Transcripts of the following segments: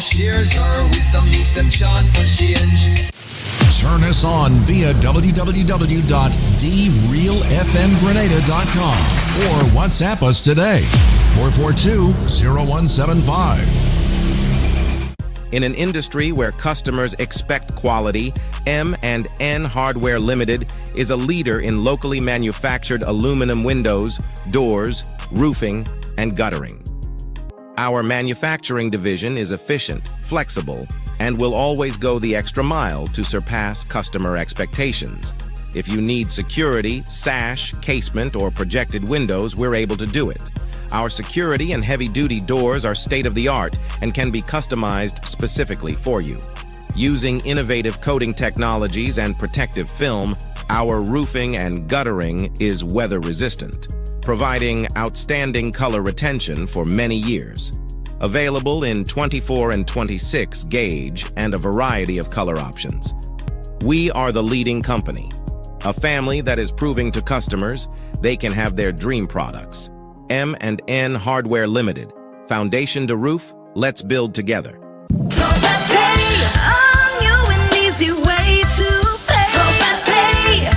shares her wisdom makes them chant for change. Turn us on via www.drealfmgrenada.com or WhatsApp us today, 442-0175. In an industry where customers expect quality, M&N Hardware Limited is a leader in locally manufactured aluminum windows, doors, roofing, and guttering. Our manufacturing division is efficient, flexible, and will always go the extra mile to surpass customer expectations. If you need security, sash, casement, or projected windows, we're able to do it. Our security and heavy-duty doors are state-of-the-art and can be customized specifically for you. Using innovative coating technologies and protective film, our roofing and guttering is weather-resistant, providing outstanding color retention for many years. Available in 24 and 26 gauge and a variety of color options. We are the leading company, a family that is proving to customers they can have their dream products. M&N Hardware Limited. Foundation to roof, let's build together. So FastPay, a new and easy way to pay. So FastPay,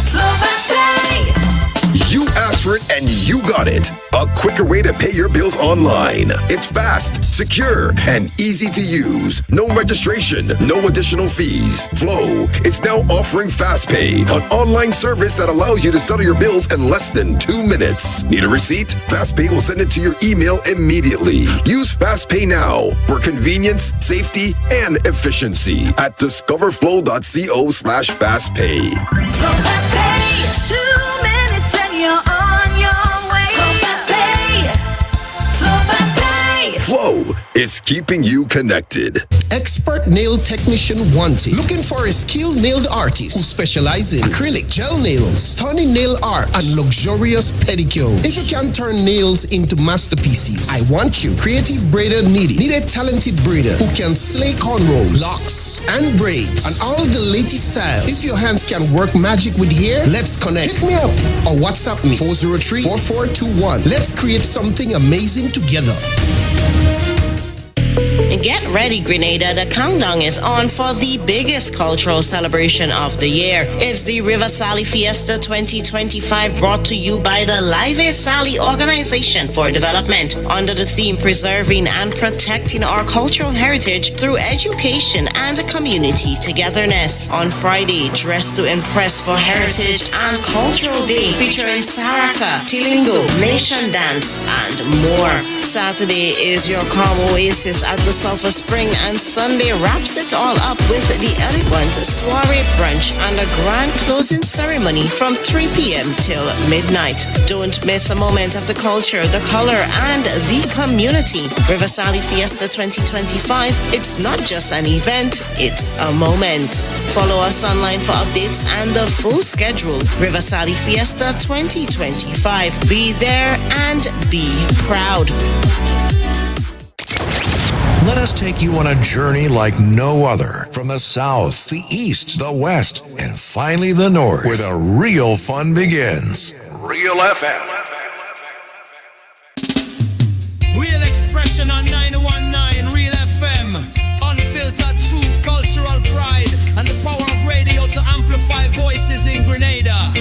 so FastPay. You asked for it and you got it. A quicker way to pay your bills online. It's fast, secure, and easy to use. No registration, no additional fees. Flow is now offering FastPay, an online service that allows you to settle your bills in less than 2 minutes. Need a receipt? FastPay will send it to your email immediately. Use FastPay now for convenience, safety, and efficiency at discoverflow.co/fastpay. So FastPay, 2 minutes and you're on your way. So FastPay, so FastPay. Flow is keeping you connected. Expert nail technician wanted. Looking for a skilled nail artist who specializes in acrylic, gel nails, stunning nail art, and luxurious pedicures. If you can turn nails into masterpieces, I want you. Creative braider needed. Need a talented braider who can slay cornrows, locks, and braids, and all the latest styles. If your hands can work magic with hair, let's connect. Hit me up or WhatsApp me 403-4421. Let's create something amazing together. Get ready, Grenada. The countdown is on for the biggest cultural celebration of the year. It's the River Sally Fiesta 2025, brought to you by the Live Sally Organization for Development under the theme Preserving and Protecting Our Cultural Heritage Through Education and Community Togetherness. On Friday, Dress to Impress for Heritage and Cultural Day, featuring Saraka, Tilingo, Nation Dance, and more. Saturday is your calm oasis at the Sulphur Spring, and Sunday wraps it all up with the elegant soiree brunch and a grand closing ceremony from 3 p.m. till midnight. Don't miss a moment of the culture, the color, and the community. River Sally Fiesta 2025. It's not just an event, it's a moment. Follow us online for updates and the full schedule. River Sally Fiesta 2025. Be there and be proud. Let us take you on a journey like no other. From the south, the east, the west, and finally the north, where the real fun begins. Real FM. Real expression on 919 Real FM. Unfiltered truth, cultural pride, and the power of radio to amplify voices in Grenada.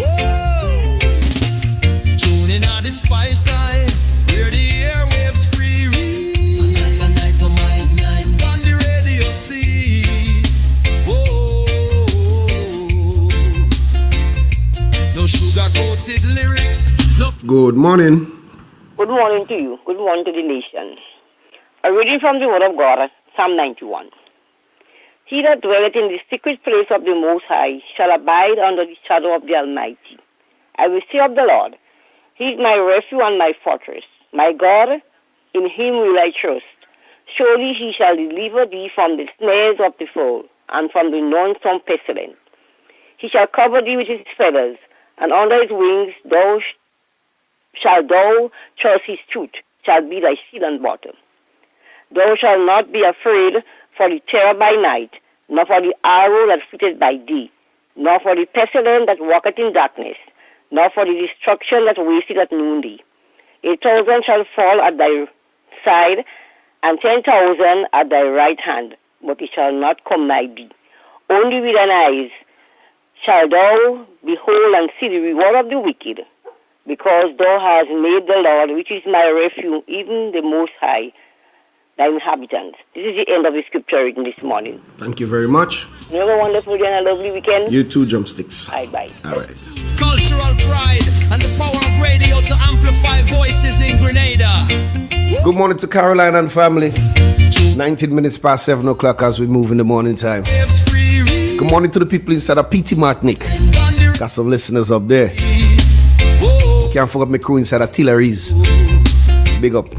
Whoa! Tune in on the spice side, where the airwaves free. Sugar-coated lyrics. Good morning. Good morning to you. Good morning to the nation. A reading from the Word of God, Psalm 91. He that dwelleth in the secret place of the Most High shall abide under the shadow of the Almighty. I will say of the Lord, He is my refuge and my fortress. My God, in Him will I trust. Surely He shall deliver thee from the snares of the foe, and from the noisome pestilence. He shall cover thee with His feathers, and under His wings shalt thou trust. His truth shall be thy shield and buckler. Thou shalt not be afraid for the terror by night, nor for the arrow that flitteth by day, nor for the pestilence that walketh in darkness, nor for the destruction that wasteth at noonday. 1,000 shall fall at thy side, and 10,000 at thy right hand, but it shall not come nigh thee. Only with thine eyes shall thou behold and see the reward of the wicked, because thou hast made the Lord, which is my refuge, even the Most High, thy inhabitants. This is the end of the scripture reading this morning. Thank you very much. You have a wonderful day and a lovely weekend. You too, Drumsticks. Bye-bye. All right. Cultural pride and the power of radio to amplify voices in Grenada. Good morning to Caroline and family. 19 minutes past 7 o'clock as we move in the morning time. Good morning to the people inside of PT Martinique. Got some listeners up there. Can't forget my crew inside of Tilleries. Big up.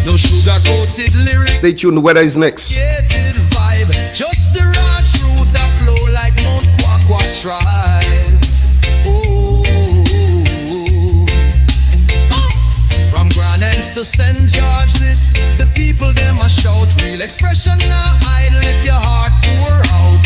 No sugar-coated lyrics. Stay tuned, the weather is next. Vibe. Just the raw truth a flow like Mount Kwakwa Tribe. From Grand Anse to St. George, this the people them a shout. Real expression now idle, let your heart pour out.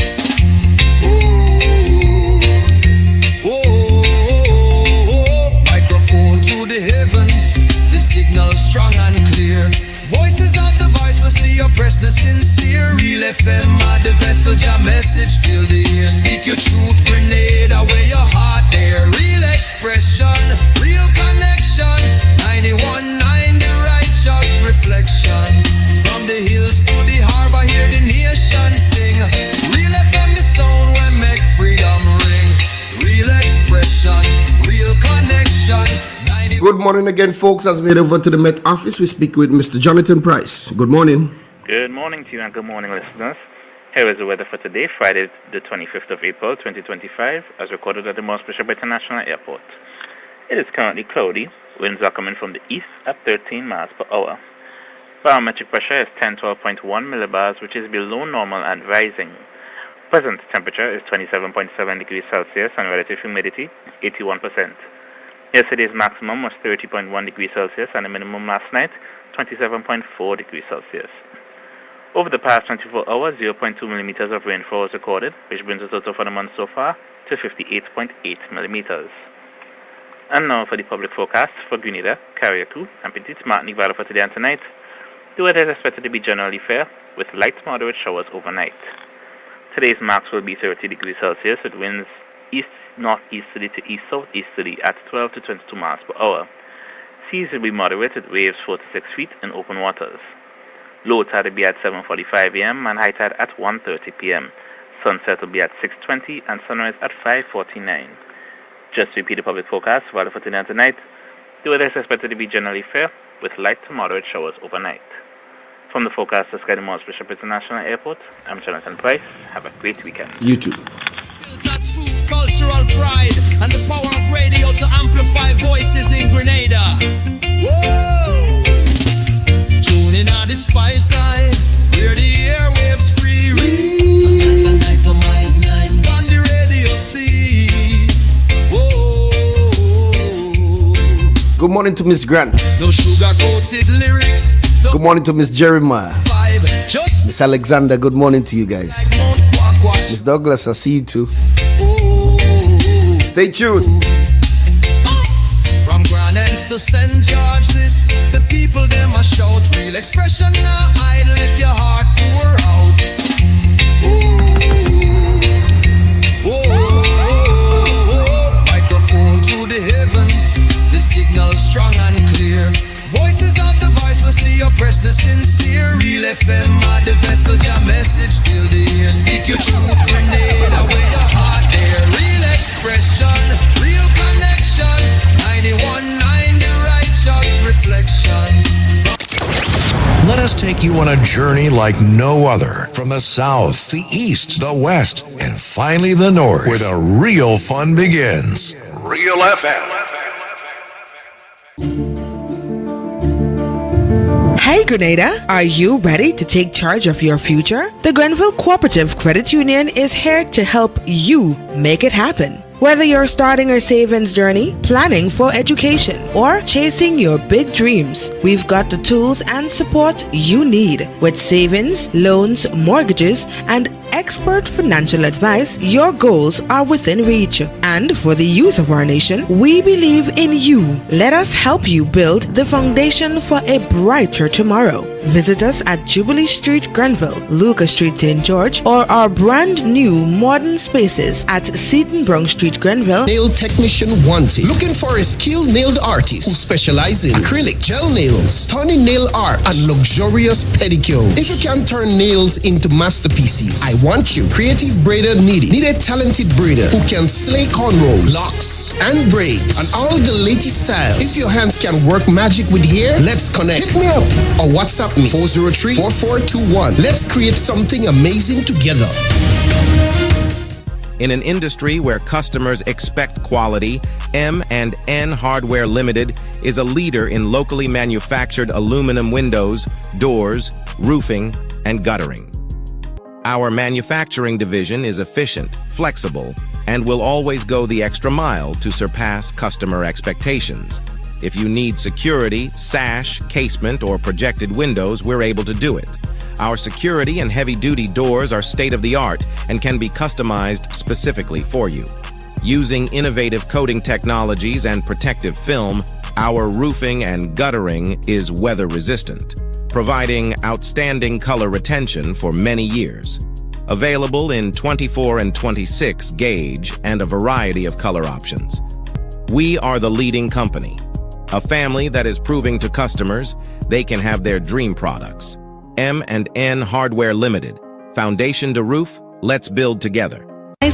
Microphone to the heavens, the signal strong and clear. Voices of the voiceless, the oppressed, the sincere. Real FM are the vessel, your message fill the air. Speak your truth, Grenada, where your heart there. Real expression, real connection. 91.9, the righteous reflection. From the hills to the harbor, hear the nation sing. Real FM, the sound where make freedom ring. Real expression, real connection. Good morning again, folks. As we head over to the Met office, we speak with Mr. Jonathan Price. Good morning. Good morning to you and good morning, listeners. Here is the weather for today, Friday, the 25th of April, 2025, as recorded at the Mount Bishop International Airport. It is currently cloudy. Winds are coming from the east at 13 miles per hour. Barometric pressure is 1012.1 millibars, which is below normal and rising. Present temperature is 27.7 degrees Celsius and relative humidity 81%. Yesterday's maximum was 30.1 degrees Celsius and the minimum last night 27.4 degrees Celsius. Over the past 24 hours, 0.2 millimeters of rainfall was recorded, which brings the total for the month so far to 58.8 millimeters. And now for the public forecast for Grenada, Carriacou, and Petite Martinique Valley for today and tonight. The weather is expected to be generally fair, with light to moderate showers overnight. Today's max will be 30 degrees Celsius with winds east-northeasterly to east-southeasterly at 12 to 22 miles per hour. Seas will be moderate with waves 4 to 6 feet in open waters. Low tide will be at 7:45 a.m. and high tide at 1:30 p.m. Sunset will be at 6:20 and sunrise at 5:49. Just to repeat the public forecast for today and tonight, the weather is expected to be generally fair with light to moderate showers overnight. From the forecast to Sky Mount Bishop International Airport, I'm Jonathan Price. Have a great weekend. You too. Cultural pride and the power of radio to amplify voices in Grenada. Whoa! Tune in on the spice line, where the airwaves free. On the radio sea. Whoa! Good morning to Miss Grant. No sugar-coated lyrics. Good morning to Miss Jeremiah. Miss Alexander, good morning to you guys. Miss Douglas, I see you too. Stay tuned. From Grand Anse to St. George, this the people them a shout. Real expression now idle, let your heart pour out. Microphone to the heavens, the signal strong and clear. Voices of the voiceless, the oppressed, the sincere. Real FM are the vessel, your message fill the air. Speak your truth, Grenada, where your heart there. Real expression, real connection. 91.9, the righteous reflection. Let us take you on a journey like no other. From the south, the east, the west, and finally the north, where the real fun begins. Real FM. Hey Grenada, are you ready to take charge of your future? The Grenville Cooperative Credit Union is here to help you make it happen. Whether you're starting a savings journey, planning for education, or chasing your big dreams, we've got the tools and support you need with savings, loans, mortgages, and expert financial advice, your goals are within reach. And for the youth of our nation, we believe in you. Let us help you build the foundation for a brighter tomorrow. Visit us at Jubilee Street, Grenville, Lucas Street, St. George, or our brand new modern spaces at Seton Brown Street, Grenville. Nail technician wanted. Looking for a skilled nail artist who specializes in acrylic, gel nails, stunning nail art, and luxurious pedicure. If you can turn nails into masterpieces, I want you. Creative braider needed. Need a talented braider who can slay cornrows, locks, and braids, and all the latest style. If your hands can work magic with hair, let's connect. Hit me up or WhatsApp me 403-4421. Let's create something amazing together. In an industry where customers expect quality, M&N Hardware Limited is a leader in locally manufactured aluminum windows, doors, roofing, and guttering. Our manufacturing division is efficient, flexible, and will always go the extra mile to surpass customer expectations. If you need security, sash, casement, or projected windows, we're able to do it. Our security and heavy-duty doors are state-of-the-art and can be customized specifically for you. Using innovative coating technologies and protective film, our roofing and guttering is weather-resistant, providing outstanding color retention for many years. Available in 24 and 26 gauge and a variety of color options. We are the leading company, a family that is proving to customers they can have their dream products. M&N Hardware Limited. Foundation to roof, let's build together.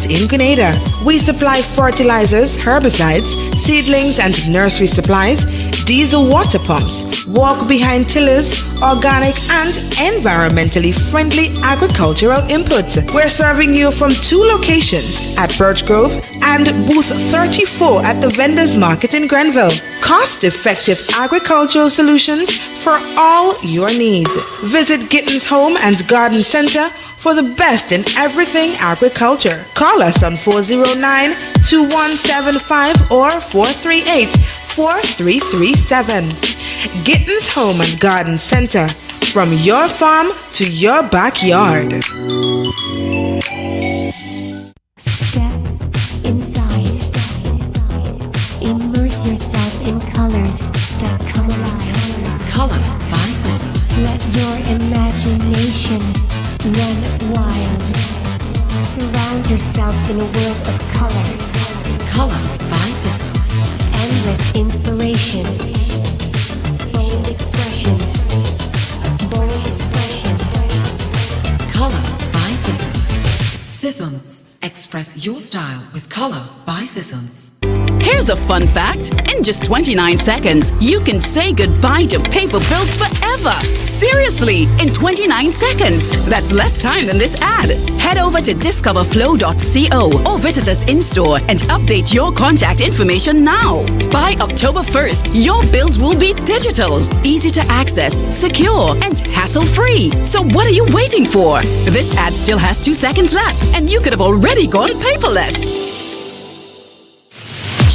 In Grenada, we supply fertilizers, herbicides, seedlings and nursery supplies, diesel water pumps, walk-behind tillers, organic and environmentally friendly agricultural inputs. We're serving you from 2 locations at Birch Grove and booth 34 at the Vendors Market in Grenville. Cost-effective agricultural solutions for all your needs. Visit Gittins Home and Garden Center for the best in everything agriculture. Call us on 409-2175 or 438-4337. Gittins Home and Garden Center, from your farm to your backyard. Step inside. Immerse yourself in colors that come alive. Color by Sissance. Let your imagination run wild. Surround yourself in a world of color. Color by Sissance. Endless inspiration. Bold expression. Bold expression. Color by Sissance. Sissance. Express your style with Color by Sissance. Here's a fun fact. In just 29 seconds, you can say goodbye to paper bills forever. Seriously, in 29 seconds. That's less time than this ad. Head over to discoverflow.co or visit us in-store and update your contact information now. By October 1st, your bills will be digital, easy to access, secure, and hassle-free. So what are you waiting for? This ad still has 2 seconds left, and you could have already gone paperless.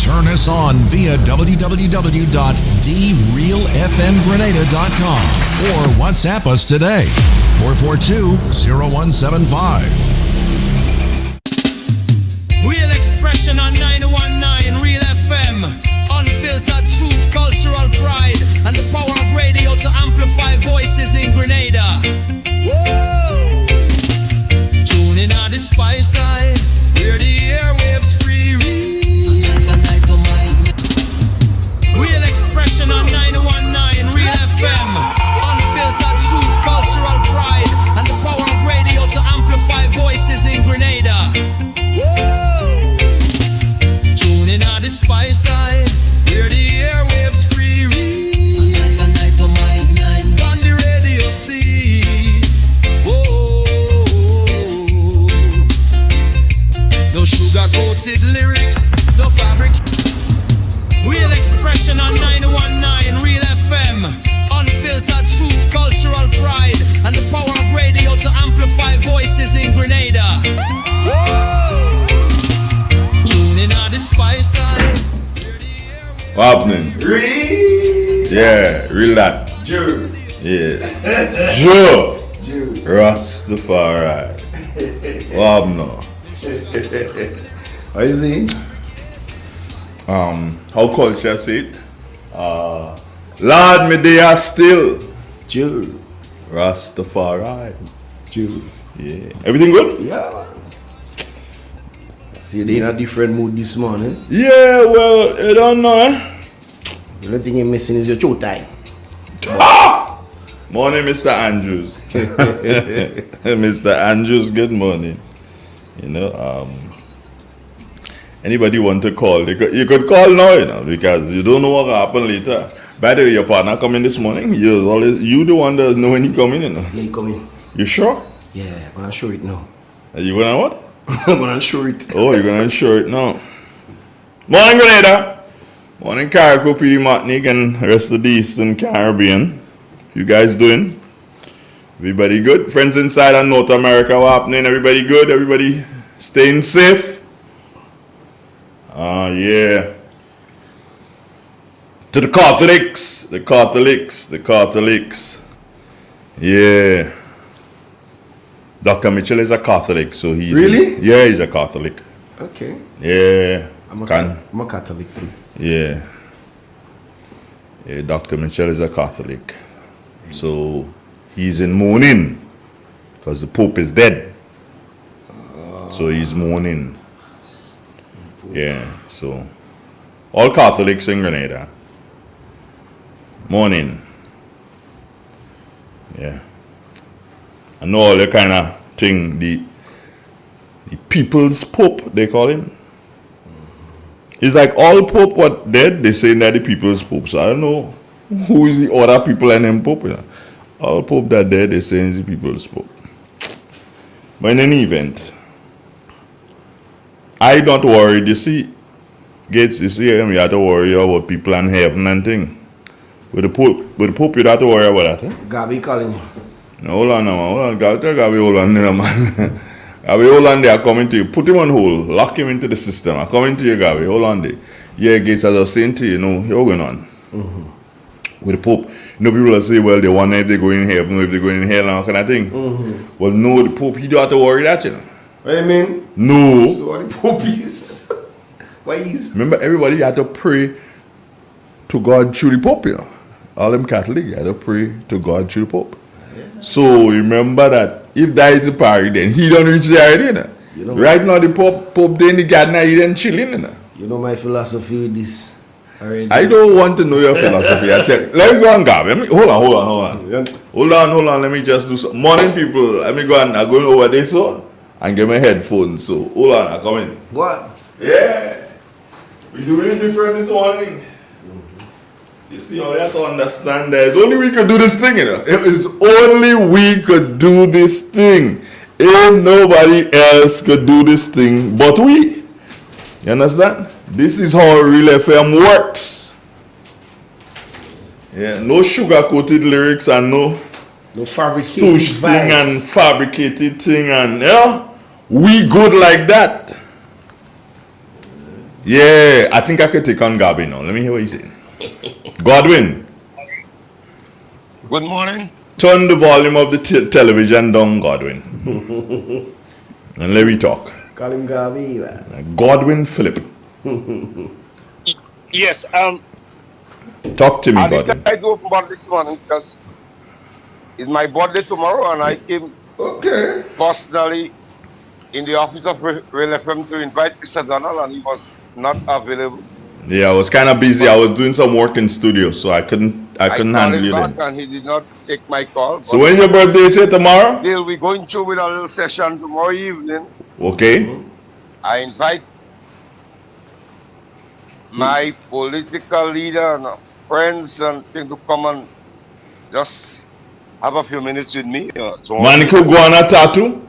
Turn us on via www.drealfmgrenada.com or WhatsApp us today, 442-0175. Real expression on 919 Real FM. Unfiltered truth, cultural pride, and the power of radio to amplify voices in Grenada. Whoa! Tune in on the spice side, where the airwaves free read. Real expression on 919 Real FM. Unfiltered truth, cultural pride, and the power of radio to amplify voices in Grenada. Whoa! Tune in on the spice side, where the airwaves free read. On the radio see. Whoa! No sugar-coated lyrics, no fabric. Real expression on 919 Real FM. Unfiltered truth, cultural pride, and the power of radio to amplify voices in Grenada. Whoa! Tune in on the spice side. What happening? Yeah, real that. Yeah. Joe. Rastafari. Wow, no. How is it? How culture say it? Lord, me they are still. True. Rastafari. True. Yeah. Everything good? Yeah. See, they in a different mood this morning. Yeah, well, I don't know, eh? The only thing you're missing is your show time. Ah! Morning, Mr. Andrews. Mr. Andrews, good morning. You know, anybody want to call, you could call now, you know, because you don't know what will happen later. By the way, your partner coming this morning. You the one that know when he coming, you know. Yeah, he coming. You sure? Yeah, I'm gonna show it now. Are you gonna what? I'm gonna show it. Oh, you're gonna show it now. Morning, Grenada. Morning, Carrico, PD Martinique, and rest of the Eastern Caribbean. You guys doing? Everybody good? Friends inside and North America, what happening? Everybody good? Everybody staying safe? Yeah. To the Catholics. The Catholics. The Catholics. Yeah. Dr. Mitchell is a Catholic, so he's... Really? Yeah, he's a Catholic. Okay. Yeah. I'm a Catholic too. Yeah. Yeah, Dr. Mitchell is a Catholic. So he's in mourning because the Pope is dead. So he's mourning. Yeah, so all Catholics in Grenada. Mourning. Yeah. I know all the kind of thing, the people's Pope, they call him. It's like all Pope what dead, they say that the people's Pope. So I don't know who is the other people and them Pope. You know? All Pope that dead, they say is the people's Pope. But in any event, I don't worry. You see, Gates, you see him, you have to worry about people in heaven and thing. With the Pope, you don't have to worry about that. Eh? Gabi calling you. No, hold on now, man. Hold on, Gabi, hold on there, man. Gabi, hold on there, I'm coming to you. Put him on hold. Lock him into the system. I'm coming to you, Gabi. Hold on there. Yeah, Gates, as I was saying to you, you're going on. Mm-hmm. With the Pope, people will say, well, they wonder if they go in heaven or if they go in hell and all kind of thing. Mm-hmm. Well, no, the Pope, you don't have to worry that, you know. What do you mean? No. So what the Pope is? Why is? Remember, everybody had to pray to God through the Pope, you know. All them Catholics, you had to pray to God through the Pope. So remember that if that is the party, then he don't reach there already. You know, right now the Pope then the gardener he then chilling. You know my philosophy with this already. I don't want to know your philosophy. Let me go and Gab. Hold on. Let me just do some morning people. Let me go and I'm going over there and get my headphones. So hold on, I'm coming. What? Yeah. We're doing different this morning. You see, all you have to understand that it's only we could do this thing, you know. It's only we could do this thing. Ain't nobody else could do this thing but we. You understand? This is how Real FM works. Yeah, no sugar-coated lyrics and no fabricated thing and fabricated thing and, we good like that. Yeah, I think I could take on Gabi now. Let me hear what he's saying. Godwin. Good morning. Turn the volume of the television down, Godwin. And let me talk. Call him Gabi, man. Godwin Philip. Yes, talk to me, Godwin. I do open bar this morning because it's my birthday tomorrow and I came personally in the office of Real FM to invite Mr. Donald and he was not available. Yeah, I was kind of busy. I was doing some work in studio, so I couldn't handle you then. And he did not take my call. So when's your birthday? Say tomorrow? We'll be going through with a little session tomorrow evening. Okay. I invite my political leader and friends and things to come and just have a few minutes with me. Man, could go on a tattoo?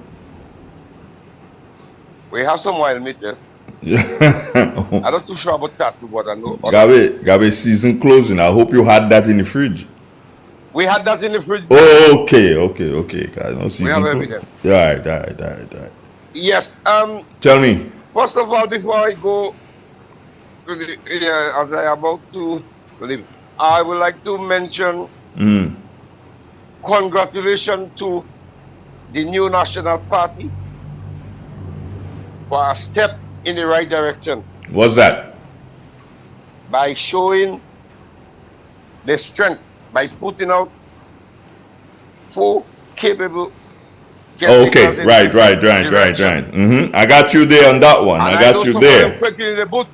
We have some wild meat, yes. I'm not too sure about tattoo, but I know. Gabi, season closing. I hope you had that in the fridge. We had that in the fridge. Oh, okay. Guys, no season. We have evidence. All right. Yes. Tell me. First of all, before I go to the as I am about to leave, I would like to mention congratulations to the new National Party for a step in the right direction. What's that? By showing the strength, by putting out 4 capable. Okay, right. Mm-hmm. I got you there on that one. And I got you there. In the booth.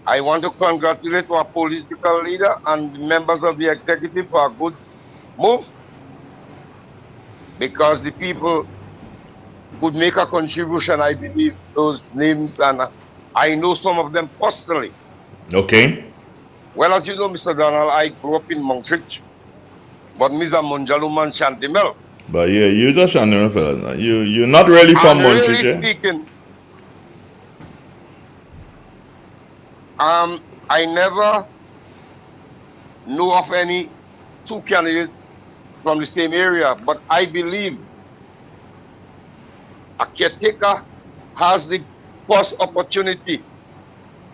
I want to congratulate our political leader and members of the executive for a good move, because the people could make a contribution. I believe those names, and I know some of them personally. Okay. Well, as you know, Mr. Donald, I grew up in Montreal, but Mr. Monjaluman Chantimel. But yeah, you're just Chantimel fella. You're not really from Montreal. Really speaking, I never know of any 2 candidates from the same area, but I believe a caretaker has the first opportunity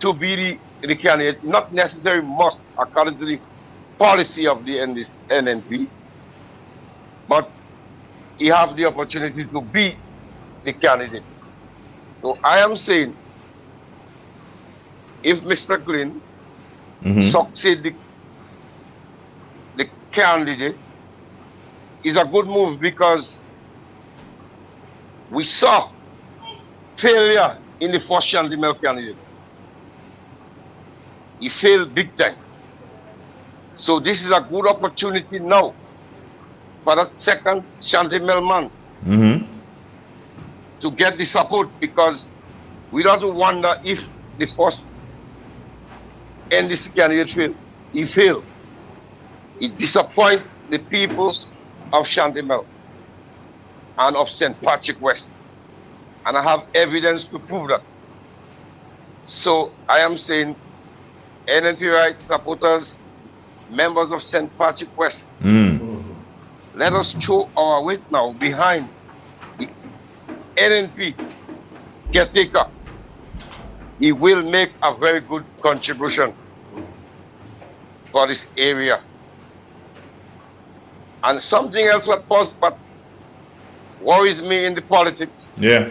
to be the candidate, not necessarily must, according to the policy of the NNP, but he have the opportunity to be the candidate. So I am saying, if Mr. Glynn succeed the candidate, is a good move, because we saw failure in the first Chantimel candidate. He failed big time. So this is a good opportunity now for that second Chantimel man to get the support, because we don't wonder if the first NDC candidate failed. He failed. He disappointed the people of Chantimel and of St. Patrick West. And I have evidence to prove that. So I am saying, NNP right supporters, members of St. Patrick West, let us show our weight now behind the NNP caretaker. He will make a very good contribution for this area. And something else that worries me in the politics. Yeah.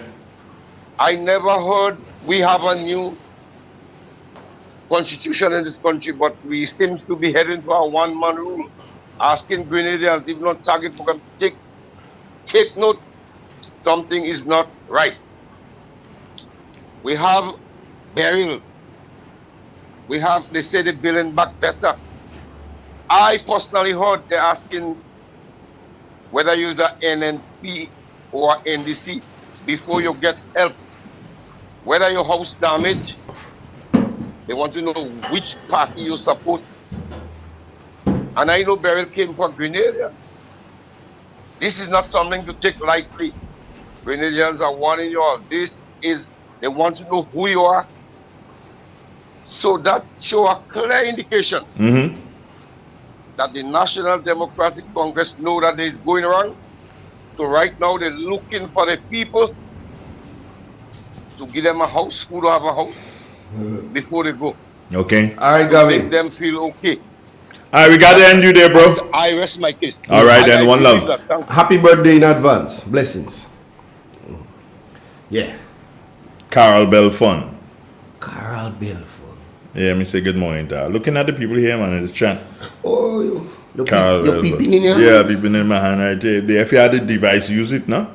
I never heard we have a new constitution in this country, but we seem to be heading for a one-man rule, asking Grenadians, if not target program, take note, something is not right. We have burial. We have, they say, the building back better. I personally heard they're asking whether you use the NNP or NDC before you get help. Whether your house damaged, they want to know which party you support. And I know Beryl came from Grenada. This is not something to take lightly. Grenadians are warning you all. This is, they want to know who you are. So that shows a clear indication that the National Democratic Congress know that it's going wrong. So right now they're looking for the people to give them a house, who don't have a house, before they go. Okay. All right, Gavi. Make them feel okay. All right, we got to end you there, bro. I rest my case. All right, then, one love. Happy birthday in advance. Blessings. Yeah. Carol Belfon. Carol Belfon. Yeah, me say good morning to her. Looking at the people here, man, in the chat. Oh, you're peeping in your hand? Yeah, peeping in my hand right there. If you had the device, use it, no?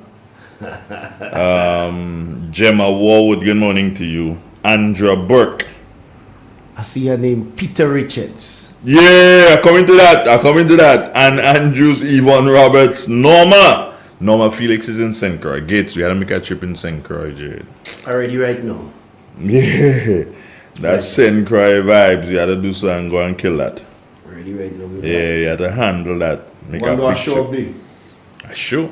Gemma Warwood, good morning to you. Andra Burke. I see her name, Peter Richards. Yeah, coming to that. And Andrews, Yvonne Roberts, Norma Felix is in St. Croix. Gates, we had to make a trip in St. Croix, Jared. Already right now. Yeah. That's St. Croix vibes. You had to do so and go and kill that. Already right now. Yeah, you had to handle that. Make One a show up there. A show? Yeah.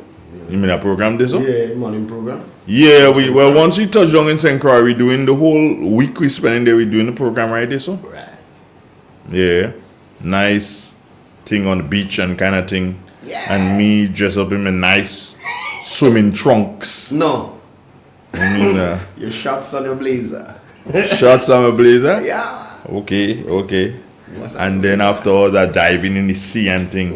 You mean a program this? Yeah, morning program. Yeah, once we touch down in St. Croix, we doing the whole week we spending there, we doing the program right there, so? Right. Yeah. Nice thing on the beach and kind of thing. Yeah. And me dressed up in my nice swimming trunks. No. I mean, your shots on your blazer. Shots on my blazer? Yeah. Okay. And then after all that, diving in the sea and thing.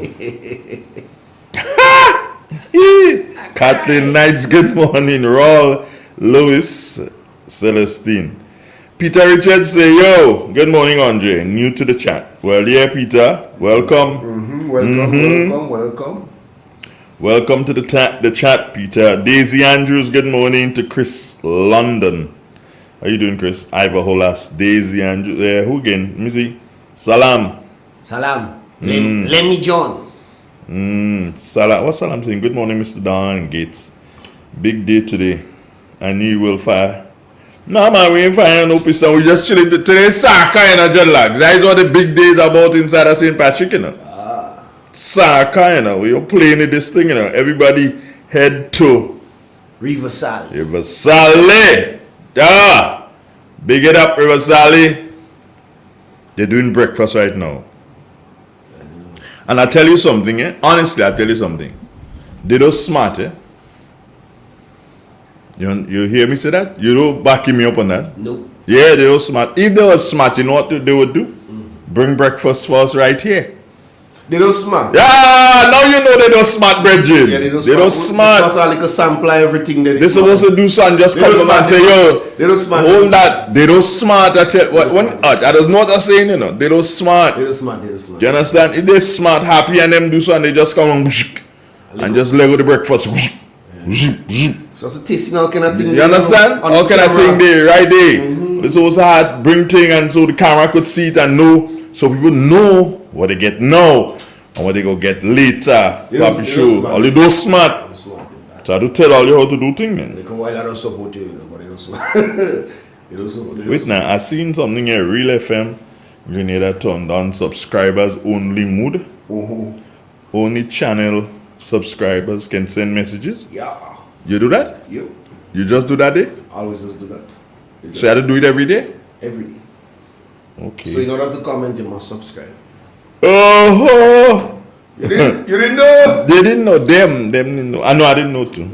Kathleen Knights, good morning. Raul Lewis Celestine. Peter Richards say, yo, good morning, Andre. New to the chat. Well, yeah, Peter. Welcome. Welcome. Welcome to the chat, Peter. Daisy Andrews, good morning to Chris London. How you doing, Chris? Ivor Holas. Daisy Andrews. Who again? Let me see. Salam. Lemmy John. Salam. What's Salam saying? Good morning, Mr. Don Gates. Big day today. I knew you will fire. No, man, we ain't firing no pistol. We just chilling. Today's Saka in a jet lag. That is what the big day is about inside of St. Patrick, you know. Saka, you know. We're playing this thing, you know. Everybody head to River Sally. River Sally. Yeah. Big it up, River Sally. They're doing breakfast right now. And I'll tell you something, eh? Honestly, I'll tell you something. They don't smart, eh? You hear me say that? You don't backing me up on that? No. Yeah, they don't smart. If they were smart, you know what they would do? Bring breakfast for us right here. They don't smart. Yeah, now you know they don't smart, Bridget. Yeah, they don't smart. Because I like a sample everything. They're supposed to do something, just come and say, yo, they don't smart. Hold that. They don't smart. I tell what I don't know what I'm saying, you know. They don't smart. They don't smart. You understand? If they smart, happy, and them do something, they just come and just lego the breakfast. So it's a tasting all kind of thing. You understand? All kind of thing there, right there. It's also hard bring thing, and so the camera could see it and know, so people know what they get now and what they go get later. Papi show. All they do smart. So I do tell all you how to do things, man. They come while I don't support you, but they don't support. Wait now, I seen something here, Real FM. Grenada turned on subscribers only mode. Only channel subscribers can send messages. Yeah. You do that? Yep. You just do that day? Always just do that. So you have to do it every day? Every day. Okay. So in order to comment, you must subscribe. Oh! You didn't know? They didn't know. Them didn't know. I know I didn't know too.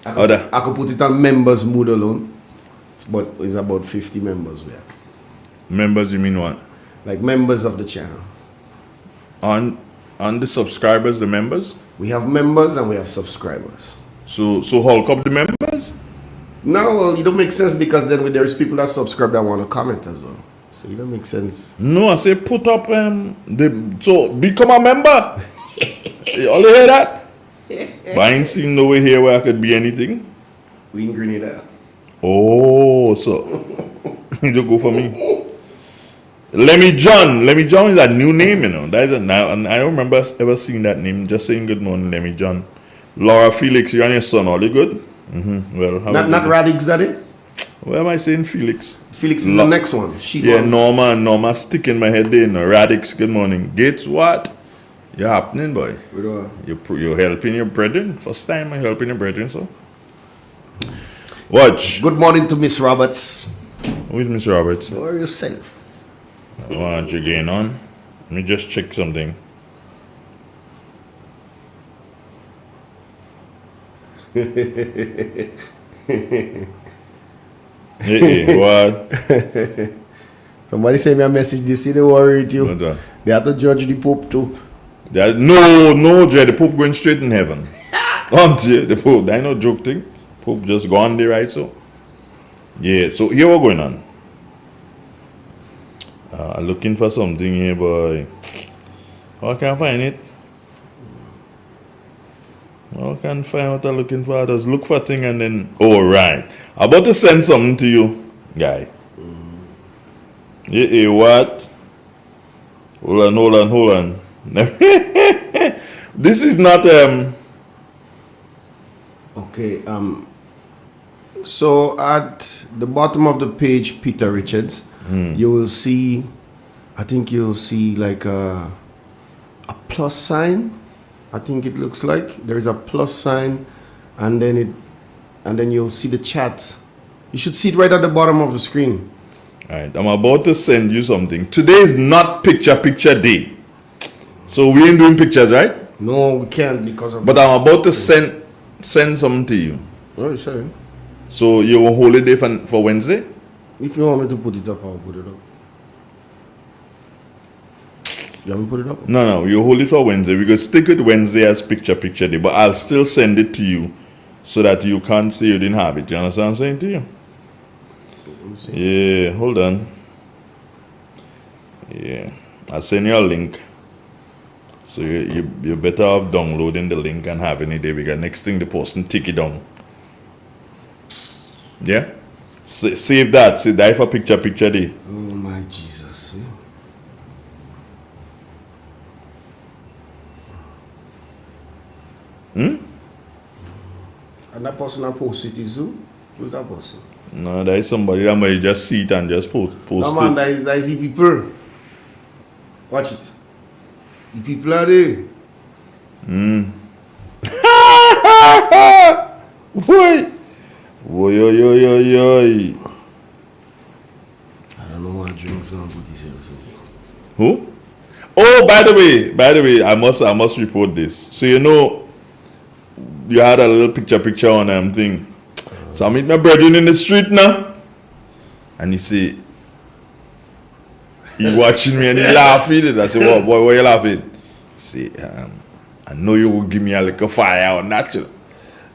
I could put it on members mode alone. But it's about 50 members we have. Members, you mean what? Like members of the channel. On the subscribers, the members? We have members and we have subscribers. So hulk up the members? No, well, it don't make sense because then there's people that subscribe that want to comment as well. So it don't make sense. No, I say put up so become a member. You only hear that? But I ain't seen no way here where I could be anything. We in Grenada. Oh, so you just go for me. Lemmy John is a new name, you know. That is I don't remember ever seeing that name. Just saying good morning, Lemmy John. Laura Felix, you and your son, all you good? Well, not Radix, daddy. Why am I saying Felix? Felix is the next one. Norma stick in my head there. No, Radix, good morning. Gates, what? You're happening, boy. You're helping your brethren. First time I'm helping your brethren, so. Watch. Good morning to Miss Roberts. Who is Miss Roberts? Or yourself. I want you getting on. Let me just check something. Hey, what? Somebody sent me a message. They say they worried you. They have to judge the Pope too. No, Jay. The Pope going straight in heaven. The Pope. That ain't no joke thing. Pope just gone there, right? So, yeah. So here we're going on. Looking for something here, boy. How I can't find it? I can't find what I'm looking for. I just look for a thing and then. Oh, right. I'm about to send something to you, guy. Yeah, what? Hold on. This is not Okay. So at the bottom of the page, Peter Richards, you will see. I think you'll see like a plus sign. I think it looks like there's a plus sign, and then you'll see the chat. You should see it right at the bottom of the screen. All right, I'm about to send you something. Today is not picture day, so we ain't doing pictures, right? No, we can't because of. But I'm about to send something to you. Oh, you're saying? So you will hold it there for Wednesday? If you want me to put it up, I'll put it up. You haven't put it up? No, you hold it for Wednesday. We could stick with Wednesday as picture day, but I'll still send it to you so that you can't say you didn't have it. You understand what I'm saying to you? Yeah, hold on. Yeah, I'll send you a link. So you're better off downloading the link and having it there, because next thing the person take it down. Yeah? Save that. Save that for picture day. Oh my Jesus. Hmm? And that person that posted it too? Who's that person? No, that is somebody that might just see it and just post no, man, it. that is the people. Watch it. The people are there. Boy. Boy. I don't know what drinks gonna put yourself in. Who? Oh, by the way, I must report this. So you know, you had a little picture on them thing. So I meet my brethren in the street now, and he say, he watching me and he laughing. I say, what you laughing? He say, I know you will give me a little fire on that.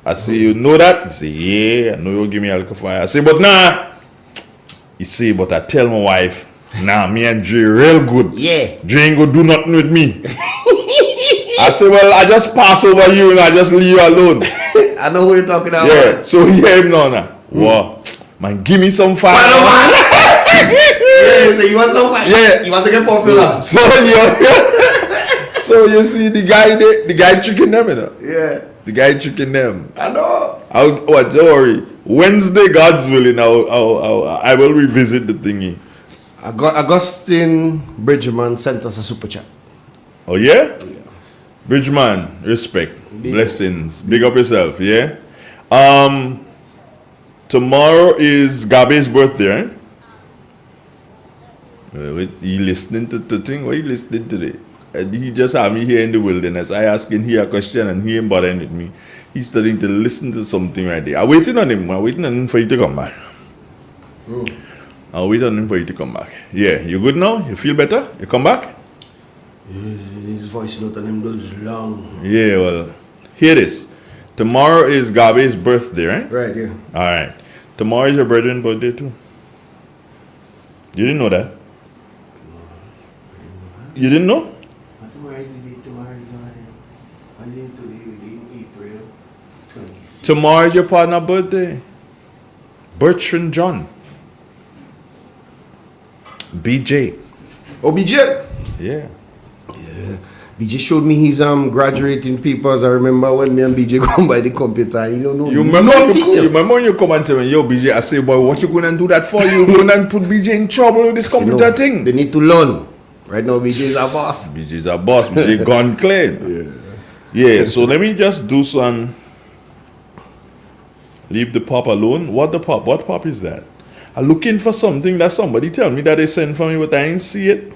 I say, you know that? He say, yeah, I know you'll give me a little fire. I say, but nah. He say, but I tell my wife, nah, me and Dre real good. Yeah. Dre ain't gonna do nothing with me. I say, well, I just pass over you and I just leave you alone. I know who you're talking about. Yeah, so hear him now. Wow. Man, give me some fire. Yeah, so you want some fire? Yeah. You want to get popular? So you see the guy tricking them, you know? Yeah. The guy tricking them. I know. Don't worry. Wednesday, God's willing, I will revisit the thingy. Augustine Bridgman sent us a super chat. Oh, yeah? Bridgman, respect. Blessings. Big up yourself, yeah? Tomorrow is Gabe's birthday, right? Wait, you listening to the thing? What are you listening to today? And he just had me here in the wilderness. I asking here a question and he ain't bothering with me. He's starting to listen to something right there. I'm waiting on him for you to come back. I'll wait on him for you to come back. Yeah, you good now? You feel better? You come back? His voice note on him goes long. Yeah, well, hear this. Tomorrow is Gabe's birthday, right? Right, yeah. All right. Tomorrow is your brethren's birthday too. You didn't know that? You didn't know? Tomorrow is your partner's birthday. Bertrand John. BJ. Oh, BJ? Yeah. Yeah. BJ showed me his graduating papers. I remember when me and BJ come by the computer. You don't know. You remember when you come and tell me, yo, BJ, I say, boy, what you gonna do that for? You gonna put BJ in trouble with this computer thing? They need to learn. Right now, BJ is our boss. BJ is our boss. BJ gone clean. Yeah, so let me just do some. Leave the pop alone. What pop is that? I'm looking for something that somebody tell me that they sent for me, but I ain't see it.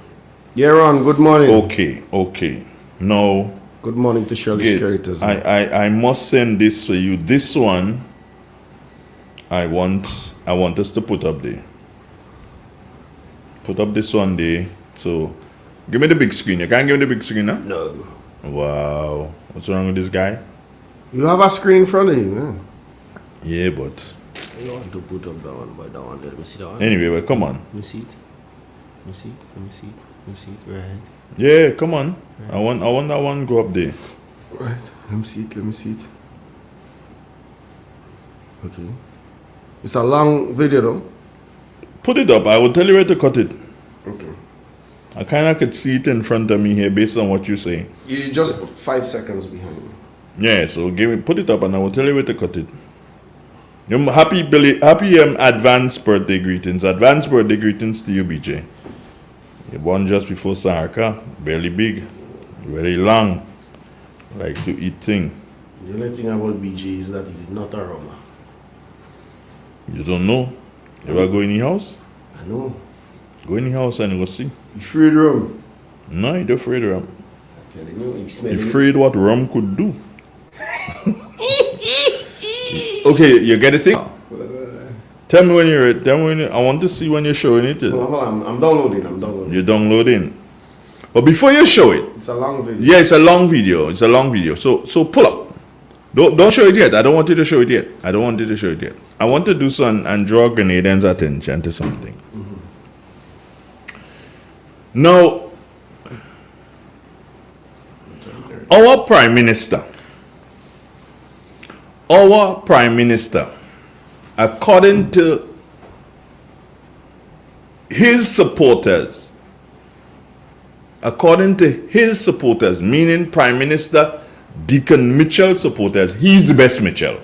Yeah, Ron, good morning. Okay. No. Good morning to Shirley's Curators. I must send this for you. This one, I want us to put up there. Put up this one there. So, give me the big screen. You can't give me the big screen now? No. Wow. What's wrong with this guy? You have a screen in front of you, man. Yeah, but I want to put up that one, but that one. Let me see that one. Anyway, well, come on. Let me see it. Right. Yeah, come on. Right. I want that one go up there. Right. Let me see it. Okay. It's a long video though. Put it up. I will tell you where to cut it. Okay. I kind of could see it in front of me here based on what you say. You're just 5 seconds behind me. Yeah, so put it up and I will tell you where to cut it. Happy advance birthday greetings. Advance birthday greetings to you, BJ. You're born just before Saraka. Barely big. Very long. Like to eat thing. The only thing about BJ is that he's not a rummer. You don't know? You ever go in the house? I know. Go in the house and go see. You afraid of rum? No, you don't afraid of rum. I'm telling you, he's smelling. You're afraid what rum could do. Okay, you get it? Tell me when you're ready. I want to see when you're showing it. I'm downloading. You're downloading. But before you show it, it's a long video. Yeah, it's a long video. It's a long video. So pull up. Don't show it yet. I don't want you to show it yet. I don't want you to show it yet. I want to do some and draw Grenadians' attention to something. Now, our Prime Minister, according to his supporters, meaning Prime Minister Deacon Mitchell supporters, he's the best Mitchell.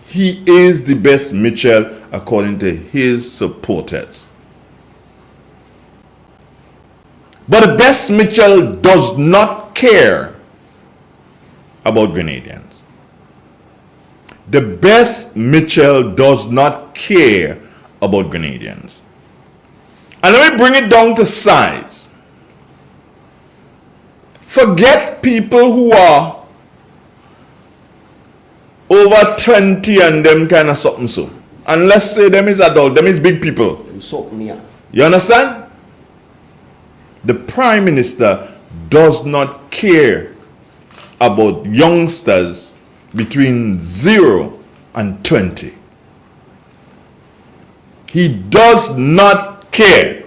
He is the best Mitchell according to his supporters. But the best Mitchell does not care about Grenadians. The best Mitchell does not care about Grenadians. And let me bring it down to size. Forget people who are over 20 and them kind of something so. And let's say them is adult, them is big people. You understand? The Prime Minister does not care about youngsters between 0 and 20. He does not care.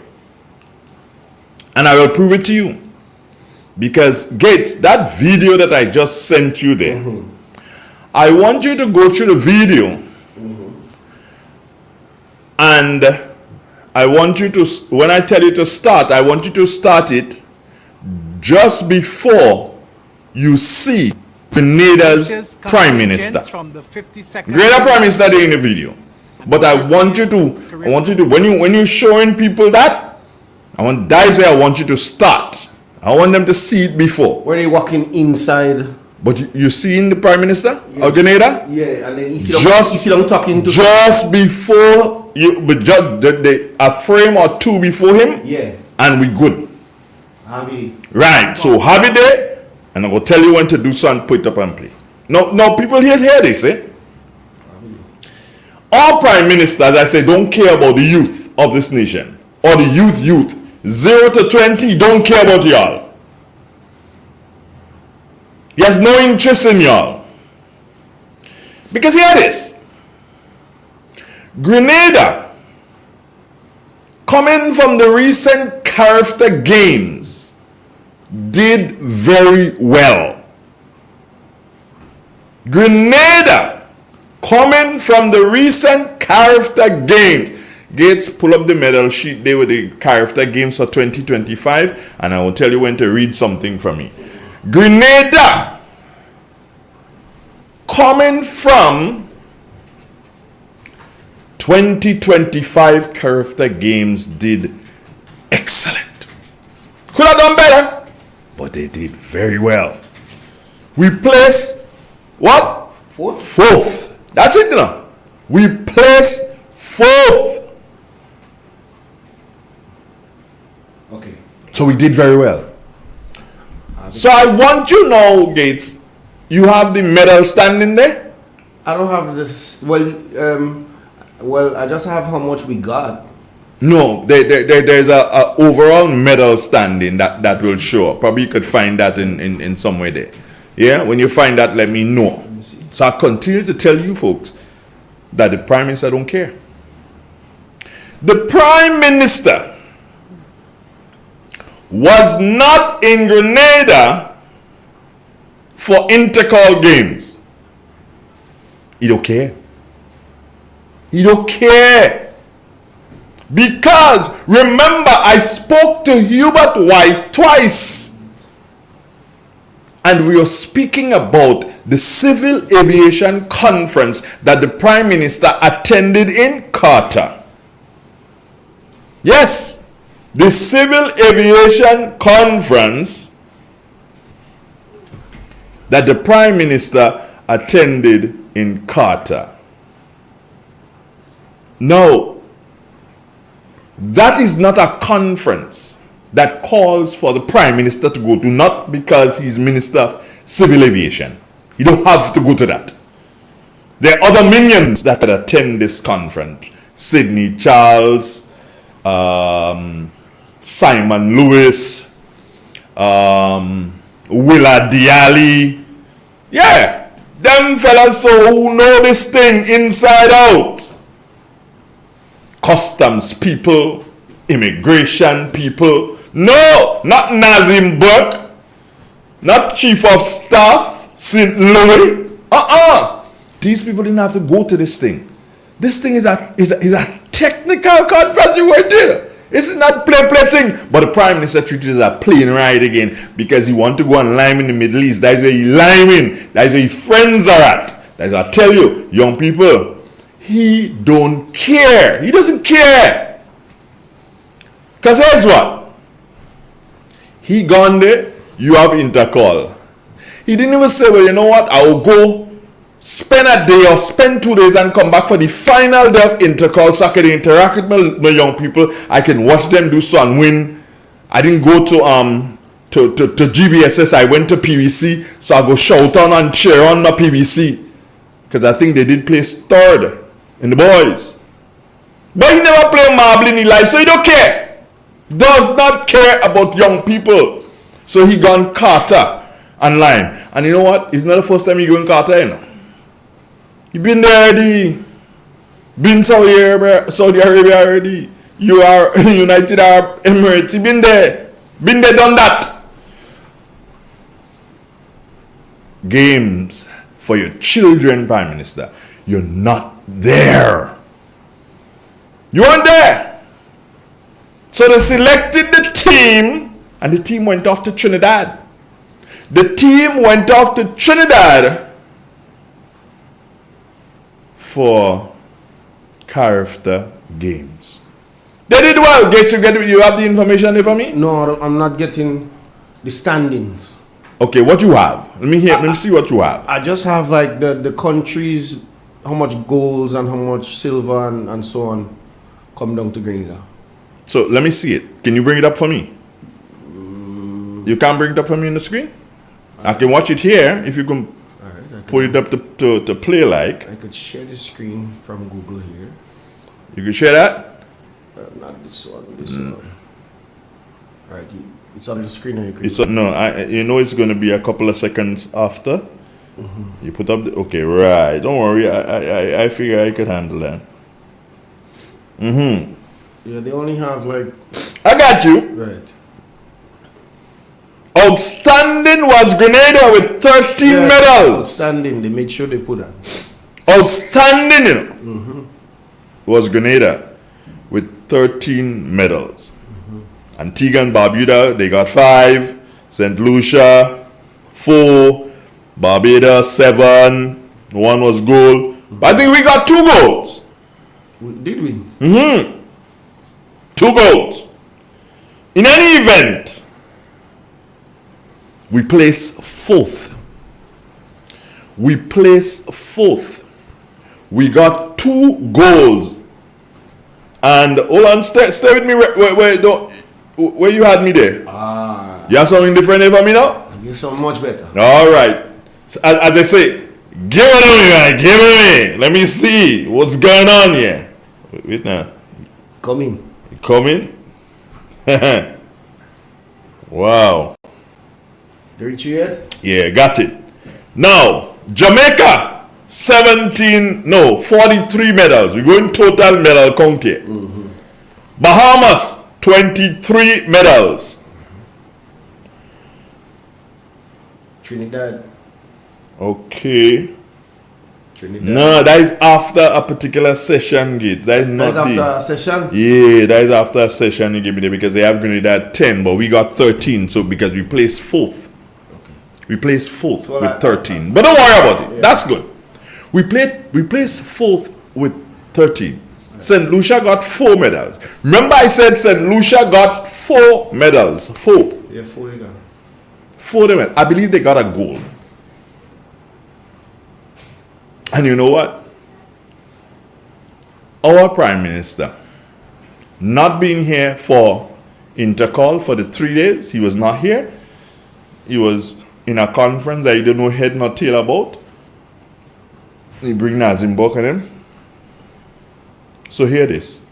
And I will prove it to you. Because Gates, that video that I just sent you there, I want you to go through the video and I want you to, when I tell you to start, I want you to start it just before you see Grenada's Prime Minister. Grenada Prime Minister in the video. But I want you to, when you're showing people that, that is where I want you to start. I want them to see it before. Where they walking inside. But you seeing the Prime Minister of Grenada? Yeah, and then you see them talking to just before you, but just a frame or two before him. Yeah. And we good. Have it. Right. So have it there, and I will tell you when to do something, put it up and play. Now people hear this, eh? All Prime Ministers, I say, don't care about the youth of this nation. Or the youth. 0 to 20, don't care about y'all. He has no interest in y'all. Because hear this. Grenada, coming from the recent character games, did very well. Grenada, coming from the recent character games, Gates, pull up the medal sheet there with the character games for 2025, and I will tell you when to read something from me. Grenada, coming from 2025 character games, did excellent. Could have done better, but they did very well. We placed what? Fourth. That's it now. We placed fourth. Okay. So we did very well. So I want you now, Gates, you have the medal standing there? I don't have this. Well, I just have how much we got. No, there's a overall medal standing that will show up. Probably you could find that in somewhere there. Yeah, when you find that, let me know. Let me see. So I continue to tell you folks that the Prime Minister don't care. The Prime Minister was not in Grenada for intercall games. He don't care. He don't care. Because remember, I spoke to Hubert White twice. And we were speaking about the Civil Aviation Conference that the Prime Minister attended in Qatar. Yes. The Civil Aviation Conference that the Prime Minister attended in Qatar. Now, that is not a conference that calls for the Prime Minister to go to, not because he's Minister of Civil Aviation. You don't have to go to that. There are other minions that could attend this conference. Sidney Charles, Simon Lewis, Willa Diali. Yeah, them fellas so who know this thing inside out. Customs people, immigration people. No, not Nazim Burke, not Chief of Staff, St. Louis. These people didn't have to go to this thing. This thing is a technical conference you were there. It's not play thing. But the Prime Minister treated it as a plane ride again because he want to go and lime in the Middle East. That's where he lime in. That's where his friends are at. That's what I tell you, young people, he don't care. He doesn't care. Because here's what. He gone there, you have intercall. He didn't even say, well, you know what, I'll go spend a day or spend 2 days and come back for the final day of intercall so I can interact with my young people. I can watch them do so and win. I didn't go to GBSS. I went to PVC, so I go shout on and cheer on my PVC because I think they did place third in the boys. But he never played marble in his life, so he don't care. Does not care about young people. So he gone Carter and Lime. And you know what? It's not the first time he going Carter, you know. You been there already. Been Saudi Arabia already. You are United Arab Emirates. You been there. Been there, done that. Games for your children, Prime Minister. You're not there. You weren't there. So they selected the team, and the team went off to Trinidad. The team went off to Trinidad for character games. They did well. You have the information there for me? No, I'm not getting the standings. Okay, what you have? Let me see what you have. I just have like the countries, how much goals and how much silver and so on come down to Grenada. So let me see it. Can you bring it up for me? You can't bring it up for me on the screen? I can watch it here if you can put it up to play like. I could share the screen from Google here. You can share that? Not this one, this one. Alright, it's on the screen. You know it's going to be a couple of seconds after. You put up okay, right. Don't worry, I figure I could handle that. Yeah, they only have like... I got you. Right. Outstanding was Grenada with 13 medals. Outstanding, they made sure they put that. Outstanding, you know, was Grenada with 13 medals. Antigua and Barbuda, they got 5. St. Lucia, 4. Barbados, 7. 1 was gold. But I think we got 2 goals. Did we? 2 goals. In any event, we place 4th. We place 4th. We got 2 goals. And hold on, stay with me. Where you had me there? You have something different there for me now? You sound much better. All right. So, as I say, give it to me, man. Give it to me. Let me see what's going on here. Wait now. Come in. Come in? Wow. They reach you yet? Yeah, got it. Now, Jamaica, 43 medals. We're going total medal count here. Bahamas, 23 medals. Trinidad. Okay. Trinidad. No, that is after a particular session, Gates. That is not after a session? Yeah, that is after a session you give me there because they have Grenada 10, but we got 13. So because we placed 4th. Okay. We placed 4th with 13. But don't worry about it. Yeah. That's good. We placed 4th with 13. Right. St. Lucia got 4 medals. Remember I said St. Lucia got 4 medals. 4. Yeah, 4 they got. 4 they went. I believe they got a gold. And you know what? Our Prime Minister, not being here for intercall for the 3 days, he was not here. He was in a conference that he didn't know head nor tail about. He bring Nazim Bok and him. So hear this.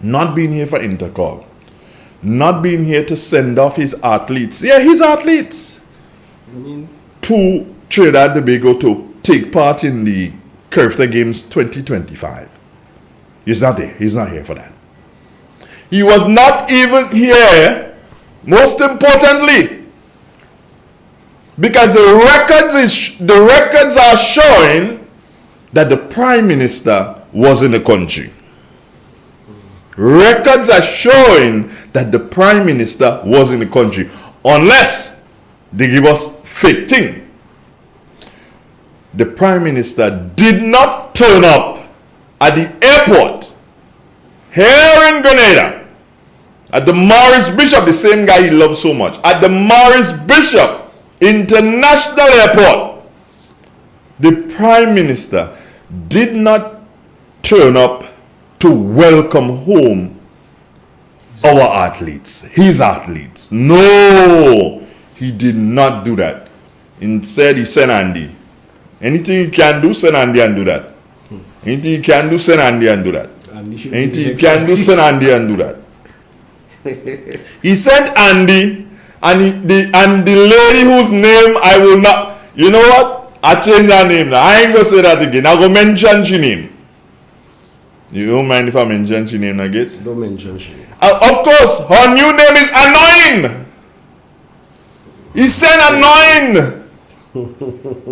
not being here for intercall, not being here to send off his athletes. Yeah, his athletes. To Trinidad and Tobago to take part in the Curfew Games 2025. He's not there. He's not here for that. He was not even here, most importantly, because the records are showing that the Prime Minister was in the country. Records are showing that the Prime Minister was in the country, unless they give us fake thing. The Prime Minister did not turn up at the airport here in Grenada, at the Morris Bishop, the same guy he loves so much, at the Morris Bishop International Airport. The Prime Minister did not turn up to welcome home our athletes, his athletes. No, he did not do that. Instead, he sent Andy. Anything he can do, send Andy and do that. Anything he can do, send Andy and do that. Anything he can do, send Andy and do that. He sent Andy and the lady whose name I will not. You know what? I changed her name now. I ain't gonna say that again. I go mention she name. You don't mind if I mention she name again? Don't mention she name. Of course, her new name is Annoying. He said Annoying.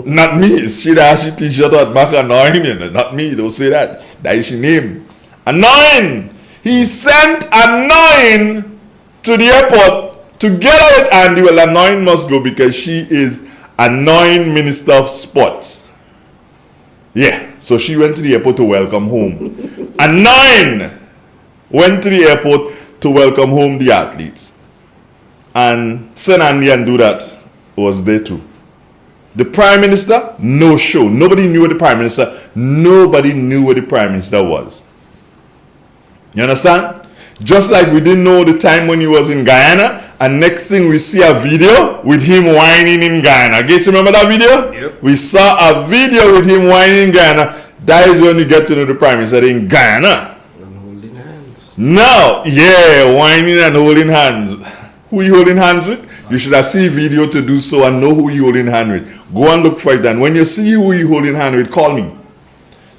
Not me. She t-shirt at back Annoying. Not me. Don't say that. That is she name. Annoying. He sent Annoying to the airport together with Andy. Well, Annoying must go because she is Annoying Minister of Sports. Yeah, so she went to the airport to welcome home. Annoying went to the airport to welcome home the athletes. And send Andy and do that was there too. The Prime Minister, no show. Nobody knew what the Prime Minister. Nobody knew what the Prime Minister was. You understand? Just like we didn't know the time when he was in Guyana, and next thing we see a video with him whining in Guyana. Get to remember that video? Yep. We saw a video with him whining in Guyana. That is when you get to know the Prime Minister in Guyana. And holding hands. Now, yeah, whining and holding hands. Who you holding hands with? You should have seen video to do so and know who you holding hand with. Go and look for it, and when you see who you holding hand with, call me.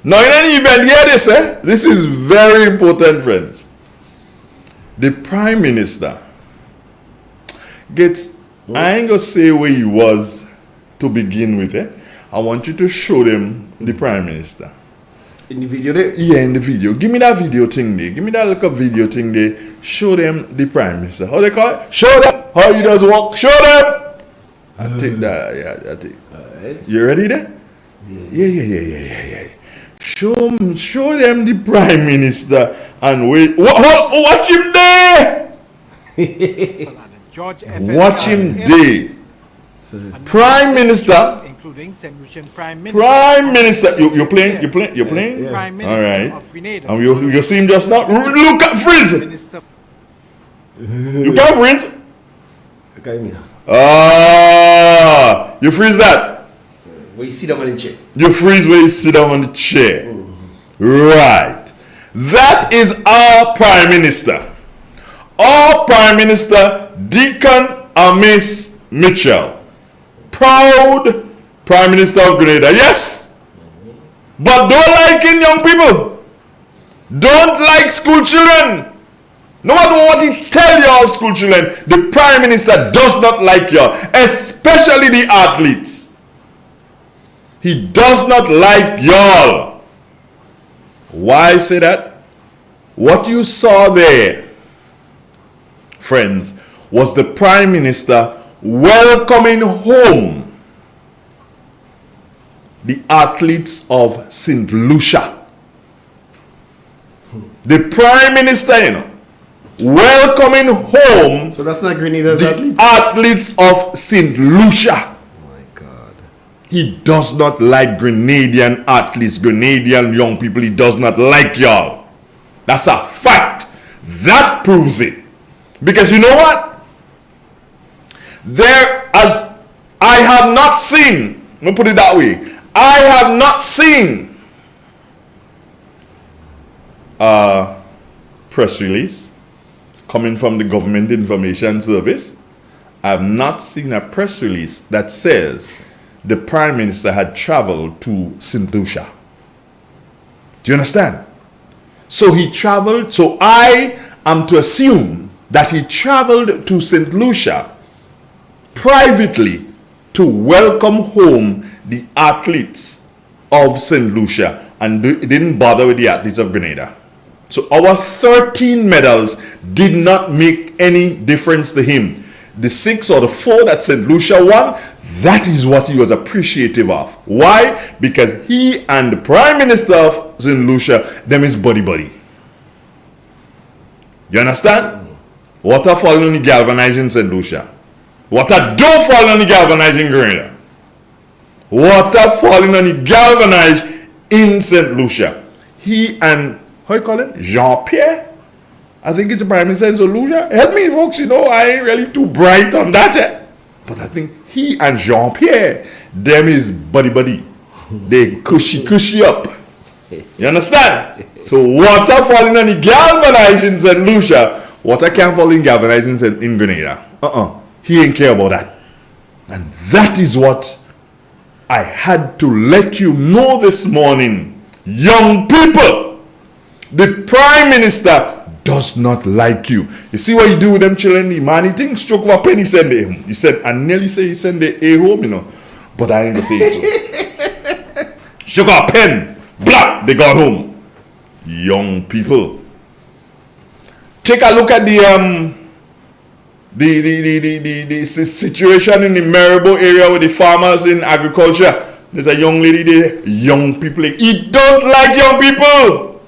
Now, in any event, hear this, This is very important, friends. The Prime Minister gets, I ain't gonna say where he was to begin with, I want you to show them the Prime Minister. In the video there? Yeah, in the video. Give me that video thing there. Give me that little video thing there. Show them the Prime Minister. How they call it? Show them how he does walk. Show them. I take that. Yeah, I take. You ready there? Yeah. Show them the Prime Minister and wait. Watch him there. Watch him there. Prime Minister. Prime Minister. You playing? Yeah. All right. And you see him just now. Look at freeze. You can't freeze. You freeze that. Where you sit down on the chair. You freeze where you sit down on the chair. Right. That is our Prime Minister. Our Prime Minister, Deacon Amis Mitchell. Proud Prime Minister of Grenada. Yes. But don't like in young people. Don't like school children. No matter what he tell y'all, school children, the Prime Minister does not like y'all, especially the athletes. He does not like y'all. Why say that? What you saw there, friends, was the Prime Minister welcoming home the athletes of St. Lucia. The Prime Minister, welcoming home. So that's not Grenada's the athletes of St. Lucia. Oh my God. He does not like Grenadian athletes, Grenadian young people. He does not like y'all. That's a fact. That proves it. Because you know what? I have not seen, let me put it that way, I have not seen press release coming from the Government Information Service. I have not seen a press release that says the Prime Minister had traveled to St. Lucia. Do you understand? So he traveled, so I am to assume that he traveled to St. Lucia privately to welcome home the athletes of St. Lucia and didn't bother with the athletes of Grenada. So our 13 medals did not make any difference to him. The 6 or the 4 that St. Lucia won, that is what he was appreciative of. Why? Because he and the Prime Minister of St. Lucia, them is buddy. You understand? Water falling on the galvanizing St. Lucia. Water don't fall on the galvanizing Grenada. Water falling on the galvanized in St. Lucia. He and, how you call him? Jean-Pierre? I think it's the Prime Minister in St. Lucia. Help me, folks. You know, I ain't really too bright on that yet. But I think he and Jean-Pierre, them is buddy. They cushy up. You understand? So water falling on the galvanizing St. Lucia, water can't fall in galvanizing in Grenada. He ain't care about that. And that is what I had to let you know this morning. Young people, the Prime Minister does not like you. You see what you do with them children? The man, he think stroke of a penny send them home. He said, I nearly say he send the A home, you know. But I ain't gonna say it so. Stroke of a pen, blah, they got home. Young people. Take a look at the situation in the Maribor area with the farmers in agriculture. There's a young lady there. Young people. He don't like young people.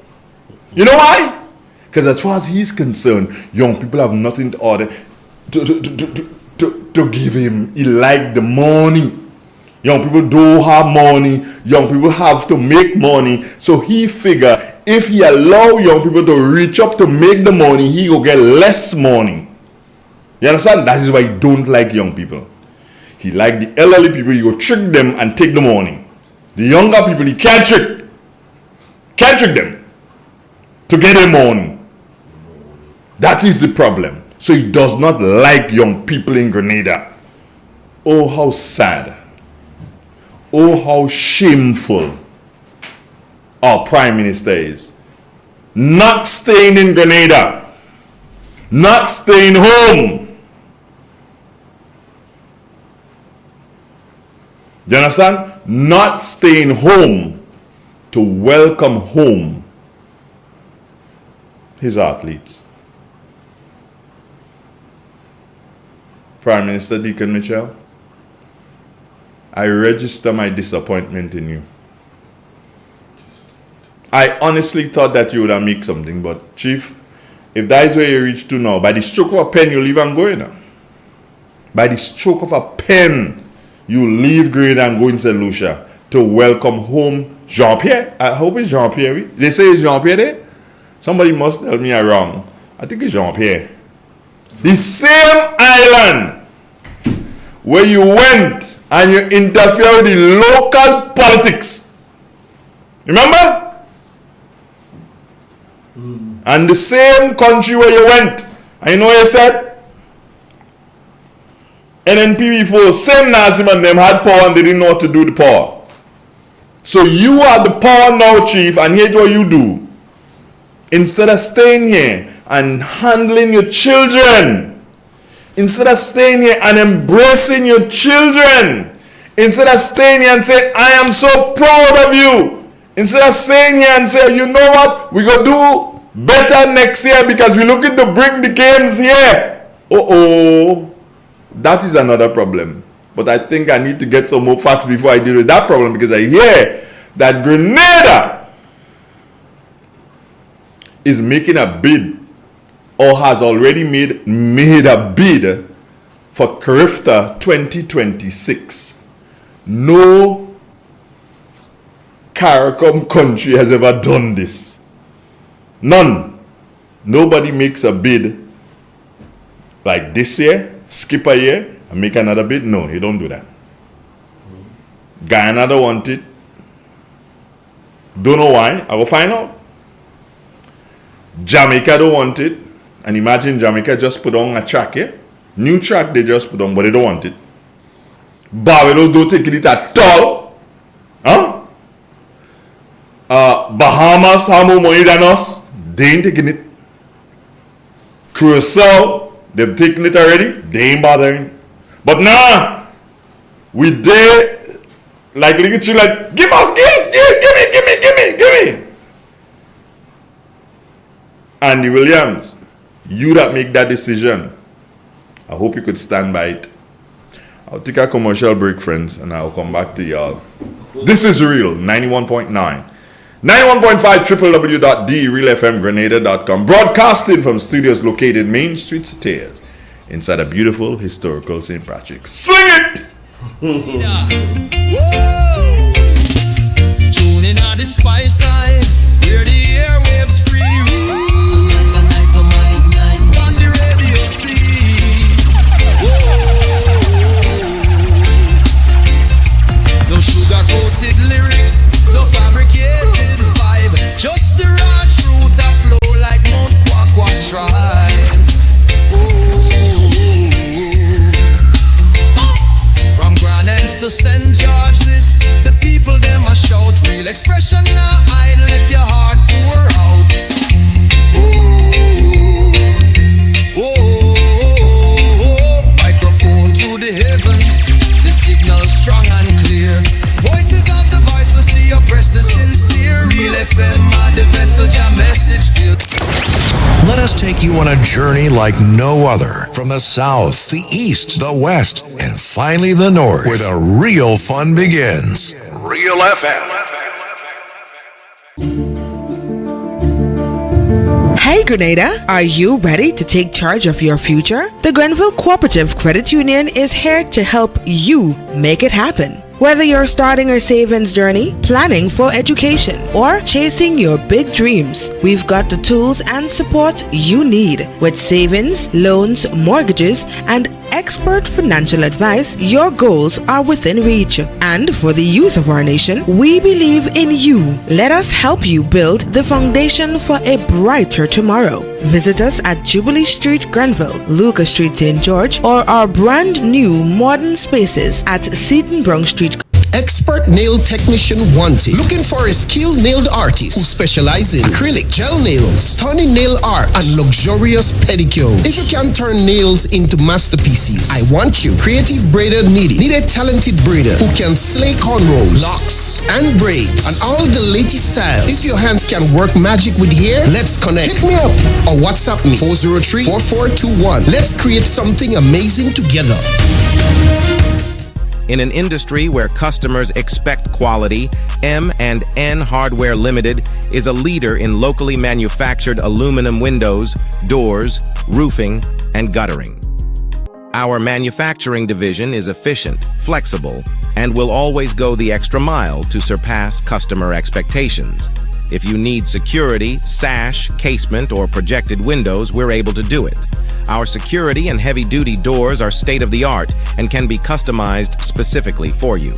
You know why? Because as far as he's concerned, young people have nothing to order to give him. He like the money. Young people don't have money. Young people have to make money. So he figure if he allow young people to reach up to make the money, he will get less money. You understand? That is why he don't like young people. He like the elderly people. He go trick them and take the money. The younger people, he can't trick. Can't trick them to get their money. That is the problem. So he does not like young people in Grenada. Oh, how sad. Oh, how shameful our Prime Minister is. Not staying in Grenada. Not staying home. Do you understand? Not staying home to welcome home his athletes. Prime Minister Deacon Mitchell, I register my disappointment in you. I honestly thought that you would have made something, but Chief, if that is where you reach to now, by the stroke of a pen, you'll leave and go in now. By the stroke of a pen, you leave Grenada and go in St. Lucia to welcome home Jean-Pierre. I hope it's Jean-Pierre. They say it's Jean-Pierre there? Somebody must tell me I'm wrong. I think it's Jean-Pierre. The same island where you went and you interfered with the local politics. Remember? And the same country where you went. I know you said NNP before, same Nazim and them had power and they didn't know what to do with the power. So you are the power now, Chief, and here's what you do. Instead of staying here and handling your children, instead of staying here and embracing your children, instead of staying here and saying, I am so proud of you, instead of staying here and say, you know what, we're going to do better next year because we're looking to bring the games here. That is another problem. But I think I need to get some more facts before I deal with that problem, because I hear that Grenada is making a bid or has already made a bid for CRIFTA 2026. No CARICOM country has ever done this. None. Nobody makes a bid like this year, skip a year, and make another bid. No, you don't do that. Guyana don't want it. Don't know why. I will find out. Jamaica don't want it. And imagine Jamaica just put on a track, yeah? New track they just put on, but they don't want it. Barbados don't take it at all. Huh? Bahamas have more money than us. They ain't taking it. Curacao, they've taken it already. They ain't bothering. But nah, we there like little children. Give us, give me. Andy Williams, you that make that decision, I hope you could stand by it. I'll take a commercial break, friends, and I'll come back to y'all. This is Real 91.9. 91.5 www.therealfmgrenada.com. Broadcasting from studios located Main Street Stairs inside a beautiful historical St. Patrick's. Sling it! Tuning on the spice side, hear the airwaves free. On the radio see. No sugar-coated lyrics, no fabricated vibe. Just the raw truth a flow like Mount Kwakwa Tribe. From Grand Anse to St. George, this the people them a shout. Real expression now hide, let your heart pour out. Microphone to the heavens, the signal strong and clear. Voices of the voiceless, the oppressed, the sincere. Real FM, the vessel, your message feel. Let us take you on a journey like no other. From the south, the east, the west, and finally the north, where the real fun begins. Real FM. Hey Grenada, are you ready to take charge of your future? The Grenville Cooperative Credit Union is here to help you make it happen. Whether you're starting a savings journey, planning for education, or chasing your big dreams, we've got the tools and support you need. With savings, loans, mortgages, and expert financial advice, your goals are within reach. And for the youth of our nation, we believe in you. Let us help you build the foundation for a brighter tomorrow. Visit us at Jubilee Street, Grenville, Lucas Street, St. George, or our brand new modern spaces at Seaton Brown Street. Expert nail technician wanted. Looking for a skilled nail artist who specializes in acrylic, gel nails, stunning nail art, and luxurious pedicures. If you can turn nails into masterpieces, I want you. Creative braider needed. Need a talented braider who can slay cornrows, locks, and braids, and all the latest styles. If your hands can work magic with hair, let's connect. Hit me up or WhatsApp me 403-4421. Let's create something amazing together. In an industry where customers expect quality, M&N Hardware Limited is a leader in locally manufactured aluminum windows, doors, roofing, and guttering. Our manufacturing division is efficient, flexible, and will always go the extra mile to surpass customer expectations. If you need security, sash, casement, or projected windows, we're able to do it. Our security and heavy-duty doors are state-of-the-art and can be customized specifically for you.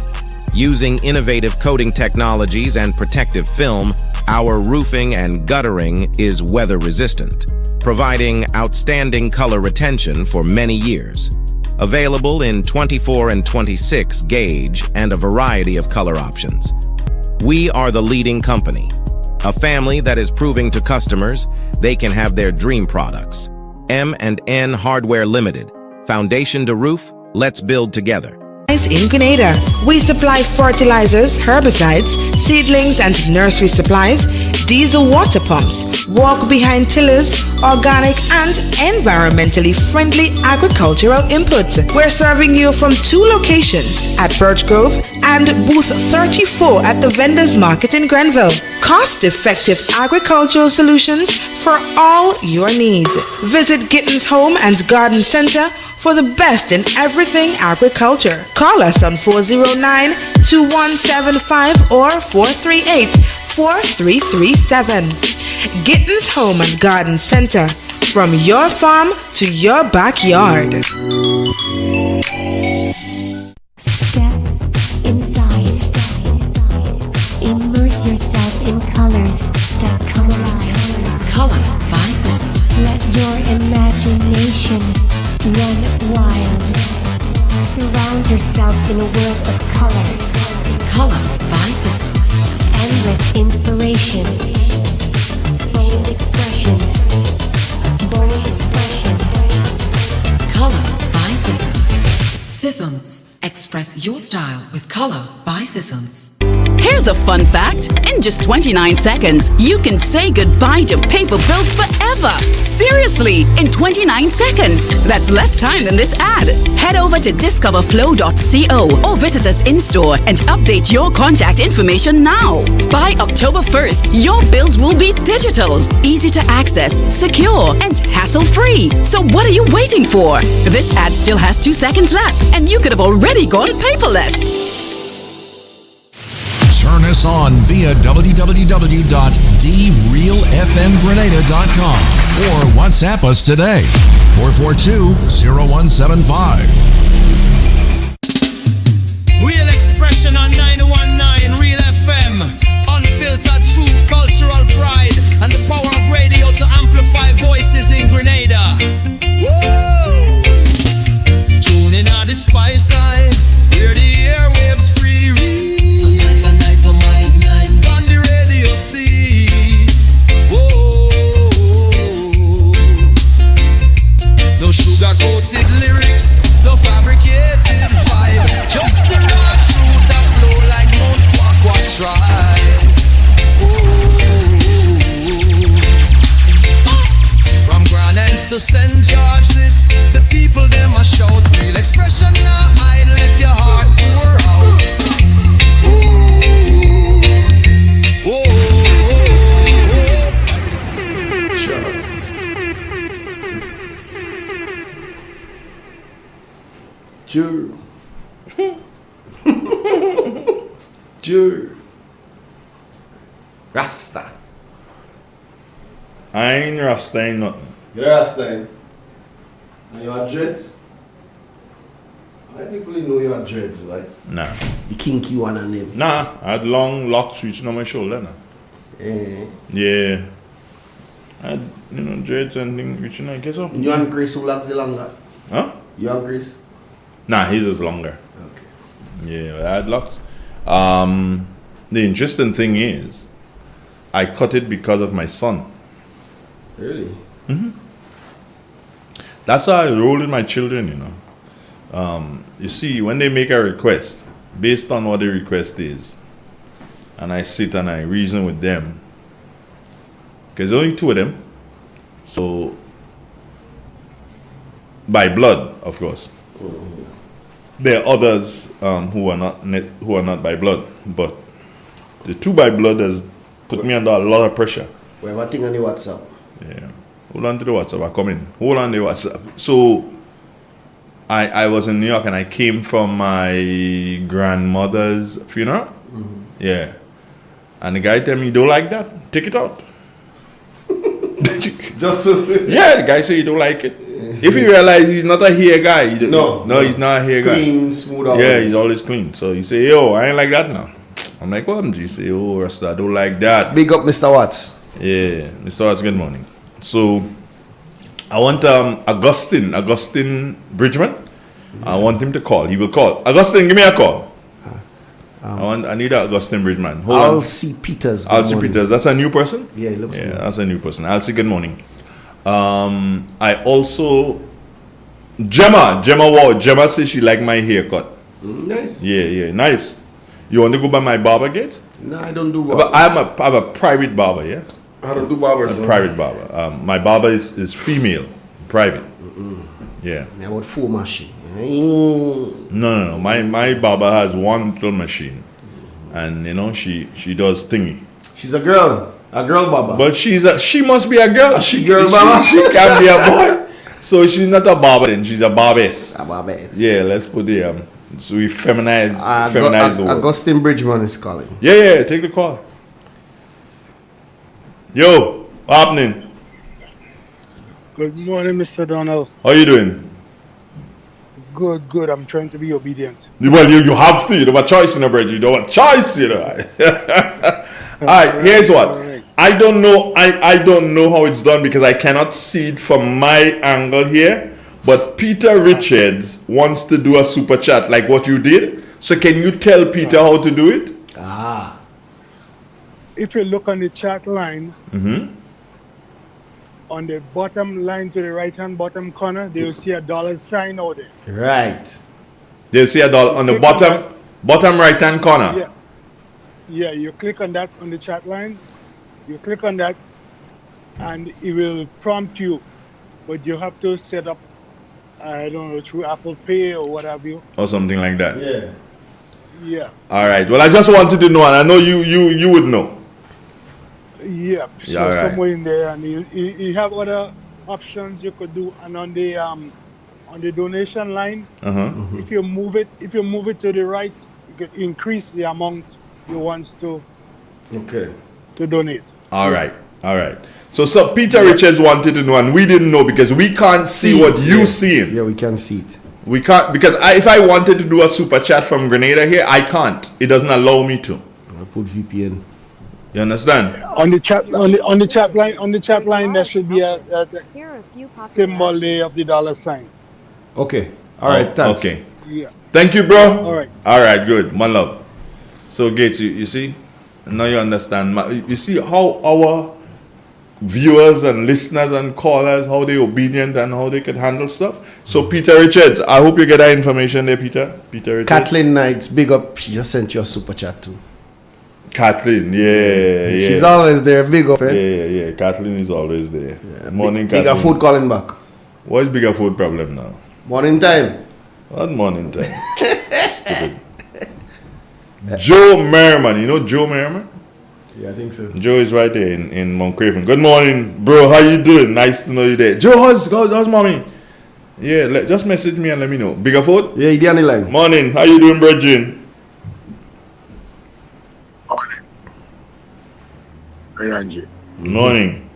Using innovative coating technologies and protective film, our roofing and guttering is weather-resistant, providing outstanding color retention for many years. Available in 24 and 26 gauge and a variety of color options. We are the leading company, a family that is proving to customers they can have their dream products. M&N Hardware Limited. Foundation to roof, let's build together. In Grenada, we supply fertilizers, herbicides, seedlings and nursery supplies, diesel water pumps, walk-behind tillers, organic and environmentally friendly agricultural inputs. We're serving you from 2 locations at Birch Grove and booth 34 at the Vendors Market in Grenville. Cost-effective agricultural solutions for all your needs. Visit Gittins Home and Garden Center for the best in everything agriculture. Call us on 409-2175 or 438-4337. Gittins Home and Garden Center, from your farm to your backyard. Step inside. Immerse yourself in colors that come alive. Color in a world of color. Color by Sissance. Endless inspiration. Bold expression. Bold expression. Color by Sissance. Sissance. Express your style with Color by Sissance. Here's a fun fact. In just 29 seconds, you can say goodbye to paper bills forever. Seriously, in 29 seconds. That's less time than this ad. Head over to discoverflow.co or visit us in-store and update your contact information now. By October 1st, your bills will be digital, easy to access, secure, and hassle-free. So what are you waiting for? This ad still has 2 seconds left, and you could have already gone paperless. Turn us on via www.drealfmgrenada.com or WhatsApp us today, 442-0175. Real expression on 919 Real FM. Unfiltered truth, cultural pride, and the power of radio to amplify voices in Grenada. Woo! Tune in on the spice side, hear the airwaves free. On the radio, see. Whoa. No sugar-coated lyrics, no fabricated vibe. Just the raw truth that flow like Mount Quack Tribe. From Grand Anse to St. George, this the people them a shout. Real expression now, I let your heart pour out. Sure. Sure. Rasta. I ain't Rasta, ain't nothing. You're Rasta. And you have dreads? How many people know you have dreads, like? Nah. The kinky one and them. Nah, I had long locks reaching on my shoulder now. Yeah. I had, dreads and things reaching, I guess so. And you and Chris who locks the longer? Huh? You and Chris? Nah, his was longer. Okay. Yeah, I had locks. The interesting thing is, I cut it because of my son. Really? Mm-hmm. That's how I roll with my children, You see, when they make a request, based on what the request is, and I sit and I reason with them, because there's only 2 of them, so by blood, of course. Mm-hmm. There are others who are not by blood, but the 2 by blood has put me under a lot of pressure. We have a thing on the WhatsApp. Yeah. Hold on to the WhatsApp. I come in. Hold on to the WhatsApp. So I was in New York and I came from my grandmother's funeral. Mm-hmm. Yeah. And the guy tell me, you don't like that? Take it out. Just so. Yeah, the guy say you don't like it. If you realize he's not a hair guy. No, he's not a hair guy. Clean, smooth always. Yeah, he's always clean. So you say, yo, I ain't like that now. I'm like, what? You say, oh, Rasta, I don't like that. Big up Mr. Watts. Yeah, Mr. Watts, good morning. So I want Augustine Bridgman. I want him to call. He will call. Augustine, give me a call. I need Augustine Bridgman. Alcy Peters. Alcy Peters. That's a new person? Yeah, it looks new. That's a new person. Alcy, good morning. I also Gemma Ward. Gemma says she like my haircut. Nice. Yeah, nice. You want to go by my barber gate? No, I don't do barber. But I have a private barber, yeah? I don't do barbers. A private barber. My barber is female, private. Yeah. I want full machine. No. My barber has one little machine, and she does thingy. She's a girl barber. But she must be a girl. She barber. She can't be a boy. So she's not a barber then. She's a barbess. A barbess. Yeah. Let's put the so we feminize the word. Augustine Bridgman is calling. Yeah. Take the call. Yo, what happening? Good morning, Mr. Donald. How you doing? Good. I'm trying to be obedient. Well, you have to. You don't have a choice, Bridget. You don't have a choice, All right, here's what. I don't know how it's done because I cannot see it from my angle here. But Peter Richards wants to do a super chat like what you did. So can you tell Peter how to do it? If you look on the chat line, on the bottom line to the right-hand bottom corner, they will see a $sign out there. Right. They'll see a dollar on the bottom right-hand corner. Yeah, you click on that on the chat line. You click on that, and it will prompt you. But you have to set up, I don't know, through Apple Pay or whatever. Or something like that. Yeah. All right. Well, I just wanted to know, and I know you would know. Yeah. So all right. somewhere in there, and you have other options you could do, and on the donation line, if you move it to the right, you could increase the amount you want to donate. All right. So Peter Richards wanted to know, and we didn't know because we can't see what you seeing. Yeah, we can see it. We can't, because if I wanted to do a super chat from Grenada here, I can't. It doesn't allow me to. I'll put VPN. You understand? On the chat line, there should be a symbol there of the $sign. Okay. All right. Thanks. Okay. Yeah. Thank you, bro. All right. All right. Good. My love. So Gates, you see, now you understand. You see how our viewers and listeners and callers, how they obedient and how they can handle stuff. So Peter Richards, I hope you get that information there, Peter Richards. Kathleen Knights, big up. She just sent you a super chat too. Kathleen, yeah. She's always there, big up. Yeah. Kathleen is always there. Morning, Kathleen. Bigger food calling back. What is bigger food problem now? Morning time. What morning time? Stupid. Joe Merriman, you know Joe Merriman? Yeah, I think so. Joe is right there in Mount Craven. Good morning, bro. How you doing? Nice to know you there. Joe, how's mommy? Yeah, just message me and let me know. Bigger food? Yeah, he on the line. Morning. How you doing, bro, Jane? Hey, Angie. Morning.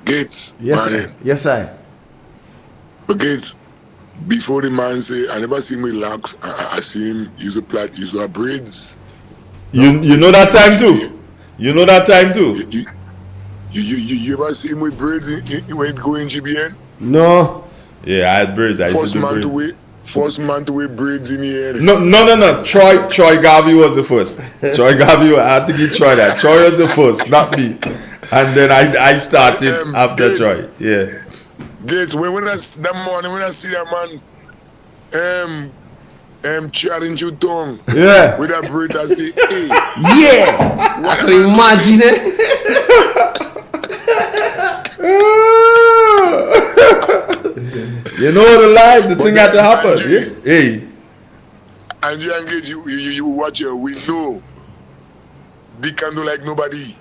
Gates. Yes, morning. sir. Yes, sir. But Gates, before the man say, I never see him with locks. I see him use a braids. You know that time too? You know that time too? You ever see him with braids when he go in GBN? No. Yeah, I had braids. First man to wear braids in the air. No. Troy Garvey was the first. Troy Garvey, I had to give Troy that. Troy was the first, not me. And then I started after Gates, Troy. Yeah. Gates, when I see that man chatting your tongue. Yeah. With that braid, I say, hey. Yeah. I can imagine it. You know the life, the thing had to happen. Hey. And you engage, you watch your window. They can do like nobody.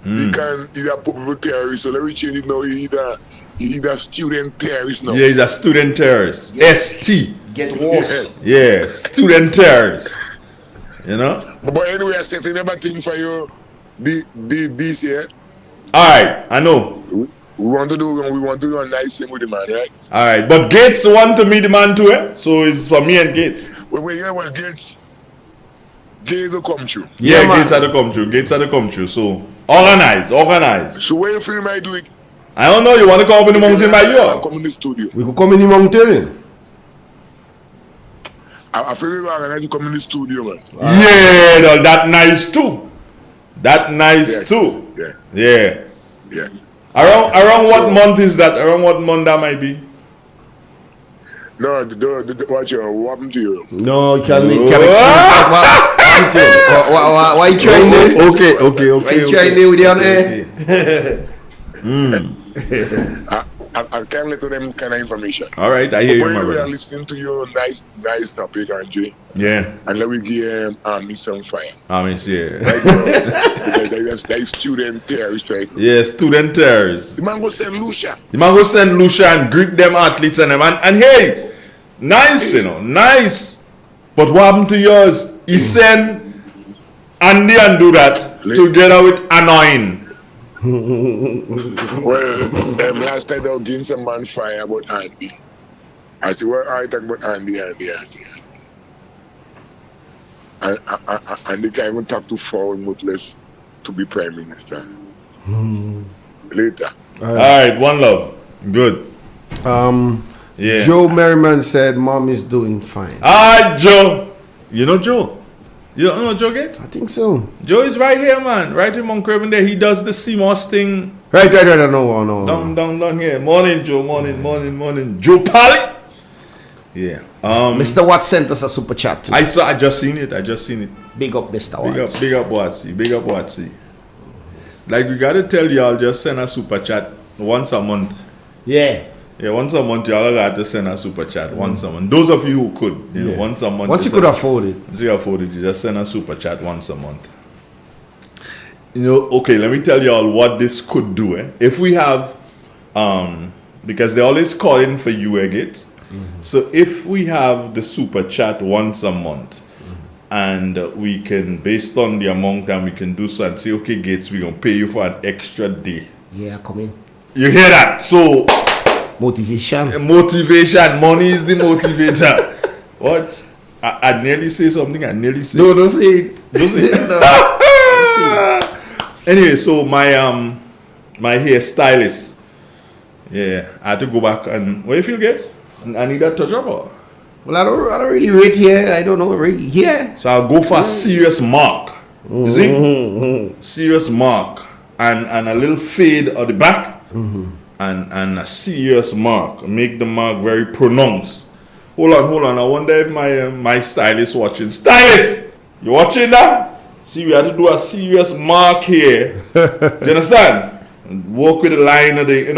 He can either popular terrorist, so let me change it now. He's a student terrorist now. Yeah, he's a student terrorist. ST. Get worse. Yeah, student terrorist. You know? But anyway, I said another thing for you this year. Alright, I know. We want to do a nice thing with the man, right? Alright, but Gates want to meet the man too, eh? So it's for me and Gates. Well, Gates will come true. Yeah, Gates had to come true. So organize. So where you feel I do it? I don't know, you want to come up in the mountain by you? I'll come in the studio. We could come in the mountain. I feel like organize to come in the studio, man. Yeah, no, that nice too. Yeah. Around what month is that? Around what month that might be? No, what happened to you? No, you can't explain why you trying there? Okay. Why you trying there with you on air? I can't let them kind of information. All right, I hear you, my brother. We are listening to your nice topic, Andre. Yeah. And let me give me some fire. Yeah. Like student terrorists, right? Yeah, student terrorists. The man go send Lucia. And greet them athletes and them. And hey, nice, nice. But what happened to yours? He sent Andy and do that together with Annoying. Well, last time they were getting some man fire about Andy. I said, well, I talk about Andy. And they can't even talk to Forward Mutless to be Prime Minister. Later. All right, one love. Good. Yeah. Joe Merriman said mom is doing fine. Joe. You know Joe? You don't know Joe Gates? I think so. Joe is right here, man. Right in Mount Craven there. He does the CMOS thing. Right. No. Down here. Morning, Joe. Morning. Joe Pally. Yeah. Mr. Watts sent us a super chat too. I just seen it. Big up Mr. Watts. Big up Watsy. Like we gotta tell y'all, just send a super chat once a month. Yeah, once a month y'all got to send a super chat once a month. Those of you who could, you know, once a month. Once you could afford it. Once you afford it, you just send a super chat once a month. You know, okay, let me tell y'all what this could do. If we have, because they're always calling for you, Gates. So if we have the super chat once a month, and we can, based on the amount, and we can do so and say, okay, Gates, we're going to pay you for an extra day. Yeah, come in. You hear that? So, motivation. Money is the motivator. What? I nearly say something. No, don't say it. Don't say it. Anyway, so my hairstylist, yeah, I had to go back and, what do you feel, Gates? I need that touch up or? Well, I don't really rate here. I don't know rate here. So I'll go for a serious mark. You see? Serious mark. And a little fade at the back. And a serious mark. Make the mark very pronounced. Hold on. I wonder if my stylist watching. Stylist! You watching that? See, we have to do a serious mark here. Do you understand? Work with the line of the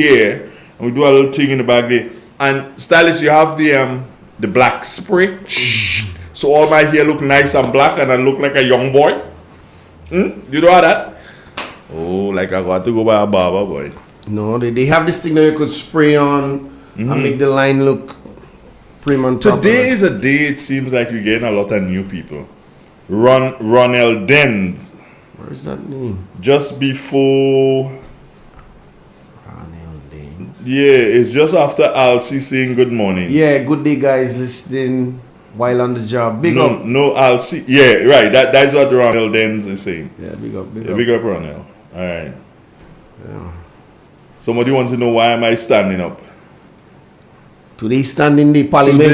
hair. And we do a little thing in the back there. And stylist, you have the black spray. So all my hair look nice and black and I look like a young boy. You know that? Oh, like I got to go by a barber, boy. No, they have this thing that you could spray on and make the line look prim on top. Today is a day it seems like you're getting a lot of new people. Ronald Dens. Where is that name? Just before. Ronald Dens. Yeah, it's just after Alcy saying good morning. Yeah, good day, guys. Listening while on the job. Big up. No, Alcy. Yeah, right. That's what Ronald Dens is saying. Yeah, big up. Big up, Ronald. All right. Yeah. Somebody wants to know why am I standing up? Today's standing the parliament.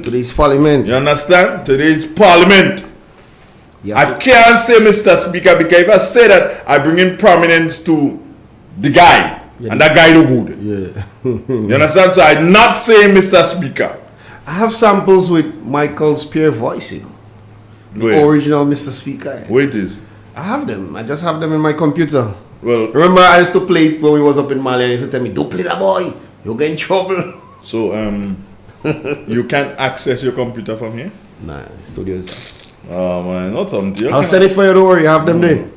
Today's parliament. You understand? Today's parliament. I can't say Mr. Speaker because if I say that, I bring in prominence to the guy. Yeah, and that guy look good. Yeah. You understand? So I'm not saying Mr. Speaker. I have samples with Michael's pure voicing. The original Mr. Speaker. Where it is? I have them. I just have them in my computer. Well, remember I used to play it when we was up in Mali. He used to tell me, don't play that boy. You'll get in trouble. So, you can't access your computer from here? Nah, studios. Oh man, not something. I'll send it for you, don't worry. I have them there.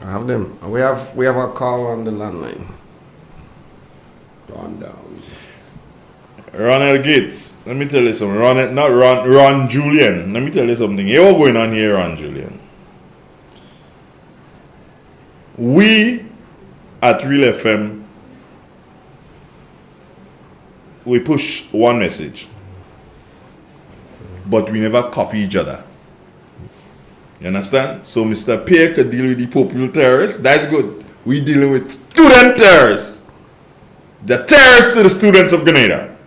I have them. We have a call on the landline. Run down. Ronald Gates, let me tell you something. Ron Julian. Let me tell you something. Here what's going on here, Ron Julian. We at Real FM, we push one message, but we never copy each other. You understand? So Mr. Pierre could deal with the popular terrorists. That's good. We dealing with student terrorists. The terrorists to the students of Grenada.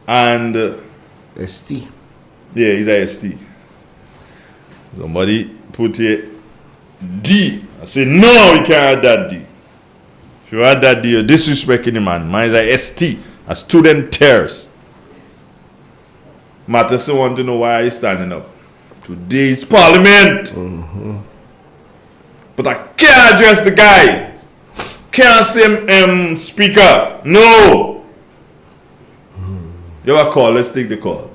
And ST. Yeah, he's a ST. Somebody put here D. I say no, you can't add that D. If you add that D, you're disrespecting the man. Mine is a ST, a student terrorist. Matters want to know why he's standing up. Today's parliament. But I can't address the guy. Can't say speaker. No. You have a call. Let's take the call.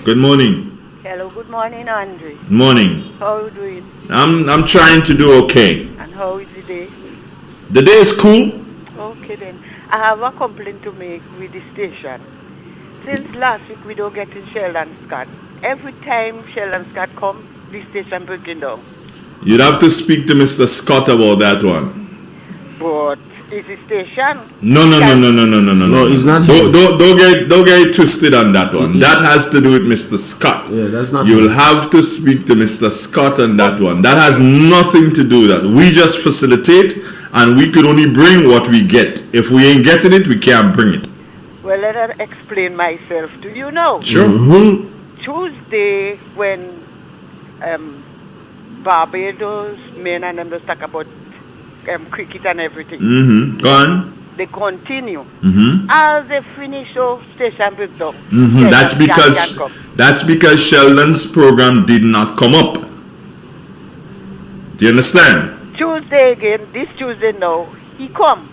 Good morning. Hello, good morning, Andre. Morning. How are you doing? I'm trying to do okay. And how is the day? The day is cool. Okay then. I have a complaint to make with the station. Since last week we don't get in Sheldon Scott. Every time Sheldon Scott come, the station breaking down. You'd have to speak to Mr. Scott about that one. But Is the station? No. No, it's not him. Don't get it twisted on that one. That has to do with Mr. Scott. Yeah, that's not You'll him. have to speak to Mr. Scott on that one. That has nothing to do with that. We just facilitate, and we could only bring what we get. If we ain't getting it, we can't bring it. Well, let me explain myself. Do you know? Sure. Tuesday, when Barbados men and them just talk about cricket and everything. Go on. They continue. Mm-hmm. As they finish, so station breakdown. That's because Sheldon's program did not come up. Do you understand? Tuesday again, this Tuesday now, he come.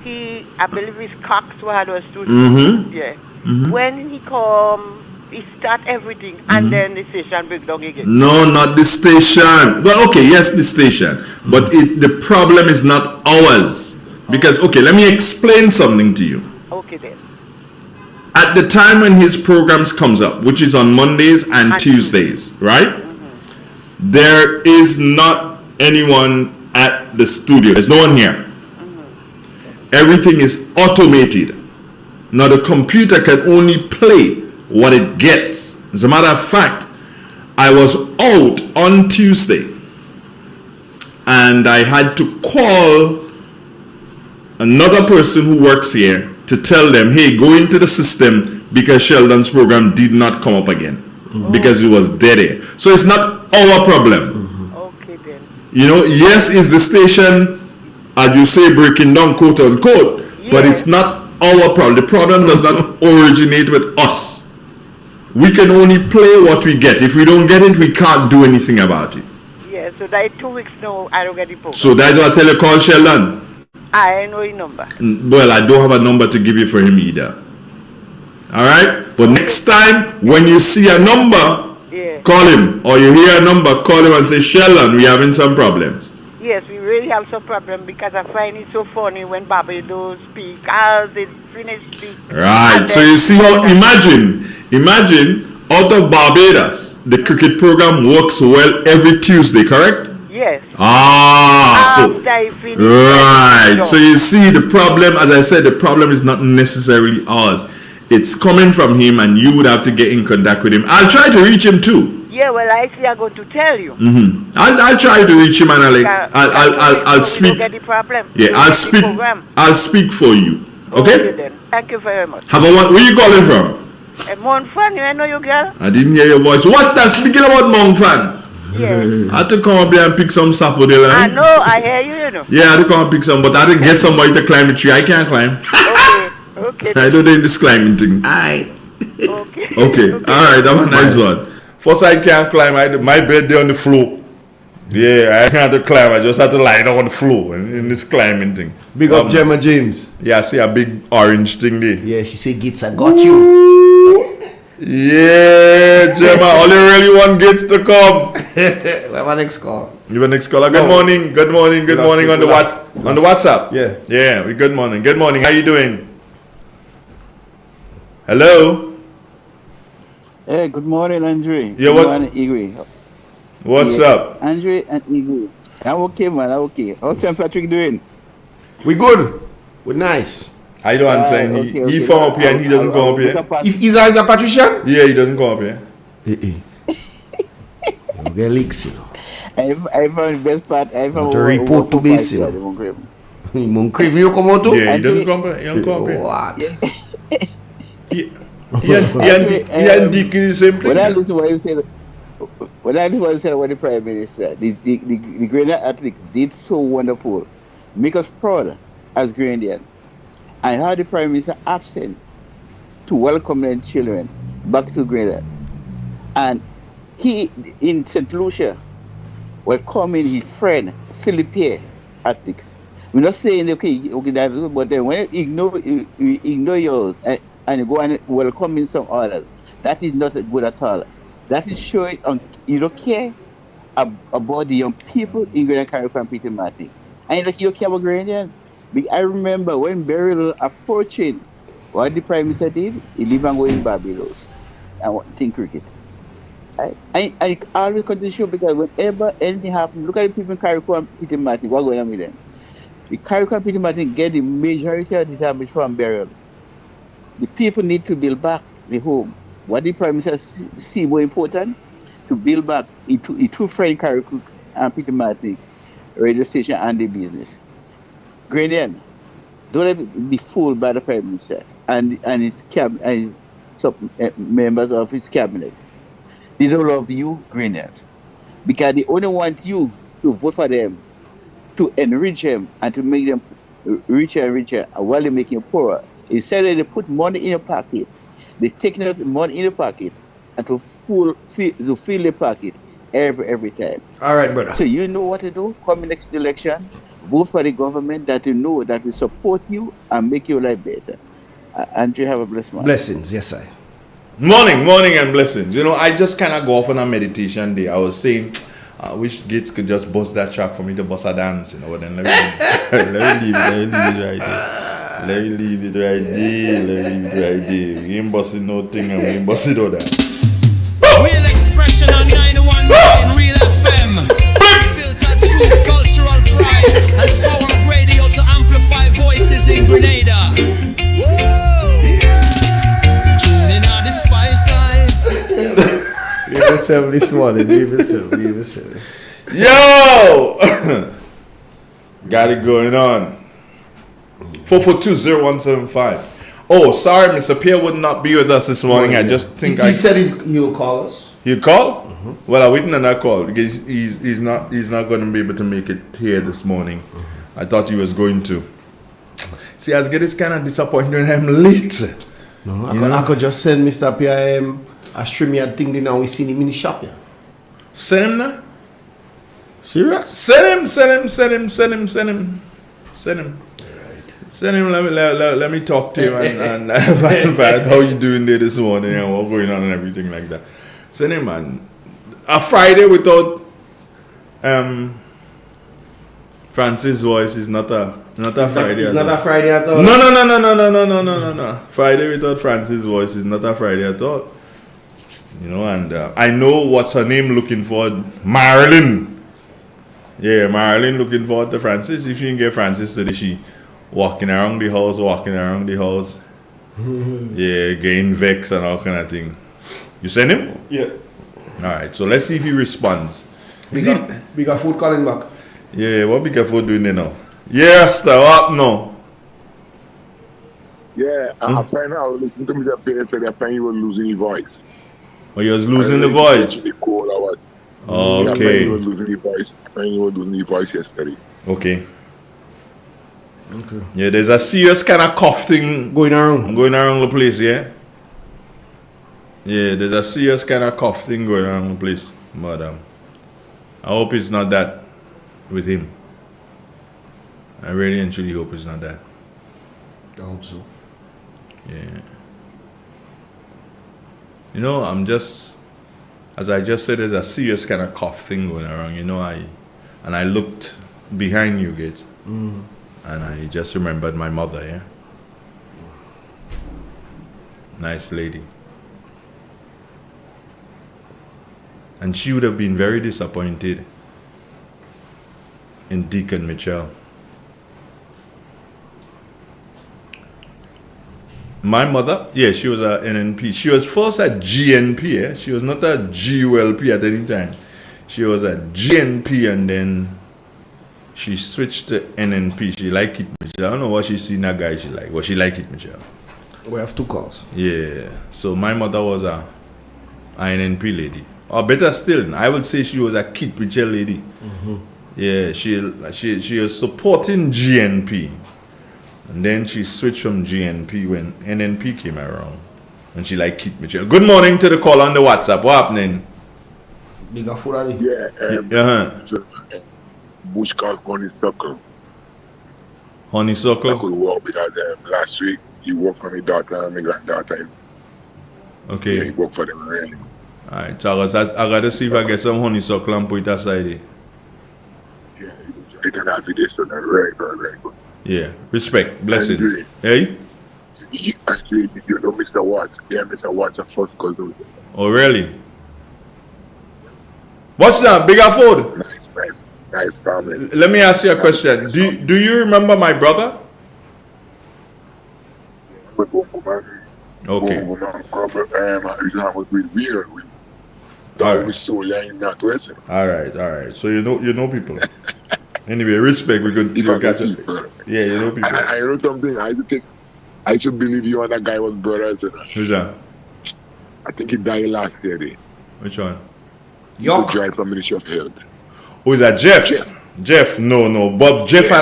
I believe it's Cox who had us to yeah. Mm-hmm. When he come, he start everything and then the station break down again. No, not the station. Well, okay, yes, the station. But the problem is not ours. Because, okay, let me explain something to you. Okay then. At the time when his programs comes up, which is on Mondays and Tuesdays, right? There is not anyone at the studio. There's no one here. Everything is automated. Now the computer can only play what it gets. As a matter of fact, I was out on Tuesday and I had to call another person who works here to tell them, hey, go into the system because Sheldon's program did not come up again because it was dead air. So it's not our problem. Okay then. You know, yes, is the station, as you say, breaking down, quote unquote, but it's not our problem. The problem does not originate with us. We can only play what we get. If we don't get it, we can't do anything about it. Yeah, so that 2 weeks now, I don't get the program. So that's why I tell you, call Sheldon. I know his number. Well, I don't have a number to give you for him either. Alright? But next time, when you see a number, call him. Or you hear a number, call him and say, Sheldon, we're having some problems. Yes, we really have some problem because I find it so funny when Barbados speak as they finish speak. Right. So you see how, imagine out of Barbados, the cricket program works well every Tuesday, correct? Yes. Right. So you see the problem, as I said, the problem is not necessarily ours. It's coming from him and you would have to get in contact with him. I'll try to reach him too. Yeah, well, actually, I'm going to tell you. I'll try to reach him and I'll speak. Get the problem. Yeah, I'll speak for you. Okay? Then. Thank you very much. Where are you calling from? Montfan, I know you, girl. I didn't hear your voice. What's that? Speaking about Montfan. Yes. I had to come up here and pick some sap with the line. I know, I hear you, you know. Yeah, I had to come and pick some, but I had to get somebody to climb the tree. I can't climb. Okay. I don't do this climbing thing. Okay. Alright, that was a nice one. First I can't climb. My bed there on the floor. Yeah, I can't climb. I just had to lie down on the floor in this climbing thing. Big up Gemma James. Yeah, I see a big orange thing there. Yeah, she said, Gits, I got you. Yeah, Gemma, only really one gets to come. We have a next call. You have a next caller. Good morning on the WhatsApp. Yeah, good morning. Good morning. How you doing? Hello. Hey, good morning, Andre. Yeah, good morning, Igwe. What's up? Andre and Igwe. I'm okay, man. I'm okay. How's St. Patrick doing? We good. We're nice. I don't understand. He from up here and he doesn't come up here. If he's a patrician? Yeah, he doesn't come up here. You get leaks, you know. I found the best part. I found to report to base, you know. Moncrief, you come out too? Yeah, he doesn't come up here. He don't come up here. What? He and Dick is the same thing. When I listen to what he said, what the Prime Minister, the Grenadier athletes did so wonderful, make us proud as Grenadians. I heard the Prime Minister absent to welcome their children back to Grenada. And he, in St. Lucia, welcoming his friend, Philippe athletes. We're not saying, okay, that, but then when you ignore yours, and you go and welcoming some others, that is not good at all. That is showing you don't care about the young people in Grenada carry competing matching. And you don't care about Grenadians. I remember when Beryl approaching, what the Prime Minister did, he leave and go in Barbados and think cricket. I always continue to show because whenever anything happens, look at the people in carry competing matching, what's going on with them? The Carriacou Peter Martin get the majority of the damage from burial. The people need to build back the home. What the Prime Minister see more important? To build back the two friend Carriacou and Peter Martin radio station and the business. Grenville, don't let it be fooled by the Prime Minister and his members of his cabinet. They don't love you, Grenville, because they only want you to vote for them, to enrich them and to make them richer and richer while they make you poorer. Instead they put money in your pocket, they take out money in your pocket and to fill the pocket every time. All right, brother. So you know what to do. Coming next election, vote for the government that you know that will support you and make your life better. And you have a blessed one. Blessings, yes, sir. Morning and blessings. You know, I just kind of go off on a meditation day. I was saying, I wish Gates could just bust that track for me to bust a dance, you know. But then let me leave it right there. We ain't busting no thing and we ain't busting all that. Real expression on 919 Real FM. Filter truth, cultural pride, and power of radio to amplify voices in Grenada. Tuning on the spice line. Leave yourself this morning. Leave yourself. Yo! Got it going on. 442-0175. Oh, sorry, Mr. Pierre would not be with us this morning. I just think he said he'll call us. He'll call? Mm-hmm. Well, I'm waiting on that call because he's not going to be able to make it here this morning. I thought he was going to. See, I get this kind of disappointed when I'm late. No, I could just send Mr. Pierre a streamy thing now we seen him in the shop. Yeah. Send him now? Serious? Send him. Send him, let me talk to him and find how you doing there this morning and what's going on and everything like that. Send him, man. A Friday without Francis' voice is not a Friday. It's not a Friday at all. No. Friday without Francis' voice is not a Friday at all. You know, and I know what's her name looking for, Marilyn. Yeah, Marilyn looking forward to Francis. If she can get Francis today, she walking around the house. Yeah, getting vexed and all kind of thing. You send him? Yeah. Alright, so let's see if he responds. Bigger food calling back. Yeah, what Bigger food doing there now? Yeah, stop up now. Yeah, I find out, listen to me, that parents said that he was losing his voice. Oh, he was losing the voice? Okay. He was losing his voice. I think he was losing his voice yesterday. Okay. Yeah, there's a serious kind of cough thing going around the place, yeah? Yeah, there's a serious kind of cough thing going around the place, madam. I hope it's not that with him. I really and truly hope it's not that. I hope so. Yeah. You know, as I just said, there's a serious kind of cough thing going around. You know, I looked behind you, Gates. Mm. And I just remembered my mother, yeah? Nice lady. And she would have been very disappointed in Deacon Mitchell. My mother, yeah, she was an NNP. She was first at GNP, yeah? She was not a GULP at any time. She was at GNP and then she switched to NNP. She liked it, Mitchell. I don't know what she seen that guy she like. Well, she liked it, Mitchell. We have two calls. Yeah. So my mother was a NNP lady. Or better still, I would say she was a Kit Mitchell lady. Mm-hmm. Yeah, she was supporting GNP. And then she switched from GNP when NNP came around. And she liked Kit Mitchell. Good morning to the call on the WhatsApp. What happening? Bigger food. Yeah. Bush called Honeysuckle. Honeysuckle? I could walk because last week he worked for my daughter and my granddaughter. Okay. Yeah, he worked for them really. Alright, so I got to see if I get some honeysuckle and put it aside there. Yeah, he done that video, so that's very, very, very good. Yeah, respect, blessing. Hey? Actually, you know Mr. Watts. Yeah, Mr. Watts at first cousin. Oh, really? What's that? Bigger food? Nice. Nice family. Let me ask you a question. Do you remember my brother? Okay. All right. So you know people. Anyway, respect. We could catch up. Yeah, you know people. I know something. I should believe you and that guy was brothers. Who's that? I think he died last year. Which one? York. Drive from Ministry of Health. Oh, is that Jeff? Jeff, no. But Jeff and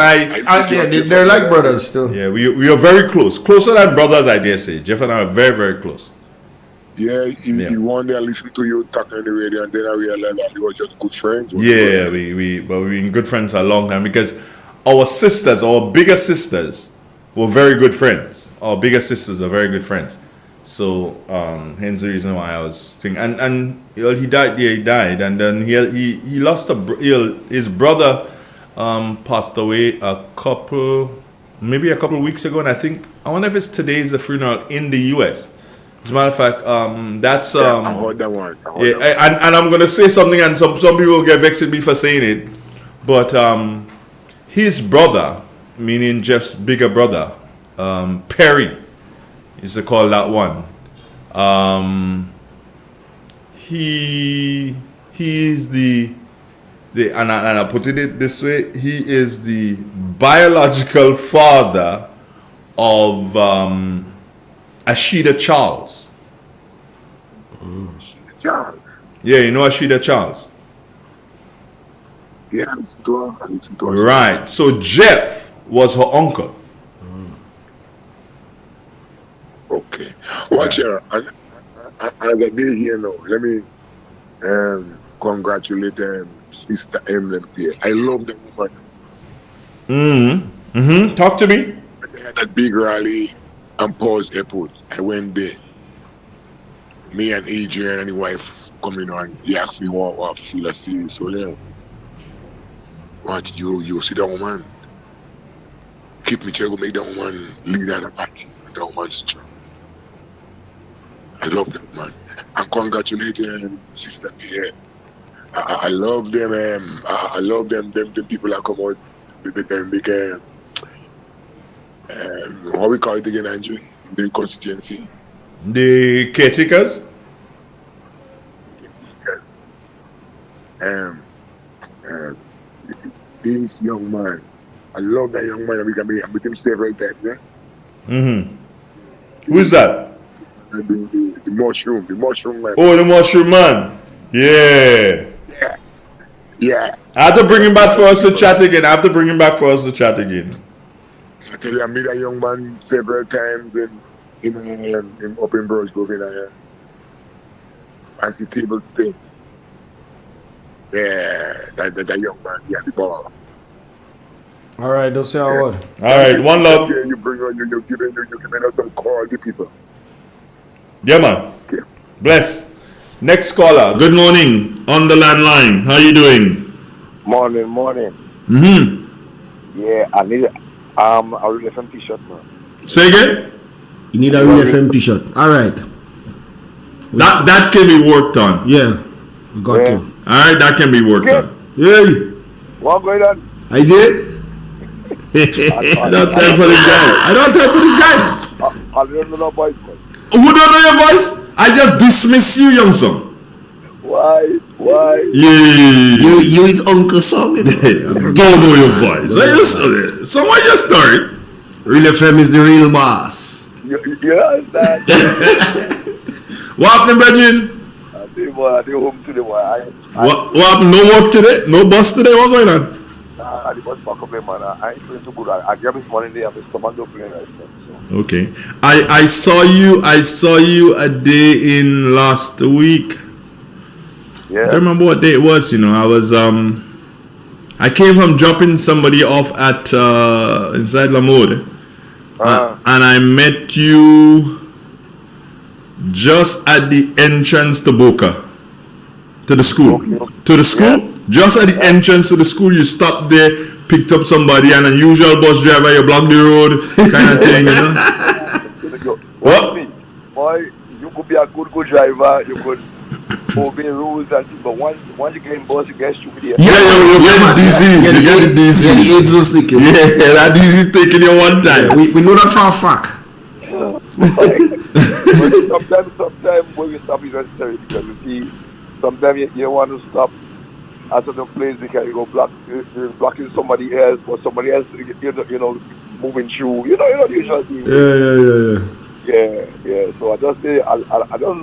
I they're like brothers still. Yeah, we are very close. Closer than brothers, I dare say. Jeff and I are very, very close. Yeah, he one day I listened to you talking on the radio, and then I realized that we were just good friends. Yeah, we've been good friends for a long time because our bigger sisters were very good friends. Our bigger sisters are very good friends. So hence the reason why I was thinking. And he died. Yeah, he died, and then he lost his brother passed away maybe a couple of weeks ago, and I wonder if it's today's the funeral in the U.S. As a matter of fact, that's I heard that one. And I'm gonna say something, and some people get vexed with me for saying it, but his brother, meaning Jeff's bigger brother, Perry, used to call that one. He is the and I put it this way: he is the biological father of Ashida Charles. Charles. Yeah, you know Ashida Charles. Yeah, I listened to her. Right. So Jeff was her uncle. Okay. Watch here. As a day here now, let me congratulate Sister Emily here. I love the woman. Talk to me. They had that big rally and Paul's Airport. I went there. Me and Adrian and the wife coming on. He asked me what feel a series. So then, what you see that woman? Keep me trying to make that woman lead at the party. That woman's strong. I love that man. And congratulating Sister here. I love them. I love them. Them people that come out. They make how we call it again, Andrew? In the constituency. The caretakers. This young man, I love that young man. I met him several times. Who is that? The mushroom man. Oh, the mushroom man. Yeah. I have to bring him back for us to chat again. I tell you, I met a young man several times in up in Brush Grove as the table thing. Yeah, that young man, he had the ball. All right, don't say a word. All right, one love. You bring on you're giving us some quality people. Yeah, man. Okay. Bless. Next caller. Good morning. On the landline. How you doing? Morning. Yeah, I need a Real FM t-shirt, man. Say again? You need a Real FM t-shirt. All right. That can be worked on. Yeah. We got to. All right, that can be worked on. Yeah. What going on? I did. I don't have time for this guy. I don't know voice, man. Who don't know your voice? I just dismiss you, young son. Why? Yeah. You his uncle son. Don't know your voice. Someone just started. Real FM is the real boss. You understand? What happened, Bridget? I did home today. What happened? No work today? No bus today? What's going on? I did bus back up there, man. I ain't feeling too good. I grabbed this morning there. I'm stomach don't play right now. Okay. I saw you a day in last week. Yeah. I don't remember what day it was, I came from dropping somebody off at inside La Mode. And I met you just at the entrance to Boca. To the school. To the school? Yeah. Just at the entrance to the school, you stopped there, picked up somebody, and an usual bus driver, you blocked the road, kind of thing, What? Boy, you could be a good driver, you could obey rules and things. But once you get in bus, you get stupid. You get the disease. You get the disease. Yeah, the AIDS was sticking. Yeah, that disease taking you one time. Yeah, we know that for a fact. But sometimes when you stop is necessary because you see, sometimes you want to stop at a certain place because you go blocking somebody else, or somebody else, moving through. You know the usual thing. Yeah. So I just say, I just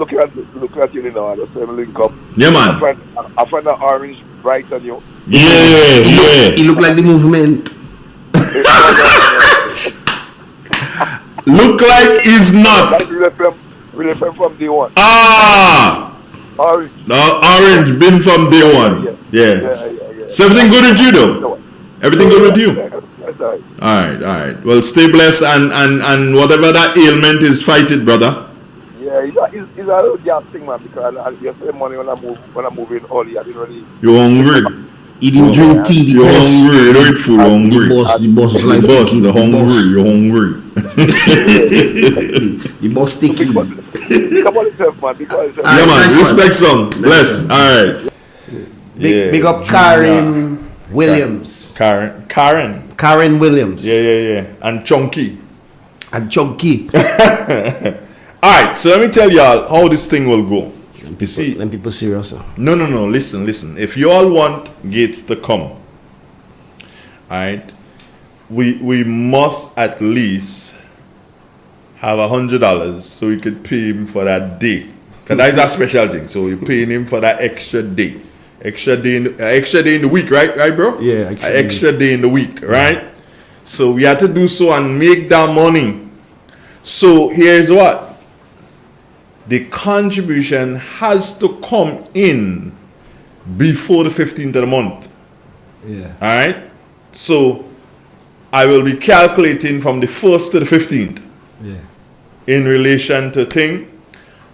look at you now. I just say link up. Yeah, man. I find that orange bright on you. Yeah. He look like the movement. Look like he's not. Really from day one. Orange. Orange been from day one. Yeah. So everything good with you though? Everything good with you? Alright. Well, stay blessed and whatever that ailment is, fight it, brother. Yeah, it's a little gas thing, man, because yesterday morning when I moved in early, I didn't really... You're hungry. He didn't drink tea. You're hungry. You don't eat food. You're hungry. The boss is like the boss. You're hungry. You're hungry. The boss taking. Come on, yourself, man. Yeah, man. Respect some. Bless. All right. Big up Karen Williams. Karen Williams. Yeah. And Chunky. All right. So let me tell y'all how this thing will go. You see, them people serious. No. Listen. If you all want Gates to come, all right, we must at least have $100 so we could pay him for that day, because that is a special thing. So we're paying him for that extra day in the week, right, bro? Yeah, extra day in the week, right? So we had to do so and make that money. So here's what. The contribution has to come in before the 15th of the month. Yeah. All right. So I will be calculating from the 1st to the 15th. Yeah. In relation to thing,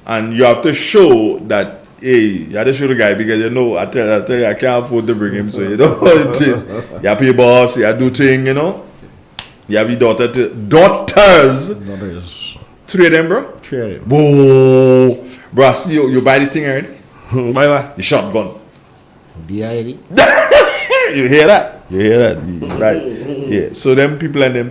and you have to show that, hey, you have to show the guy, because I tell you I can't afford to bring him, so you know what it is. You have to pay boss, you have to do thing, you know. You have your daughters. 3 of them, bro. 3 of them. Whoa, bro! I see you buy the thing already. Buy what? The shotgun. D.I.D. You hear that? Right? Yeah. So them people and them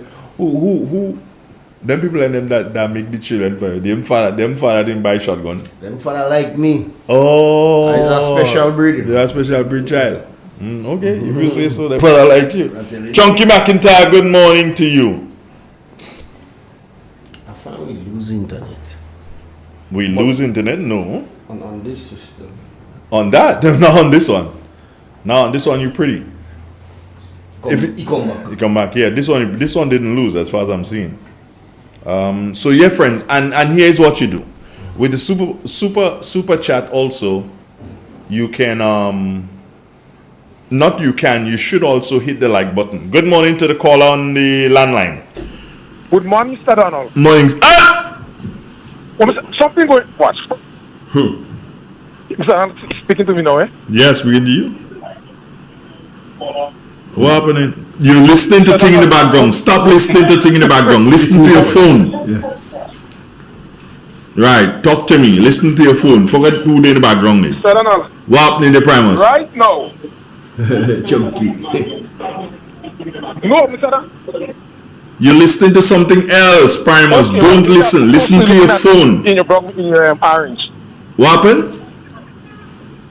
them people and them that make the children for you. Them father didn't buy shotgun. Them father like me. Oh, he's a special breed. You're a special breed child. Okay, if you say so, them father like you. Chunky McIntyre, good morning to you. We lose internet. We lose internet? No. On this system. On that? Not on this one. Now on this one you're pretty. He come back. He come back. Yeah, this one didn't lose as far as I'm seeing. So yeah, friends, and here's what you do. With the super chat also, you can you should also hit the like button. Good morning to the caller on the landline. Good morning, Mr. Donald. Mornings. Something going. Watch. Mr. Donald speaking to me now, eh? Yes, speaking to you. What happening? You're listening to thing in the background. Stop listening to thing in the background. Listen to your phone. Yeah. Right. Talk to me. Listen to your phone. Forget who in the background is. Mr. Donald. What happened in the primers? Right now. Chunky. No, Mr. Donald. You're listening to something else, Primus. Okay, don't listen. Listen to your phone. In your orange. What happened?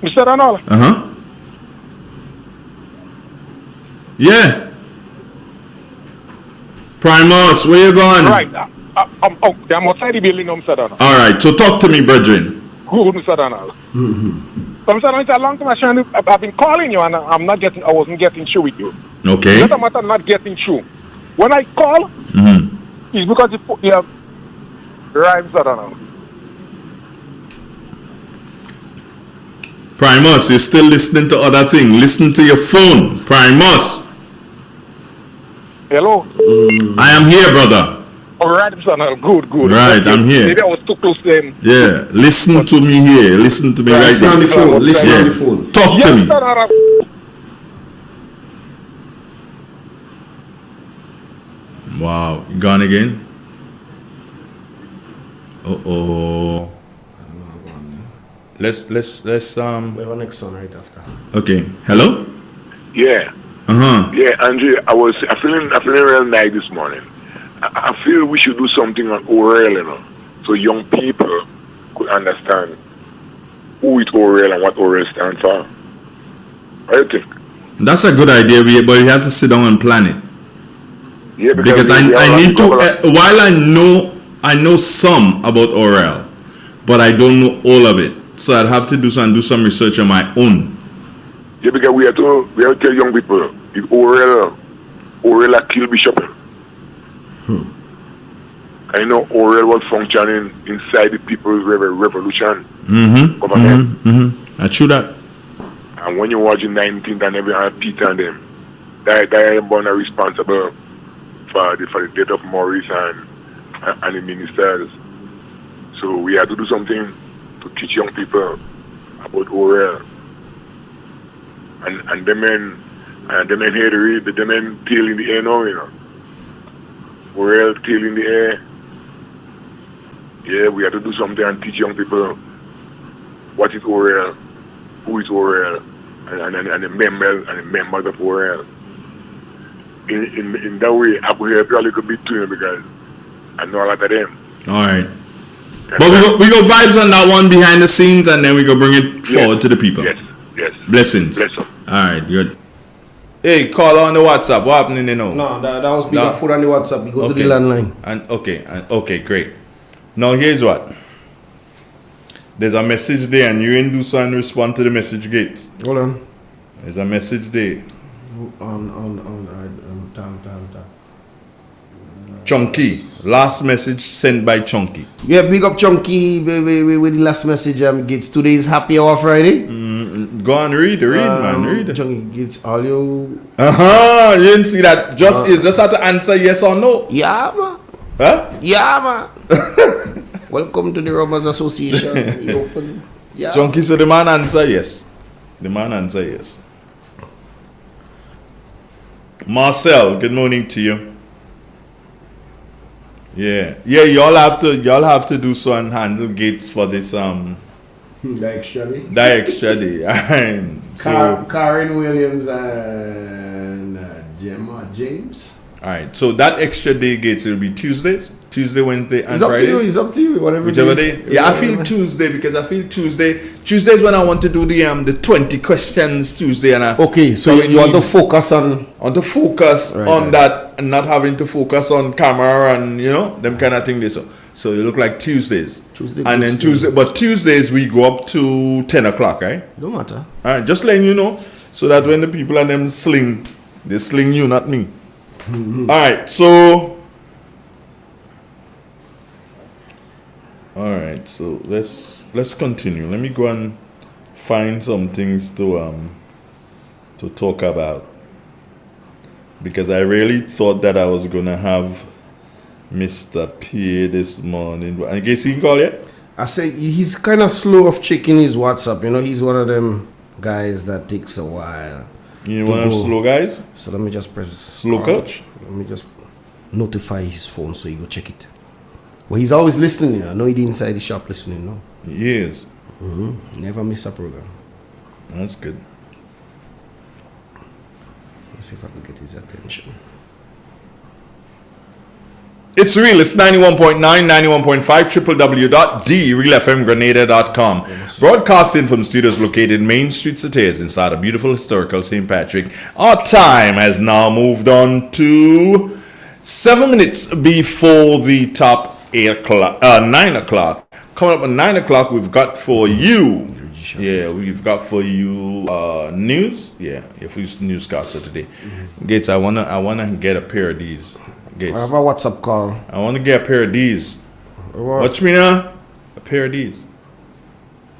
Mr. Donald. Yeah. Primus, where you going? Right. I'm outside the building, Mr. Donald. All right. So talk to me, brethren. Good, Mr. Donald. So, Mr. Donald, it's a long time I've been calling you, and I wasn't getting through with you. Okay. It's not a matter of not getting through. When I call, it's because you have rhymes, I don't know. Primus, you're still listening to other things. Listen to your phone. Primus. Hello? I am here, brother. All right, Mr. Good. Right, okay. I'm here. Maybe I was too close to them. Yeah, listen to me here. Listen to me right Listen on the phone. Listen on the phone. Talk to me. Wow, you gone again? Let's We have a next one right after. Okay. Hello? Yeah. Yeah, Andre, I feeling real nice this morning. I feel we should do something on oral, you know, so young people could understand who is oral and what oral stands for. What do you think? That's a good idea, but you have to sit down and plan it. Yeah, because I need to. While I know some about oral, but I don't know all of it. So I'd have to do some research on my own. Yeah, because we have to tell young people if oral kill Bishop. I know oral was functioning inside the People's Revolution government. I true that. And when you watch the 19th and every Peter and them, they are born responsible for the death of Maurice and the ministers. So we have to do something to teach young people about oral. And the men here to read, the men tail in the air now, you know. Oral tail in the air. Yeah, we have to do something and teach young people what is oral, who is oral, and the members of oral. In that way, I could help you a little bit too, because I know a lot of them. All right. But we go vibes on that one behind the scenes, and then we go bring it forward to the people. Yes. Blessings. All right, good. Hey, call on the WhatsApp. What happening now? No, that was big food on the WhatsApp. We go to the landline. Okay, great. Now here's what. There's a message there, and you ain't do so and respond to the message gates. Hold on. There's a message there. Chunky. Last message sent by Chunky. Yeah, big up Chunky with the last message. Gates. Today is Happy Hour Friday. Go on, read, man, read. Chunky Gates, all you. You didn't see that. You just have to answer yes or no. Yeah, man. Huh? Yeah, man. Welcome to the Robbers Association. Yeah. Chunky, so the man answer yes. Marcel, good morning to you. Yeah, y'all have to do so and handle gates for this the extra day. Karen Williams and Gemma James. All right, so that extra day gates will be Tuesday, Wednesday, and Friday. It's up to you. Whichever day. Yeah, I feel Tuesday because I feel Tuesday is when I want to do the 20 questions Tuesday, and so you want to focus on that and not having to focus on camera and them kind of things. So you look like Tuesdays. But Tuesdays we go up to 10 o'clock, right? Don't matter. All right, just letting you know so that when the people and them they sling you, not me. All right, so let's continue. Let me go and find some things to talk about, because I really thought that I was gonna have Mr. P this morning. I guess he can call yet? I say he's kind of slow of checking his WhatsApp. He's one of them guys that takes a while. You want to have slow guys? So let me just press slow coach. Let me just notify his phone so he go check it. Well, he's always listening. I know he's inside the shop listening. No, he is. Never miss a program. That's good. Let's see if I can get his attention. It's real. It's 91.9, 91.5, www.drealfmgrenada.com. Broadcasting from studios located Main Street, Sissance, inside a beautiful historical St. Patrick. Our time has now moved on to 7 minutes before the top 9 o'clock. Coming up at 9 o'clock, we've got for you. Yeah, we've got for you news. Yeah, if we newscaster today. Gates, I wanna get a pair of these. Gates. I have a WhatsApp call. I want to get a pair of these. Watch me now. A pair of these.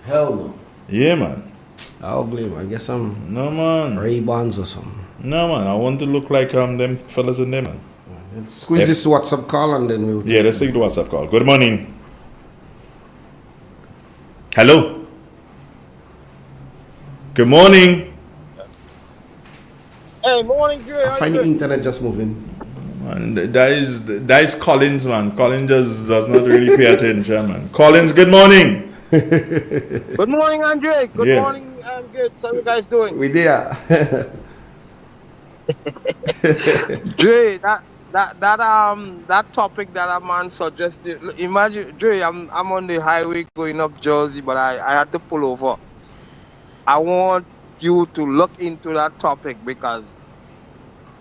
Hell no. Yeah, man. Ugly, man. Get some. No, man. Ray-Bans or something. No, man. I want to look like them fellas in there, man. Let's squeeze this WhatsApp call and then we'll. Yeah, let's take the WhatsApp call. Good morning. Hello. Good morning. Hey, morning, Dre. I find the internet just moving. And that is Collins, man. Collins just does not really pay attention, man. Collins, good morning. Good morning, Andre. Good morning, good. How you guys doing? We there. Dre, that topic that a man suggested. Imagine, Dre, I'm on the highway going up Jersey, but I had to pull over. I want you to look into that topic because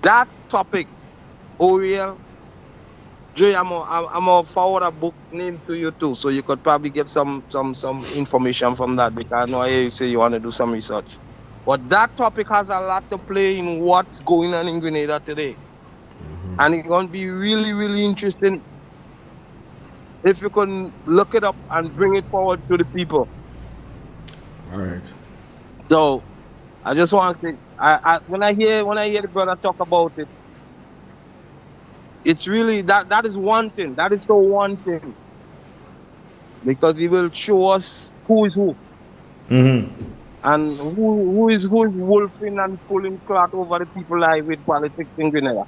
that topic, Oriel, Dre, I'm gonna forward a book name to you too, so you could probably get some information from that because I know you say you want to do some research. But that topic has a lot to play in what's going on in Grenada today. And it's going to be really, really interesting if you can look it up and bring it forward to the people. All right. So, I just want to say, when I hear the brother talk about it, it's really, that is one thing. That is the one thing. Because he will show us who is who. And who is wolfing and pulling cloth over the people like with politics in Grenada.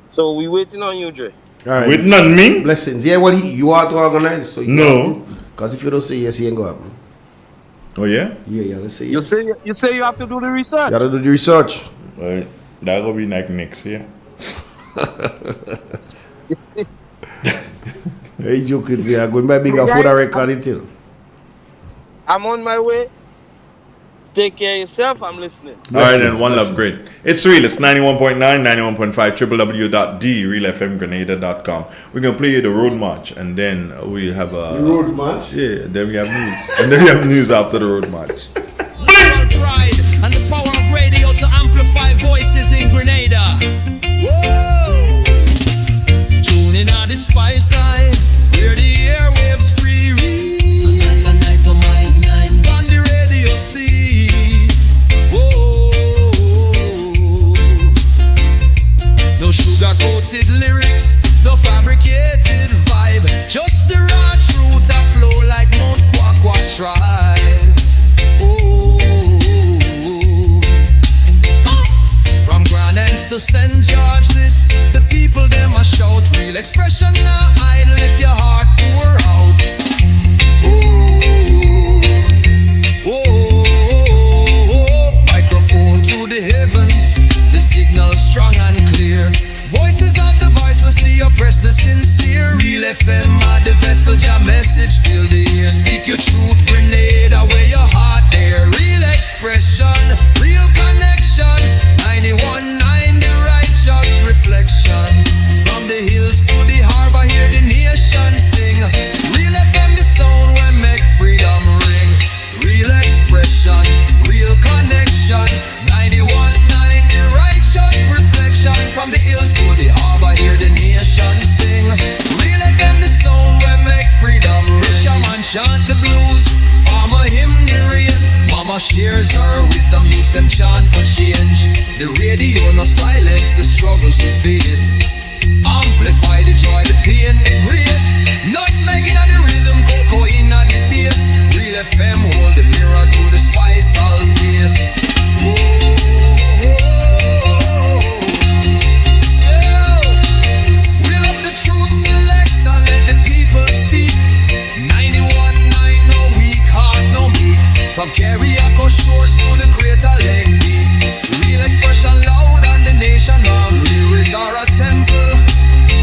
So we waiting on you, Dre. All right. Waiting on me? Blessings. Yeah, well, you are to organize. So No. Because if you don't say yes, he ain't going to happen. Oh, yeah? Yeah, let's say yes. You say you have to do the research? You got to do the research. Well, that will be like next year. Hey, joking. We are going by bigger food and record it till. I'm on my way. Take care of yourself. I'm listening. All right, then. One love, great. It's real. It's 91.9, 91.5, www.thereleFMgrenada.com. We're going to play you the road march, and then we'll have a... road march? Yeah, then we have news. And then we have news after the road march. Pride and the power of radio to amplify voices in Grenada. Whoa! Tuning out the spice side, where the airwaves free read. On the radio see. Whoa! No sugar-coated lyrics, no fabricated vibe. Just the raw truth I flow like Mount Kwakwa tribe. From Grand Anse to St. George, this the people them a shout. Real expression now I let your heart pour out. Microphone to the heavens, the signal strong and clear. Voices of the voiceless, the oppressed, the sincere. Real FM are the vessel, your message fill the air. Speak your truth, Grenada, where your heart there. Real expression, real connection. 91.9, the righteous reflection. From the hills to the harbor, hear the nation sing. Real FM, the sound when make freedom ring. Real expression, real connection. 91.9, the righteous reflection. From the hills to the harbor, hear the nation sing. Real FM, the sound when make freedom ring. Fisherman chant the blues, farmer hymn the rain. Mama shares her wisdom, youths them chant for change. The radio no silence the struggles we face. Amplify the joy, the pain, the grace. Nutmeg in the rhythm, cocoa in the bass. Real FM hold the mirror to the spice all face. We love the truth select and let the people speak. 91.9, no weak heart, no meek. From Carriacou shores to the Crater Lake Deep. Real expression loud and the nation loves. Lyrics are a temple,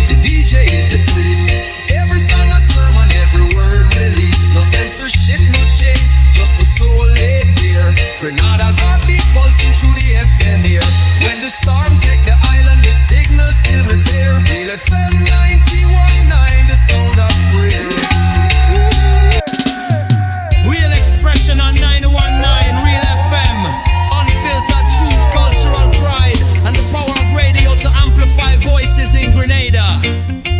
the DJ is the priest. Every song a sermon, every word released. No censorship, no chains, just the soul laid bare. Grenada's heartbeat pulsing through the FM here. When the storm take the island, the signal still repair. Real FM 91.9, the sound of prayer. Real expression on 919 Real FM. Unfiltered truth, cultural pride, and the power of radio to amplify voices in Grenada.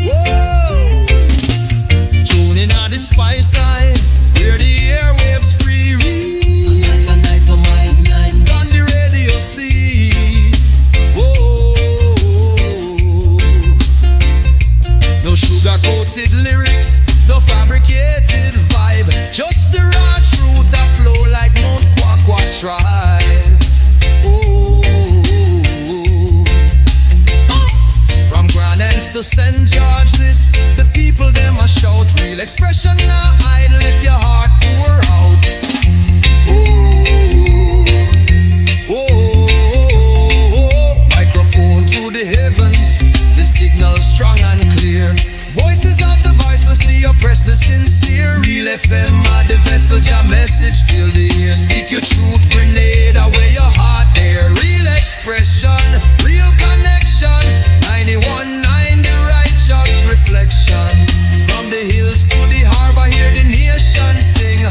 Whoa! Tuning out the spice side, where the airwaves free read. On the radio see. Whoa! No sugar-coated lyrics, no fabricated vibe. Just the raw truth I flow like Mount Kwakwa tribe. From Grand Anse to St. George, this the people people them a shout. Real expression now hide, let your heart pour out. Ooh, oh, microphone to the heavens, the signal strong and clear. Voices of the voiceless, the oppressed, the sincere. Real FM are the vessel, your message fill the air. Speak your truth, Grenada, where your heart there. Real expression, real connection. 91.9, the righteous reflection. From the hills to the harbor, hear the nation sing.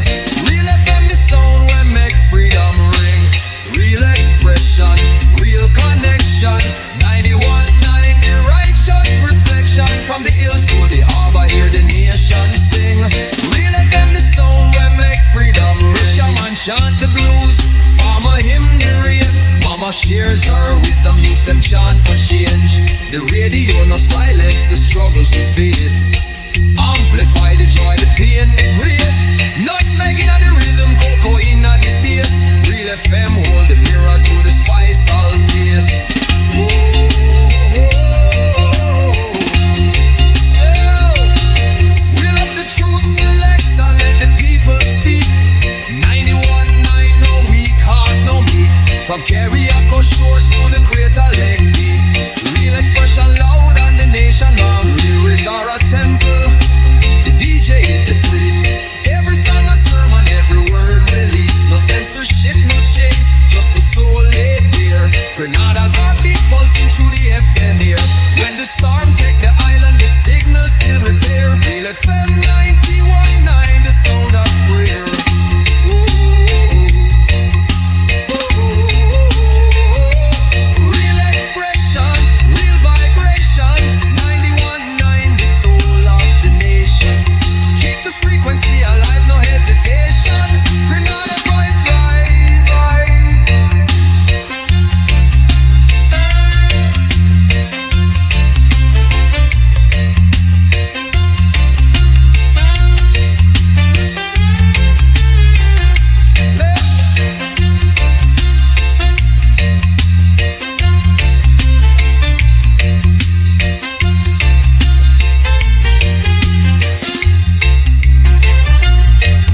Real FM, the sound where make freedom ring. Real expression, real connection. 91.9, the righteous reflection. From the hills to the harbor, hear the nation sing. Real FM, the sound where make freedom ring. Shaman chant the blues, farmer hymn the rain. Mama shares her wisdom, youths them chant for change. The radio no silence the struggles we face. Amplify the joy, the pain, the grace. Nutmeg in the rhythm, cocoa in the bass. Real FM hold the mirror to the spice all face. Reel up the truth select and let the people speak. 91.9, no weak heart, no meek. From Carriacou shores to the Crater Lake Peak. Real expression loud and the nation loves. Lyrics are a temple, the DJ is the priest. Every song a sermon, every word released. No censorship, no chains, just the soul laid bare. Grenada's heartbeat pulsing through the FM here. When the storm take the island, the signal still repair. Real FM 91.9, the sound of prayer. Real expression, real vibration. 91.9, the soul of the nation. Keep the frequency alive, no hesitation. Grenada voice rise.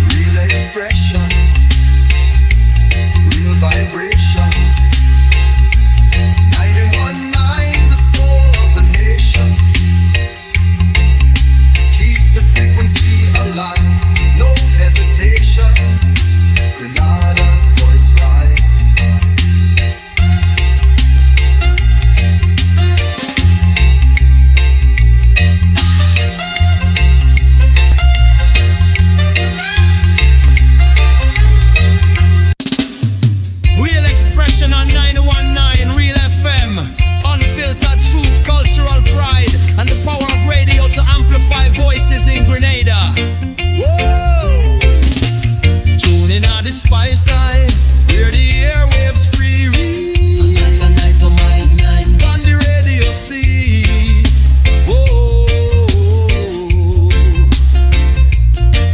Real expression, real vibration. 91.9, the soul of the nation. Keep the frequency alive, no hesitation. Grenada's voice rise. Real expression on 91.9 Real FM. Unfiltered truth, cultural pride, and the power of radio to amplify voices in Grenada. Whoa! Tune in on the spice side, hear the airwaves free. On the radio see. Whoa!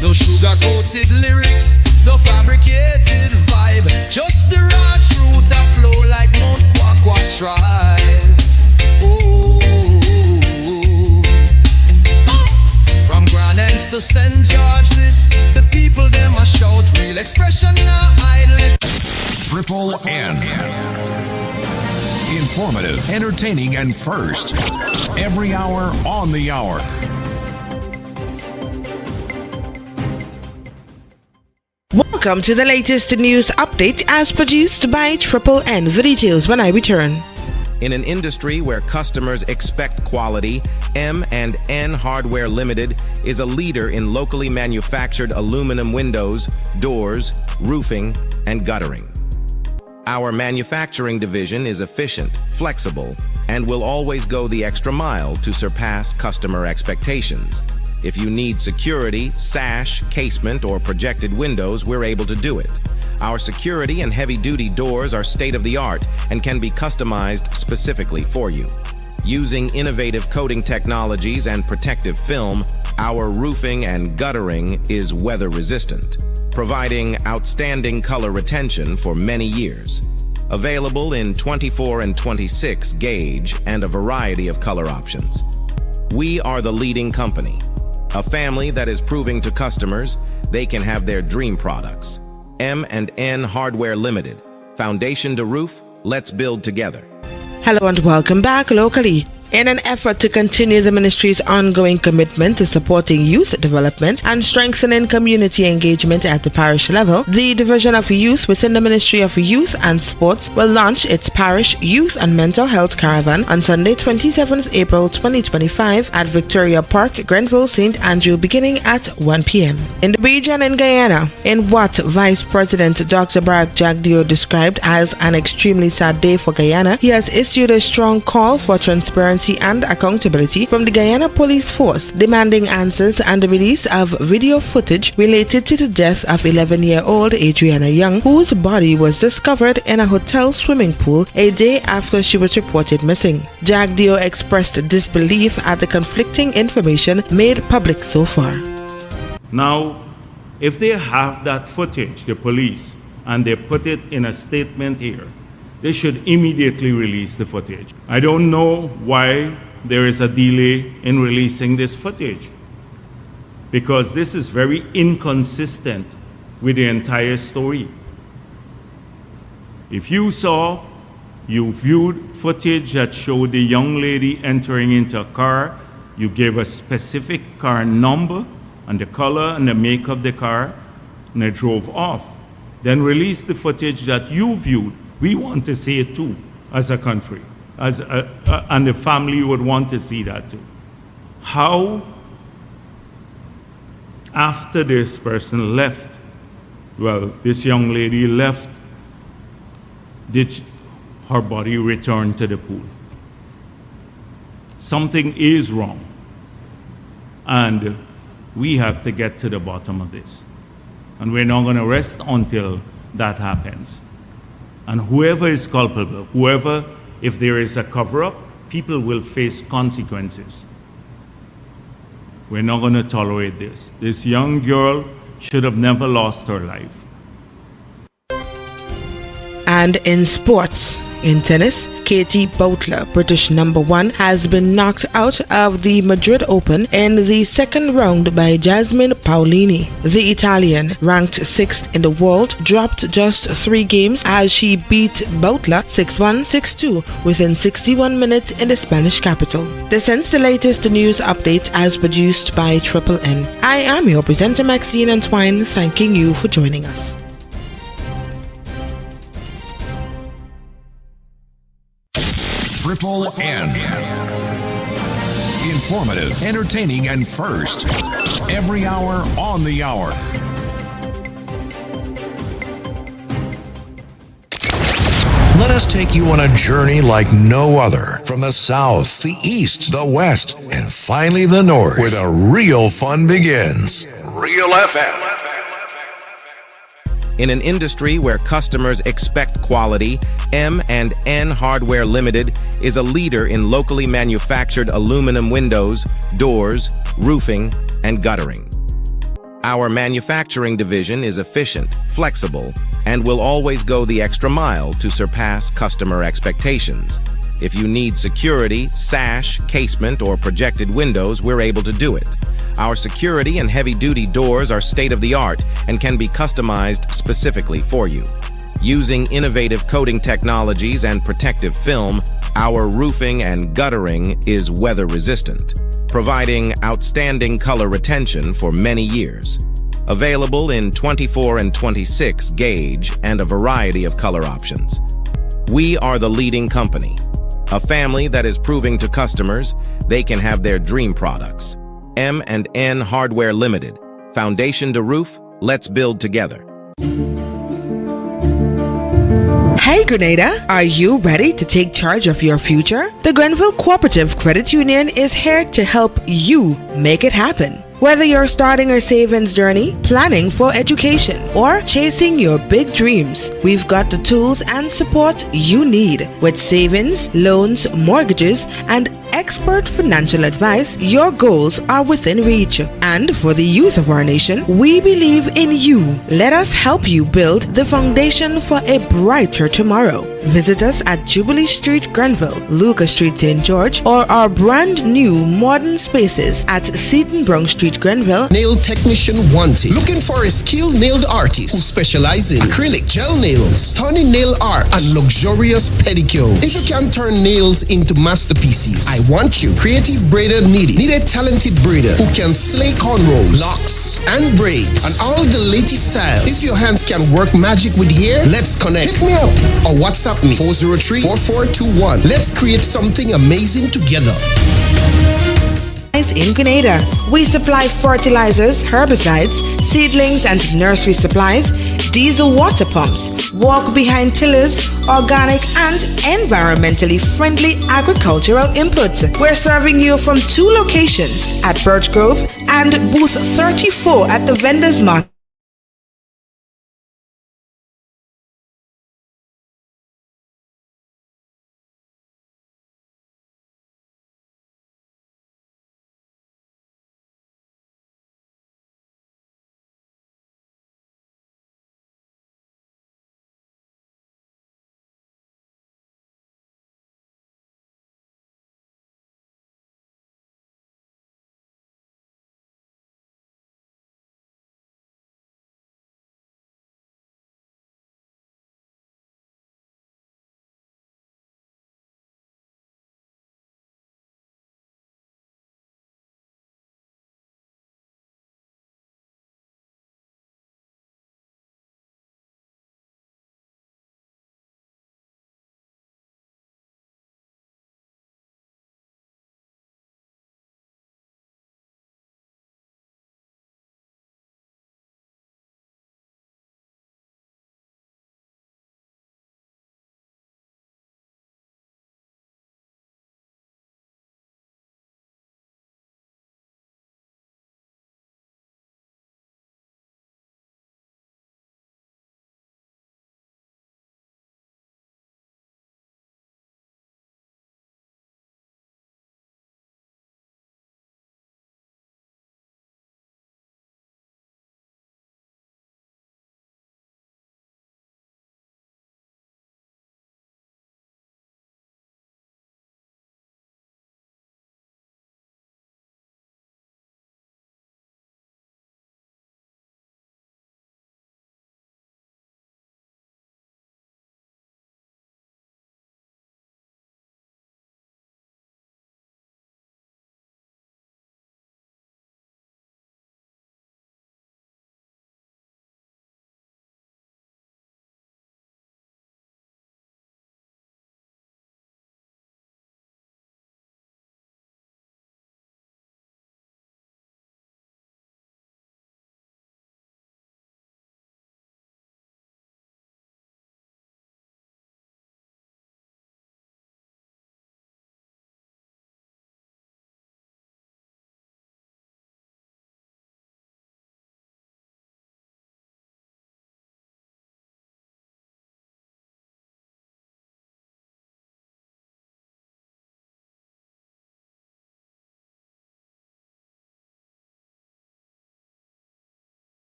No sugar-coated lyrics, no fabricated vibe. Just the raw truth a flow like Mount Kwakwa tribe. Ooh. From Grand Anse to St. George, this the people them a shout. Real expression now idle. Triple N. Informative, entertaining, and first. Every hour on the hour. Welcome to the latest news update as produced by Triple N. The details when I return. In an industry where customers expect quality, M&N Hardware Limited is a leader in locally manufactured aluminum windows, doors, roofing, and guttering. Our manufacturing division is efficient, flexible, and will always go the extra mile to surpass customer expectations. If you need security, sash, casement, or projected windows, we're able to do it. Our security and heavy-duty doors are state-of-the-art and can be customized specifically for you. Using innovative coating technologies and protective film, our roofing and guttering is weather-resistant, providing outstanding color retention for many years. Available in 24 and 26 gauge and a variety of color options. We are the leading company. a family that is proving to customers they can have their dream products. M&N Hardware Limited. Foundation to roof, let's build together. Hello and welcome back locally. In an effort to continue the ministry's ongoing commitment to supporting youth development and strengthening community engagement at the parish level, the Division of Youth within the Ministry of Youth and Sports will launch its Parish Youth and Mental Health Caravan on Sunday, 27th April 2025 at Victoria Park, Grenville, St. Andrew, beginning at 1 p.m. In the region in Guyana, in what Vice President Dr. Barack Jagdeo described as an extremely sad day for Guyana, he has issued a strong call for transparency and accountability from the Guyana Police Force, demanding answers and the release of video footage related to the death of 11-year-old Adriana Young, whose body was discovered in a hotel swimming pool a day after she was reported missing. Jagdeo expressed disbelief at the conflicting information made public so far. Now, if they have that footage, the police, and they put it in a statement here, they should immediately release the footage. I don't know why there is a delay in releasing this footage, because this is very inconsistent with the entire story. If you viewed footage that showed the young lady entering into a car, you gave a specific car number and the color and the make of the car, and they drove off. Then release the footage that you viewed. We want to see it too, as a country, and the family would want to see that too. How, after this person left, this young lady left, did her body return to the pool? Something is wrong, and we have to get to the bottom of this. And we're not going to rest until that happens. And whoever is culpable, if there is a cover-up, people will face consequences. We're not going to tolerate this. This young girl should have never lost her life. And in sports, in tennis, Katie Boutler, British #1, has been knocked out of the Madrid Open in the second round by Jasmine Paolini. The Italian, ranked 6th in the world, dropped just 3 games as she beat Boutler 6-1, 6-2 within 61 minutes in the Spanish capital. This ends the latest news update as produced by Triple N. I am your presenter Maxine Antwine, thanking you for joining us. Triple N. Informative, entertaining, and first. Every hour on the hour. Let us take you on a journey like no other. From the south, the east, the west, and finally the north. Where the real fun begins. Real FM. In an industry where customers expect quality, M&N Hardware Limited is a leader in locally manufactured aluminum windows, doors, roofing, and guttering. Our manufacturing division is efficient, flexible, and will always go the extra mile to surpass customer expectations. If you need security, sash, casement, or projected windows, we're able to do it. Our security and heavy-duty doors are state-of-the-art and can be customized specifically for you. Using innovative coating technologies and protective film, our roofing and guttering is weather-resistant, providing outstanding color retention for many years. Available in 24 and 26 gauge and a variety of color options. We are the leading company, a family that is proving to customers they can have their dream products. M&N Hardware Limited. Foundation to roof, let's build together. Hey Grenada, are you ready to take charge of your future? The Grenville Cooperative Credit Union is here to help you make it happen. Whether you're starting a savings journey, planning for education, or chasing your big dreams, we've got the tools and support you need with savings, loans, mortgages, and expert financial advice, your goals are within reach. And for the youth of our nation, we believe in you. Let us help you build the foundation for a brighter tomorrow. Visit us at Jubilee Street, Grenville, Lucas Street, St. George, or our brand new modern spaces at Seatonbrong Street, Grenville. Nail technician wanted. Looking for a skilled nail artist who specializes in acrylic, gel nails, stunning nail art, and luxurious pedicure. If you can turn nails into masterpieces, I want you. Creative braider needed. Need a talented braider who can slay cornrows, locks, and braids, and all the latest styles. If your hands can work magic with hair, let's connect. Hit me up or WhatsApp me 403-4421. Let's create something amazing together. In Grenada, we supply fertilizers, herbicides, seedlings and nursery supplies, diesel water pumps, walk behind tillers, organic and environmentally friendly agricultural inputs. We're serving you from 2 locations at Birch Grove and booth 34 at the Vendors Market.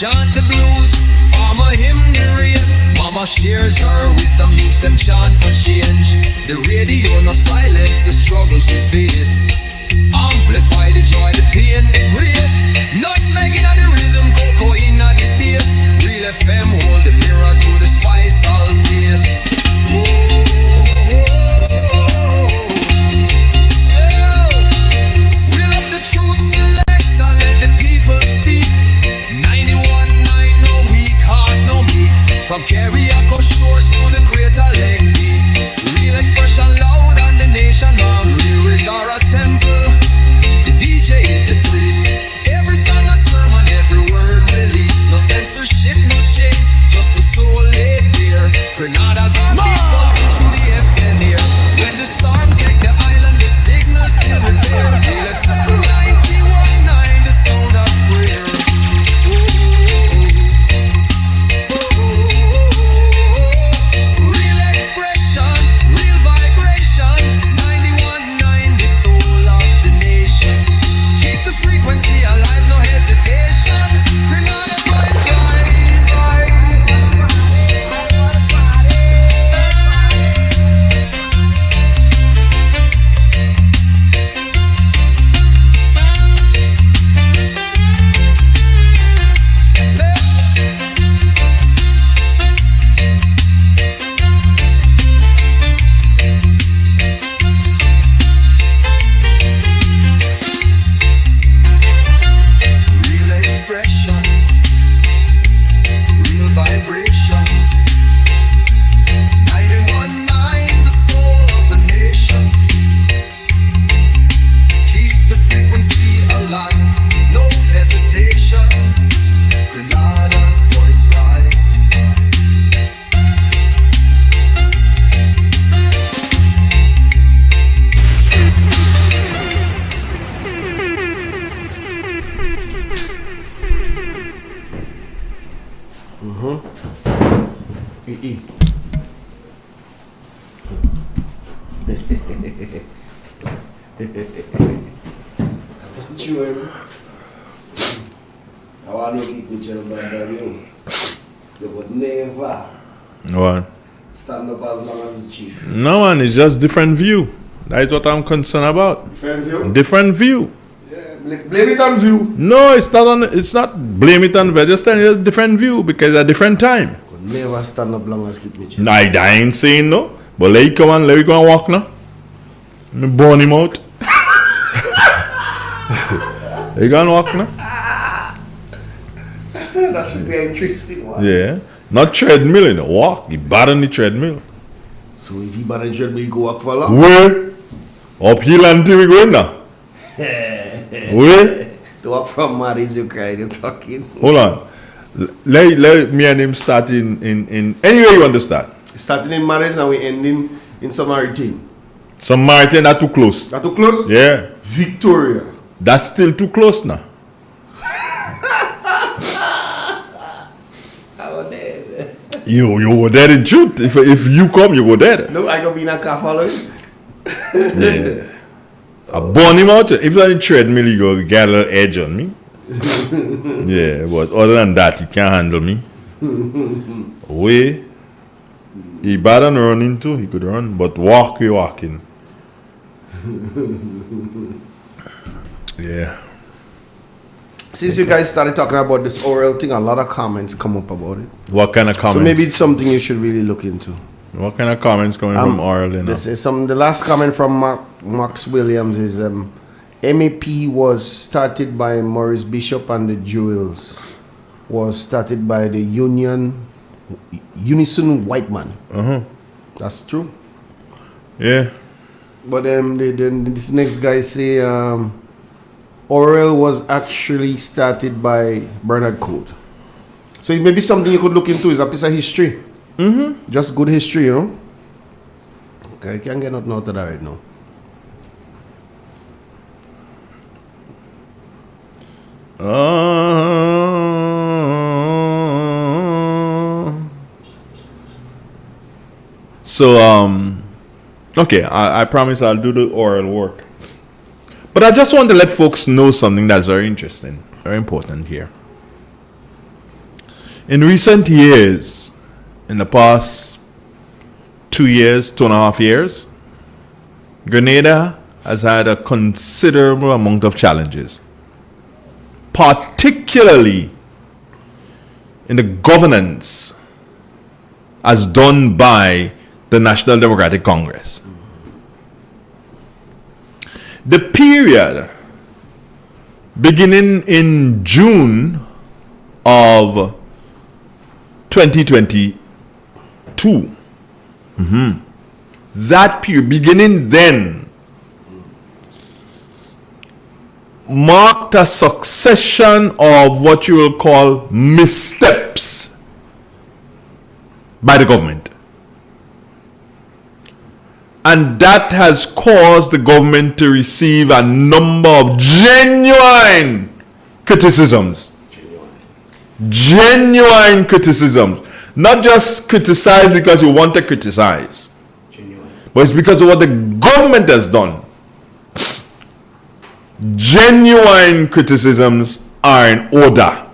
chant the blues, farmer hymn the rain. Mama shares her wisdom, youths them chant for change. The radio no silence the struggles we face. Amplify the joy, the pain, the grace. Nutmeg inna the rhythm, cocoa inna the bass. Real FM hold the mirror to the spice all face. Reel up the truth select and let the people speak. 91.9 no weak heart no meek. From Carriacou shores to the Greater Lake Deep. Real expression loud and the nation loud. Real is our temple. The DJ is the priest. Every song a sermon, every word released. No censorship, no chains, just the soul laid bare. Grenada's heartbeat pulsing through the FM here. When the storm take the island, the signal still repair. Real FM 91.9, the sound of prayer. Real expression, real vibration. 91.9, the soul of the nation. Keep the frequency alive, no hesitation. Grenada boys, guys. Real expression, real vibration. 91.9, the soul of the nation. Keep the frequency alive, no hesitation. Grenada's voice rise. Don't you ever? I want to keep the gentleman that you. They would never What? stand up as long as the chief. No, man, it's just different view. That's what I'm concerned about. Different view? Different view. Blame it on view. No, it's not on. It's not blame it on. We're just telling you a different view because a different time. Could never stand up long as keep me chief. Nah, I ain't saying no. But let you come and let you go and walk now. Me burn him out. You gonna walk now? That should be an interesting one. Yeah. Not treadmill, you know. Walk. You bad on the treadmill. So if you bad on the treadmill, you go walk for long? Where? Uphill until we going now. Where? To walk from Mary's, you cry, you're talking. Hold on. Let me and him start in anywhere you want to start. Starting in Mary's and we ending in Samaritan. Samaritan, not too close. Not too close? Yeah. Victoria. That's still too close now. You were there in truth. If you come, you were there. No, I go be in a car following. Yeah. I burn him out. If you're on the treadmill, you go get a little edge on me. Yeah, but other than that, you can't handle me. Way. He bad on running too. He could run, but walking. Yeah. Since you guys started talking about this oral thing, a lot of comments come up about it. What kind of comments? So maybe it's something you should really look into. What kind of comments coming from oral? This is the last comment from Max Williams is MAP was started by Maurice Bishop and the Jewels was started by the Unison White Man. That's true. Yeah. But then this next guy say oral was actually started by Bernard Code. So it may be something you could look into. It's a piece of history. Just good history, you know. Okay, I can't get nothing out of that right now. Okay, I promise I'll do the oral work. But I just want to let folks know something that's very interesting, very important here. In recent years, in the past 2 years, 2.5 years, Grenada has had a considerable amount of challenges, particularly in the governance as done by the National Democratic Congress. The period beginning in June of 2022, that period, beginning then, marked a succession of what you will call missteps by the government. And that has caused the government to receive a number of genuine criticisms. Genuine criticisms. Not just criticize because you want to criticize, but it's because of what the government has done. Genuine criticisms are in order.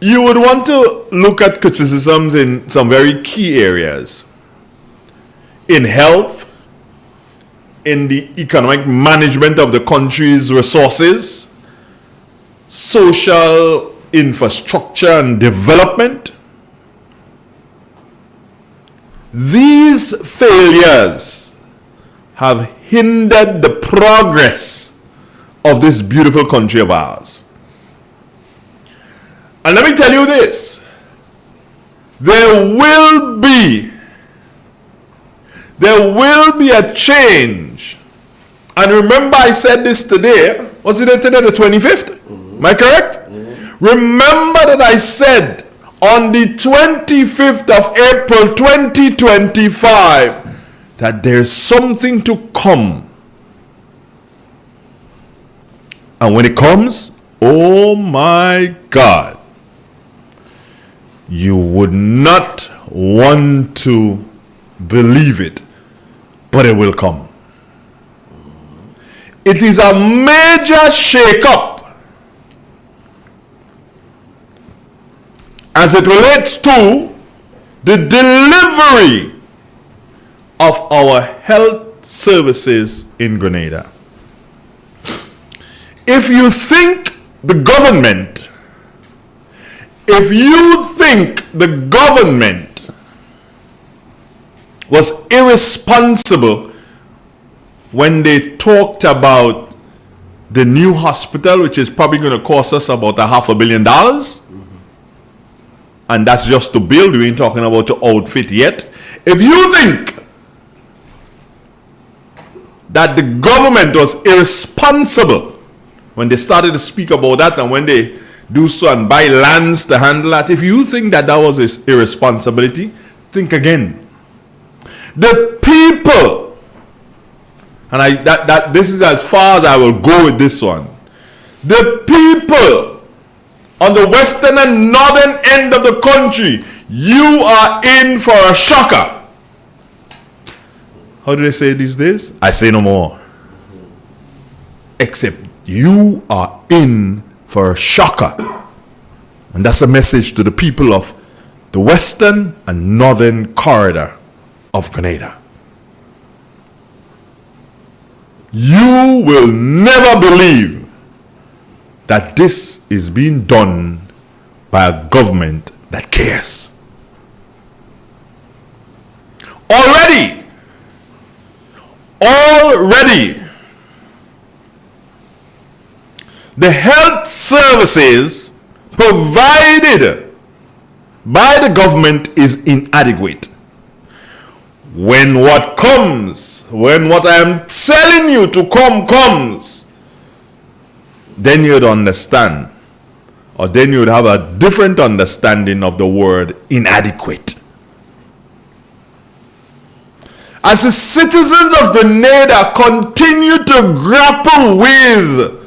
You would want to look at criticisms in some very key areas. In health, in the economic management of the country's resources, social infrastructure and development. These failures have hindered the progress of this beautiful country of ours. And let me tell you this, there will be a change. And remember, I said this today, was it today the 25th? Am I correct? Remember that I said on the 25th of April 2025 that there's something to come. And when it comes, oh my God, you would not want to believe it, but it will come. It is a major shake-up as it relates to the delivery of our health services in Grenada. If you think the government was irresponsible when they talked about the new hospital, which is probably going to cost us about $500 million, and that's just to build, we ain't talking about to outfit yet. If you think that the government was irresponsible when they started to speak about that, and when they do so and buy lands to handle that, if you think that that was his irresponsibility, think again. The people, and this is as far as I will go with this one. The people on the western and northern end of the country, you are in for a shocker. How do they say these days? I say no more. Except you are in for a shocker. And that's a message to the people of the western and northern corridor of Grenada. You will never believe that this is being done by a government that cares. Already, the health services provided by the government is inadequate. When what I am telling you to come comes, then you'd understand, or then you'd have a different understanding of the word inadequate. As the citizens of Grenada continue to grapple with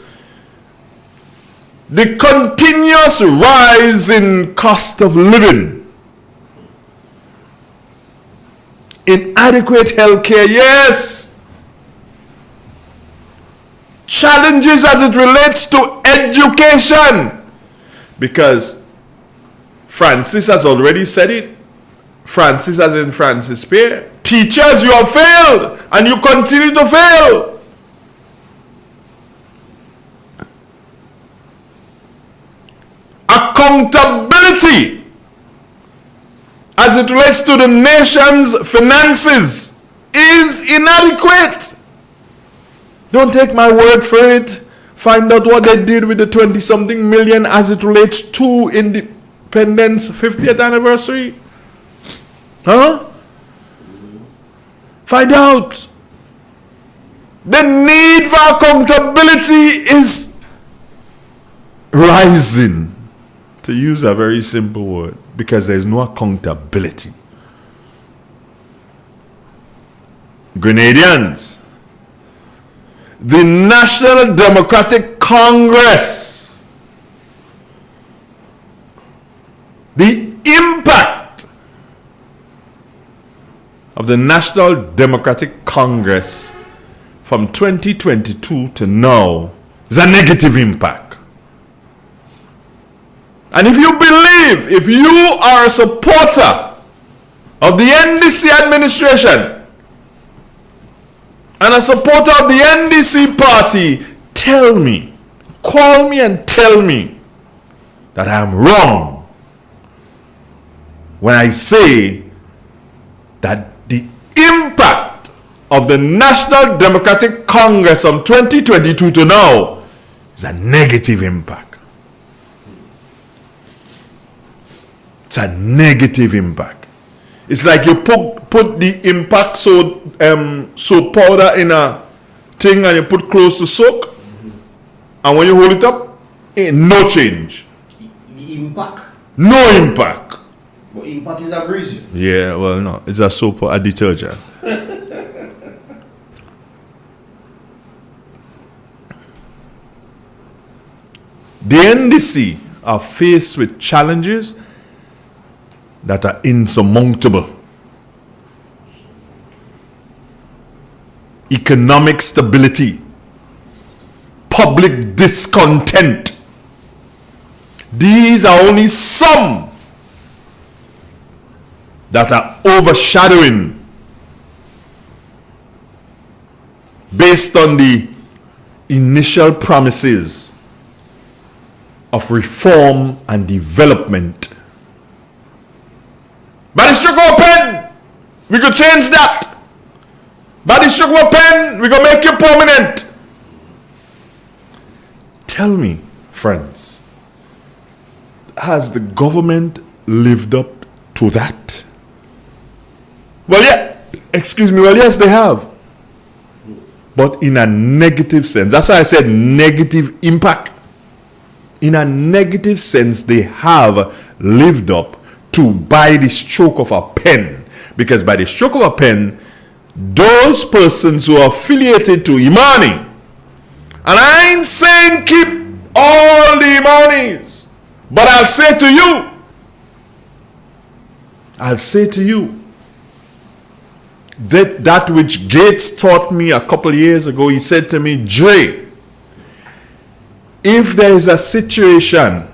the continuous rise in cost of living, inadequate health care, yes. challenges as it relates to education. Because Francis has already said it. Francis as in Francis Pay. Teachers, you have failed and you continue to fail. Accountability as it relates to the nation's finances is inadequate. Don't take my word for it. Find out what they did with the 20-something million as it relates to independence 50th anniversary. Huh? Find out. The need for accountability is rising, to use a very simple word, because there's no accountability. Grenadians, the National Democratic Congress, the impact of the National Democratic Congress from 2022 to now is a negative impact. And if you believe, if you are a supporter of the NDC administration and a supporter of the NDC party, tell me, call me and tell me that I am wrong when I say that the impact of the National Democratic Congress from 2022 to now is a negative impact. It's a negative impact. It's like you put the impact soap powder in a thing and you put close to soak, and when you hold it up, ain't no change. The impact? No impact. But impact is abrasive. Yeah, well, no, it's a soap or a detergent. The NDC are faced with challenges that are insurmountable. Economic stability, public discontent. These are only some that are overshadowing, based on the initial promises of reform and development. By the stroke of a pen, we could change that. By the stroke of a pen, we could make you permanent. Tell me, friends, has the government lived up to that? Well, yeah, excuse me, well, yes, they have. But in a negative sense. That's why I said negative impact. In a negative sense, they have lived up to by the stroke of a pen. Because by the stroke of a pen, those persons who are affiliated to Imani, and I ain't saying keep all the Imanis, but I'll say to you, that which Gates taught me a couple of years ago. He said to me, Dre, if there is a situation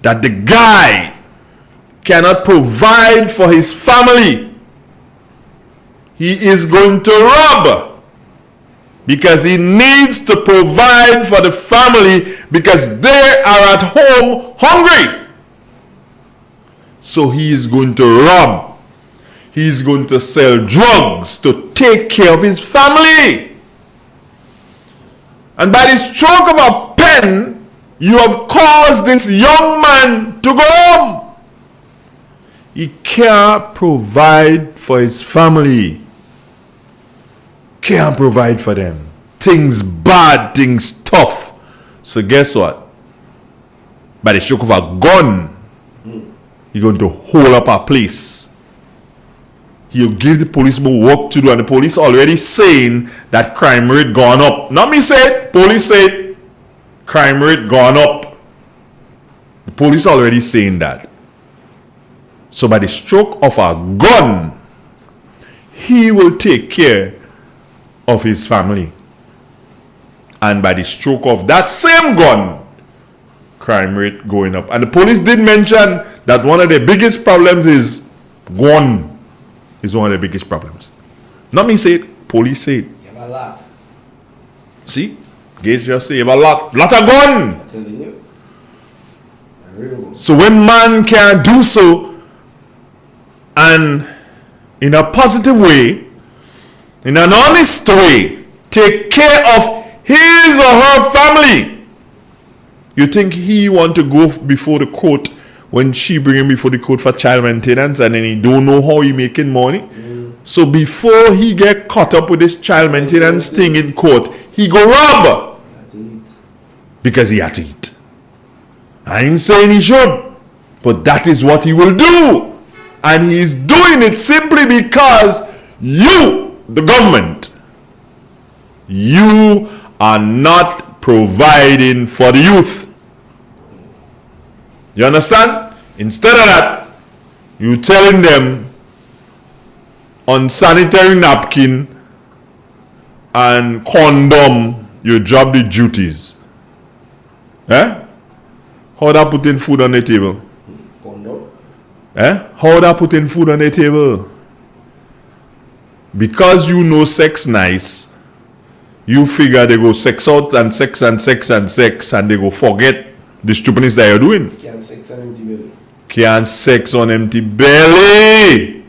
that the guy cannot provide for his family, he is going to rob, because he needs to provide for the family because they are at home hungry. So he is going to rob. He is going to sell drugs to take care of his family. And by the stroke of a pen, you have caused this young man to go home. He can't provide for his family. Can't provide for them. Things bad, things tough. So guess what? By the stroke of a gun, you're going to hold up a place. He'll give the police more work to do, and the police already saying that crime rate gone up. Not me say it, police say it. Crime rate gone up. The police already saying that. So by the stroke of a gun, he will take care of his family. And by the stroke of that same gun, crime rate going up. And the police did mention that one of the biggest problems is gun is one of the biggest problems. Not me say it, police say it. You have a lot. See? Gates just say you have a lot of gun. I'm telling you. So when man can do so and in a positive way, in an honest way, take care of his or her family, you think he want to go before the court when she bring him before the court for child maintenance and then he don't know how he making money? So before he get caught up with this child maintenance thing in court, he go rob because he had to eat. I ain't saying he should, but that is what he will do. And he is doing it simply because you, the government, you are not providing for the youth. You understand? Instead of that, you telling them unsanitary napkin and condom, you drop the duties. Eh? How that putting food on the table? Condom. Eh? How that putting food on the table? Because you know sex nice, you figure they go sex out and sex and sex and sex and they go forget the stupidness that you're doing. Can't sex on empty belly. Can't sex on empty belly.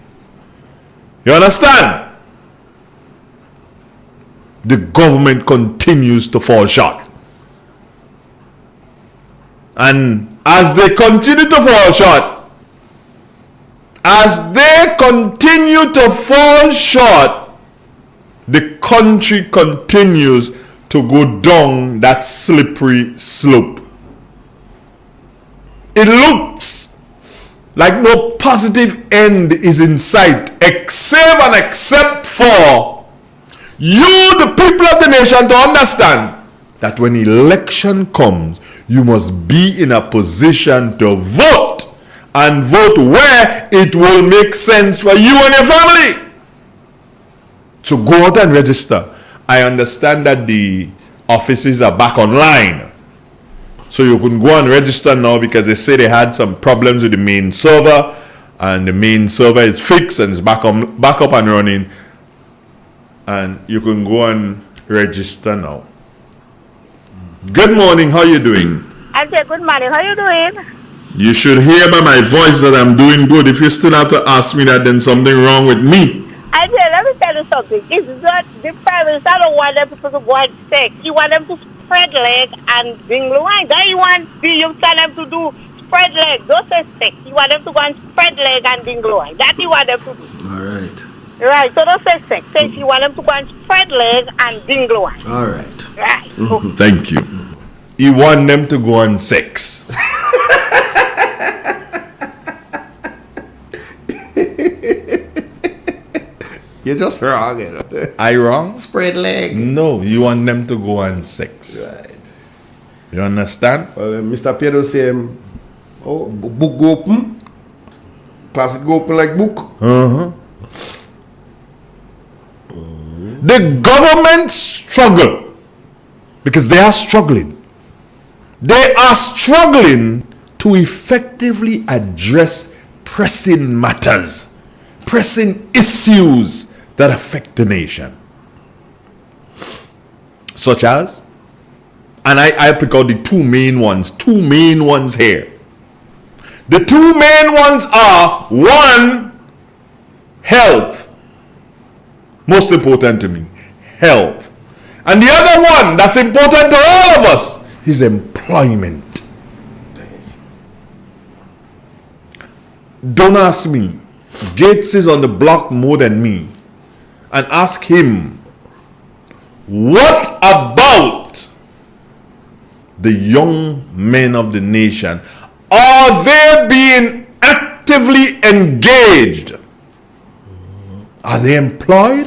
You understand? The government continues to fall short. And as they continue to fall short, the country continues to go down that slippery slope. It looks like no positive end is in sight, except for you, the people of the nation, to understand that when election comes, you must be in a position to vote, and vote where it will make sense for you and your family. To go out and register. I understand that the offices are back online. So you can go and register now because they say they had some problems with the main server, and the main server is fixed and is back up and running. And you can go and register now. Good morning, how you doing? I said good morning, how you doing? You should hear by my voice that I'm doing good. If you still have to ask me that, then something wrong with me. I said, let me tell you something. It's not the Prime Minister don't want them people to go and sex. You want them to spread leg and bring the wine. That you want you tell them to do spread leg. Don't say sex. You want them to go and spread leg and bring the wine. That you want them to do. Alright. Right, so don't say sex. Say you want them to go and spread leg and bring the wine. Alright. Right. Thank you. You want them to go on sex. You're just wrong, you know. I wrong? Spread leg. No, you want them to go on sex. Right. You understand? Well, Mr. Pedro say, book go open. Class go open like book. Uh-huh. The government struggle because they are struggling. They are struggling to effectively address pressing matters, pressing issues that affect the nation. Such as, and I pick out the two main ones here. The two main ones are, one, health. Most important to me, health. And the other one that's important to all of us is employment. Don't ask me. Gates is on the block more than me. And ask him, what about the young men of the nation? Are they being actively engaged? Are they employed?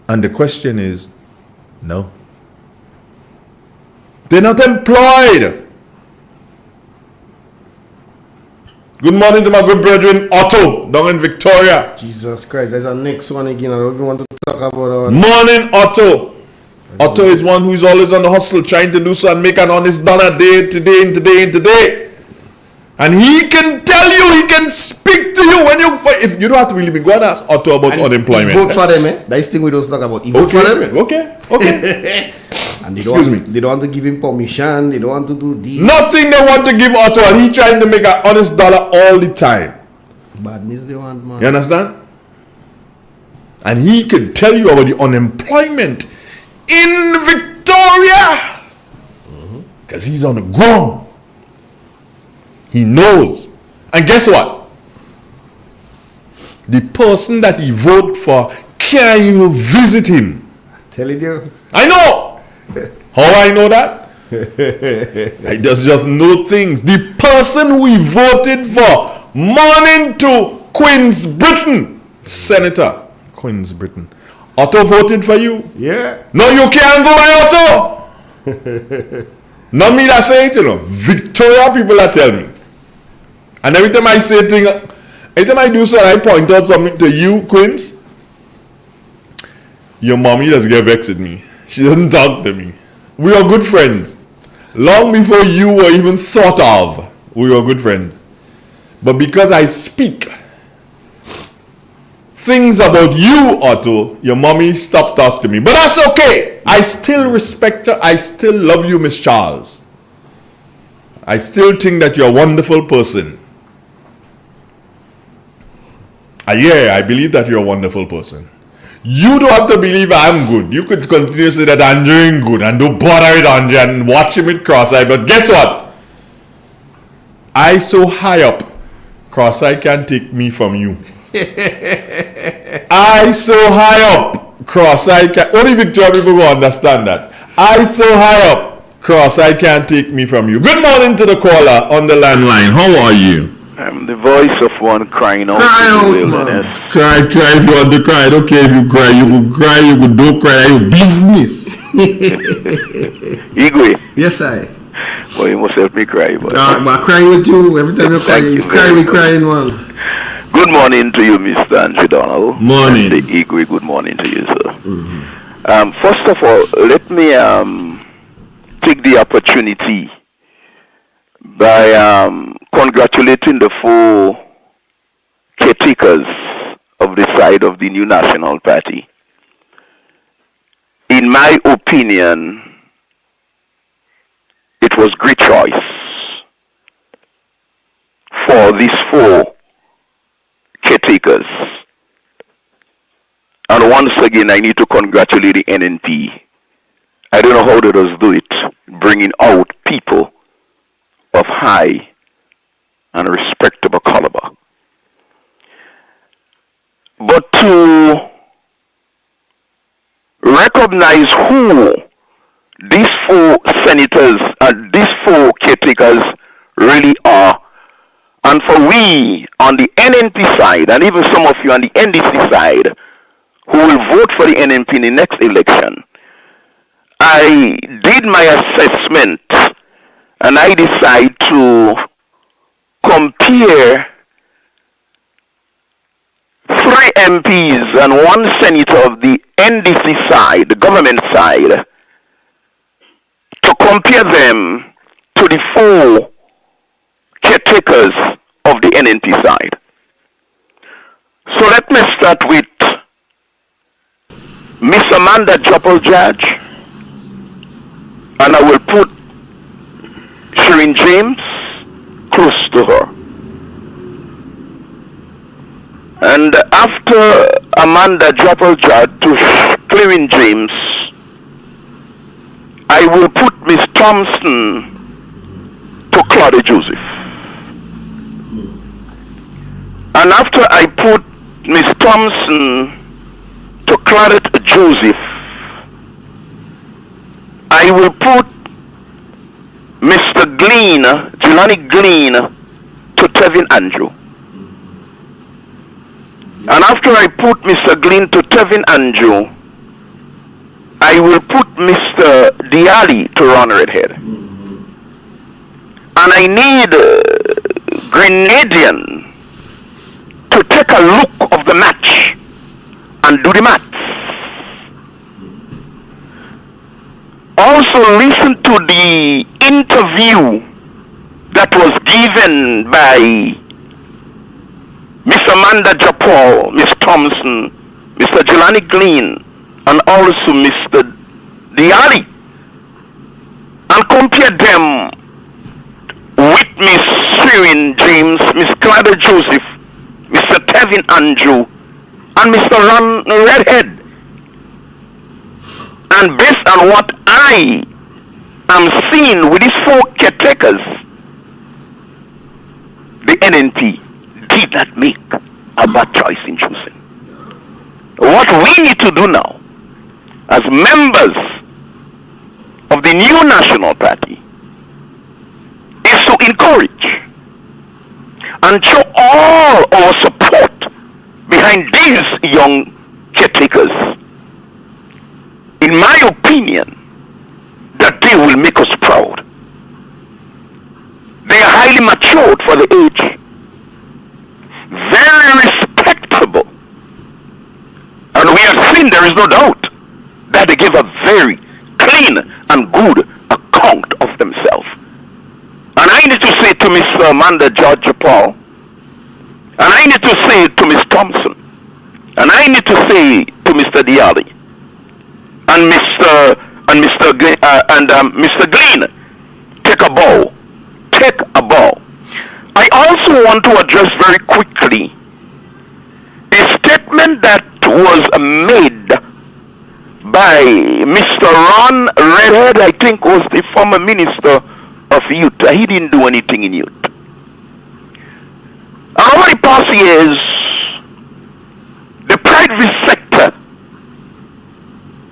And the question is, no. They're not employed. Good morning to my good brethren, Otto, down in Victoria. Jesus Christ, there's a next one again. I don't even want to talk about it. Morning, Otto. Otto is one who's always on the hustle, trying to do so and make an honest dollar day, today. And he can tell you, he can speak to you if you don't have to really be going to ask Otto about unemployment. He vote for them, eh? That's the thing we don't talk about. He vote for them. Okay. And they don't want to give him permission. They don't want to do this. Nothing they want to give Otto, and he trying to make an honest dollar all the time. Badness they want, man. You understand? And he can tell you about the unemployment in Victoria. Because he's on the ground. He knows. And guess what? The person that he voted for can't even visit him. Telling you. I know. How I know that? I just know things. The person who he voted for, morning to Queen's Britain, Senator Queen's Britain. Otto voted for you? Yeah. No, you can't go by Otto. Not me that say it, you know. Victoria people that tell me. And every time I say thing, every time I do so, I point out something to you, Queens. Your mommy doesn't get vexed with me. She doesn't talk to me. We are good friends. Long before you were even thought of, we were good friends. But because I speak things about you, Otto, your mommy stopped talking to me. But that's okay. I still respect her. I still love you, Miss Charles. I still think that you're a wonderful person. Yeah, I believe that you're a wonderful person. You don't have to believe I'm good. You could continue to say that I'm doing good and don't bother with Andre and watch him with cross-eye. But guess what? I so high up, cross-eye can't take me from you. I so high up, cross-eye can't. Only Victoria people will understand that. I so high up, cross-eye can't take me from you. Good morning to the caller on the landline. How are you? I'm the voice of one crying out in the wilderness. Cry if you want to cry. I don't care if you cry. You could cry, you could don't cry. Your business. Igwe. Yes, I. Well, you must help me cry. But I'm crying with you. Every time you cry, it's crying, we crying, man. Good morning to you, Mr. Andrew Donald. Morning. And Igwe, good morning to you, sir. First of all, let me take the opportunity by congratulating the 4 caretakers of the side of the new National Party. In my opinion, it was great choice for these 4 caretakers. And once again, I need to congratulate the NNP. I don't know how they does do it, bringing out people of high and respectable caliber. But to recognize who these 4 senators and these 4 caretakers really are, and for we on the NNP side, and even some of you on the NDC side, who will vote for the NNP in the next election, I did my assessment and I decided to compare 3 MPs and 1 senator of the NDC side, the government side, to compare them to the 4 caretakers of the NNP side. So let me start with Miss Amanda Judge, and I will put Shirin James close to her. And after Amanda Judge to Shirin James, I will put Miss Thompson to Claudia Joseph. And after I put Miss Thompson to Claudia Joseph, I will put Mr. Glean, Jelani Glean, to Tevin Andrew. And after I put Mr. Glean to Tevin Andrew, I will put Mr. Diali to Ron Redhead. And I need Grenadian to take a look of the match and do the maths. listened to the interview that was given by Miss Amanda Japol, Miss Thompson, Mr. Jelani Glean, and also Mr. Diali, and compared them with Miss Shirin James, Miss Clyde Joseph, Mr. Tevin Andrew, and Mr. Ron Redhead. And based on what I am seeing with these four caretakers, the NNP did not make a bad choice in choosing. What we need to do now, as members of the new National Party, is to encourage and show all our support behind these young caretakers. In my opinion, that they will make us proud. They are highly matured for the age, very respectable, and we have seen, there is no doubt, that they give a very clean and good account of themselves. And I need to say to Mr. Amanda George Paul, and I need to say to Miss Thompson, and I need to say to Mr. Diali, and Mr. Glean, take a bow. Take a bow. I also want to address very quickly a statement that was made by Mr. Ron Redhead, I think was the former Minister of Youth. He didn't do anything in youth. And over the past years, the private sector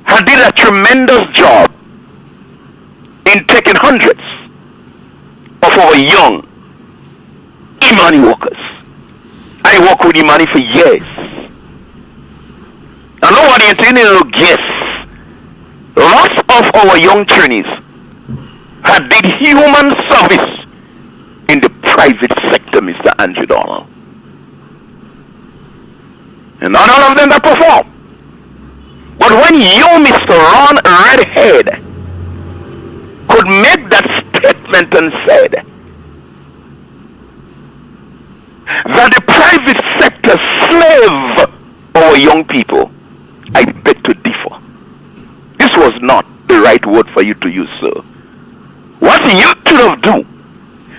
had did a tremendous job in taking hundreds of our young Imani workers. I work with Imani for years. And nobody is any little guess. Lots of our young trainees had did human service in the private sector, Mr. Andrew Donald. And not all of them that perform. But when you, Mr. Ron Redhead, could make that statement and said that the private sector slave our young people, I beg to differ. This was not the right word for you to use, sir. What you should have done,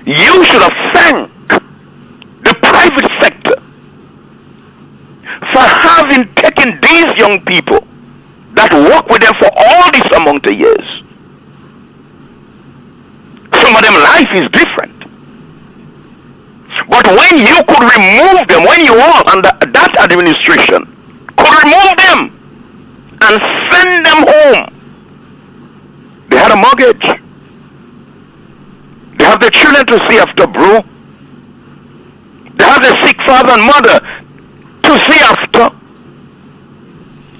you should have thanked the private sector for having taken these young people that work with them for all this amount of years. Some of them life is different. But when you could remove them, when you all under that administration could remove them and send them home, they had a mortgage. They have their children to see after, bro. They have their sick father and mother to see after.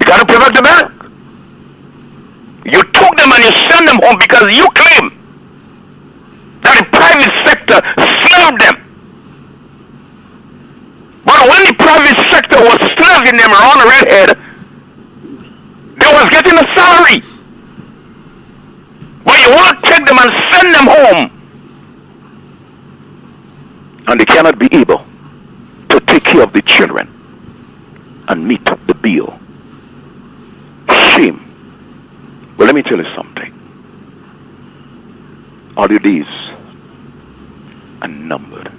You got to pay back the bank. You took them and you sent them home because you claim that the private sector served them. But when the private sector was serving them around the redhead, they was getting a salary. But you want to take them and send them home, and they cannot be able to take care of the children and meet the bill. Shame. But let me tell you something. All your days are numbered.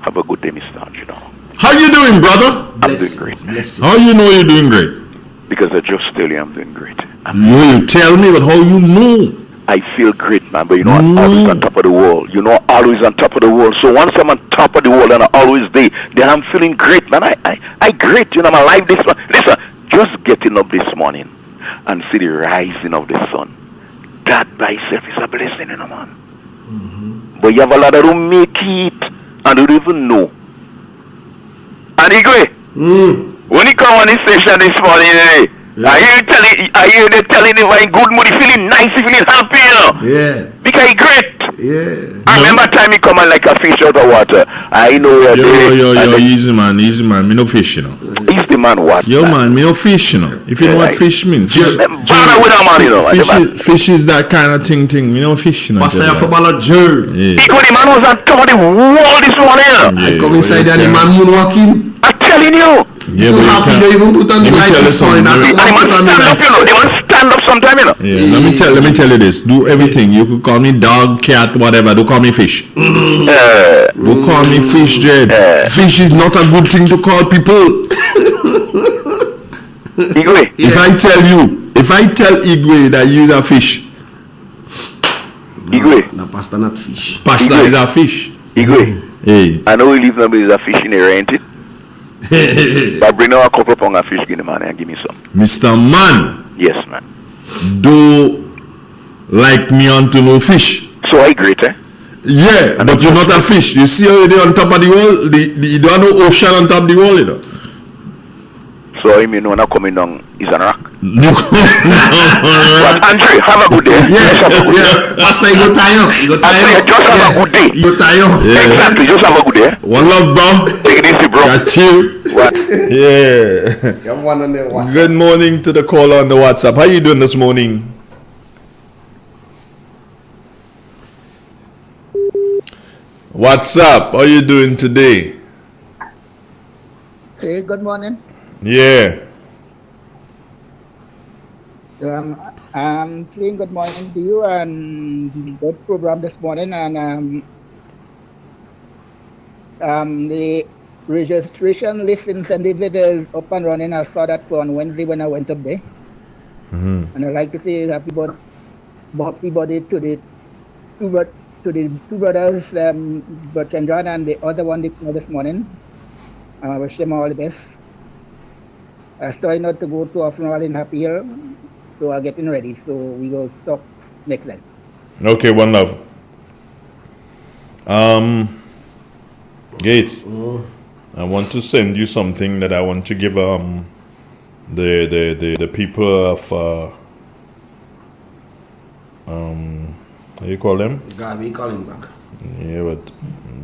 Have a good day, Mr. Angelo. How you doing, brother? I'm doing great. How you know you're doing great? Because I just tell you I'm doing great. You tell me, but how you know? I feel great, man, but you know I'm always on top of the world. You know I'm always on top of the world. So once I'm on top of the world and I'm always there, then I'm feeling great, man. I great, you know, I'm alive this morning. Listen, just getting up this morning and see the rising of the sun. That by itself is a blessing, you know, man. But you have a lot of room make it and you don't even know. And Igwe, when you come on this station this morning, I hear they telling him I'm in good mood, feeling nice, feeling happy, you know. Yeah. Because he great. Yeah. I remember time he come on like a fish out of water. I know you're there. Yo, easy man, me no fish, you know. He's the man what? Yo man, me no fish, you know. If you know what fish means. Fish is that kind of thing. Me no fish, you know. Pastor footballer Joe. Because the man was on top of the wall this morning. I come inside and the man moonwalking. I'm telling you. Yeah, so happy they even put on the light this morning. The man stand up sometime, you know. Yeah, let me tell you this. Do everything. You could call me dog, cat, whatever. Don't call me fish. Don't call me fish, Jed. Fish is not a good thing to call people. Igwe. If I tell Igwe that you are fish. Igwe. No, pastor not fish. Pastor is a fish. Igwe. Hey. I know we leave numbers is a fish in the rent it. But bring out a couple of pound of fish, give me man, and give me some. Mr. Man. Yes, man. Do like me on to no fish. So I great, eh? Yeah, and but you're not a fish. You see already on top of the wall? You don't know ocean on top of the wall, you know. So I mean, when I'm coming down, is a rock. No. But Andre, have a good day. Yeah. Pastor, you go tie up. Just have a good day. You tie up. Yeah. Exactly, just have a good day. One love, bro. Take it easy, bro. Got you. What? Yeah. You have one on the WhatsApp. Good morning to the caller on the WhatsApp. How you doing this morning? What's up? How you doing today? Hey, good morning. Yeah. I'm saying good morning to you and good program this morning, and the registration list in St. David is up and running. I saw that on Wednesday when I went up there. And I'd like to say happy birthday to the two brothers, Bertrand John and the other one they called this morning. I wish them all the best. I started not to go to a funeral in Happy Hill, so I'm getting ready. So we will talk next time. Okay, one love. Gates, I want to send you something that I want to give the people of how you call them? Gabi calling back. Yeah, but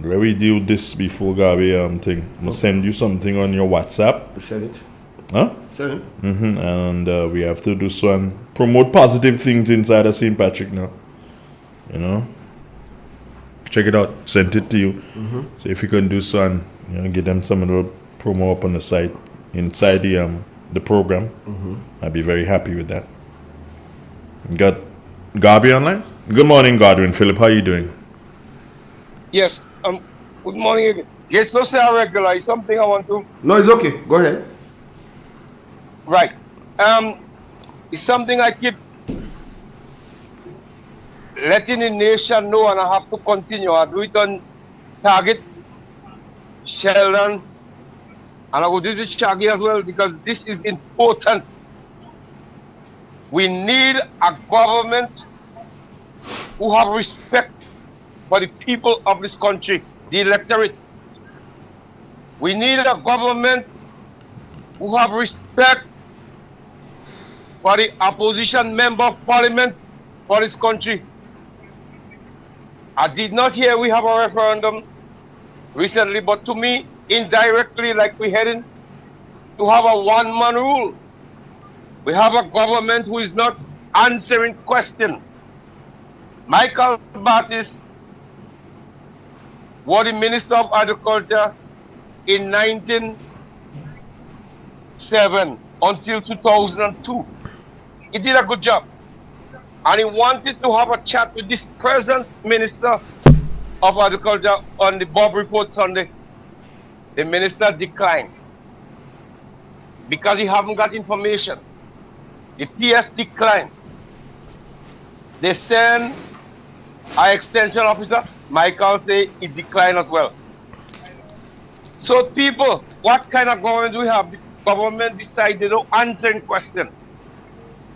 let me do this before Gabi thing. I'm gonna send you something on your WhatsApp. Send it. Huh? Send it. And we have to do so and promote positive things inside of St. Patrick now. You know? Check it out. Sent it to you. So if you can do so and get them some of the promo up on the site inside the program, I'd be very happy with that. Got Gabi online? Good morning, Godwin. Philip, how you doing? Yes. Good morning. Yes, no say a regular. Is something I want to. No, it's okay. Go ahead. Right. It's something I keep letting the nation know, and I have to continue. I do it on Target, Sheldon, and I will do this Shaggy as well because this is important. We need a government who have respect for the people of this country, the electorate. We need a government who have respect for the opposition member of parliament for this country. I did not hear we have a referendum recently, but to me, indirectly, like we're heading to have a one-man rule. We have a government who is not answering questions. Michael Batis was the Minister of Agriculture in 1907 until 2002. He did a good job. And he wanted to have a chat with this present Minister of Agriculture on the Bob Report Sunday. The minister declined because he haven't got information. The PS declined. They send our extension officer, Michael, say he declined as well. So people, what kind of government do we have? The government decide they don't answer in question.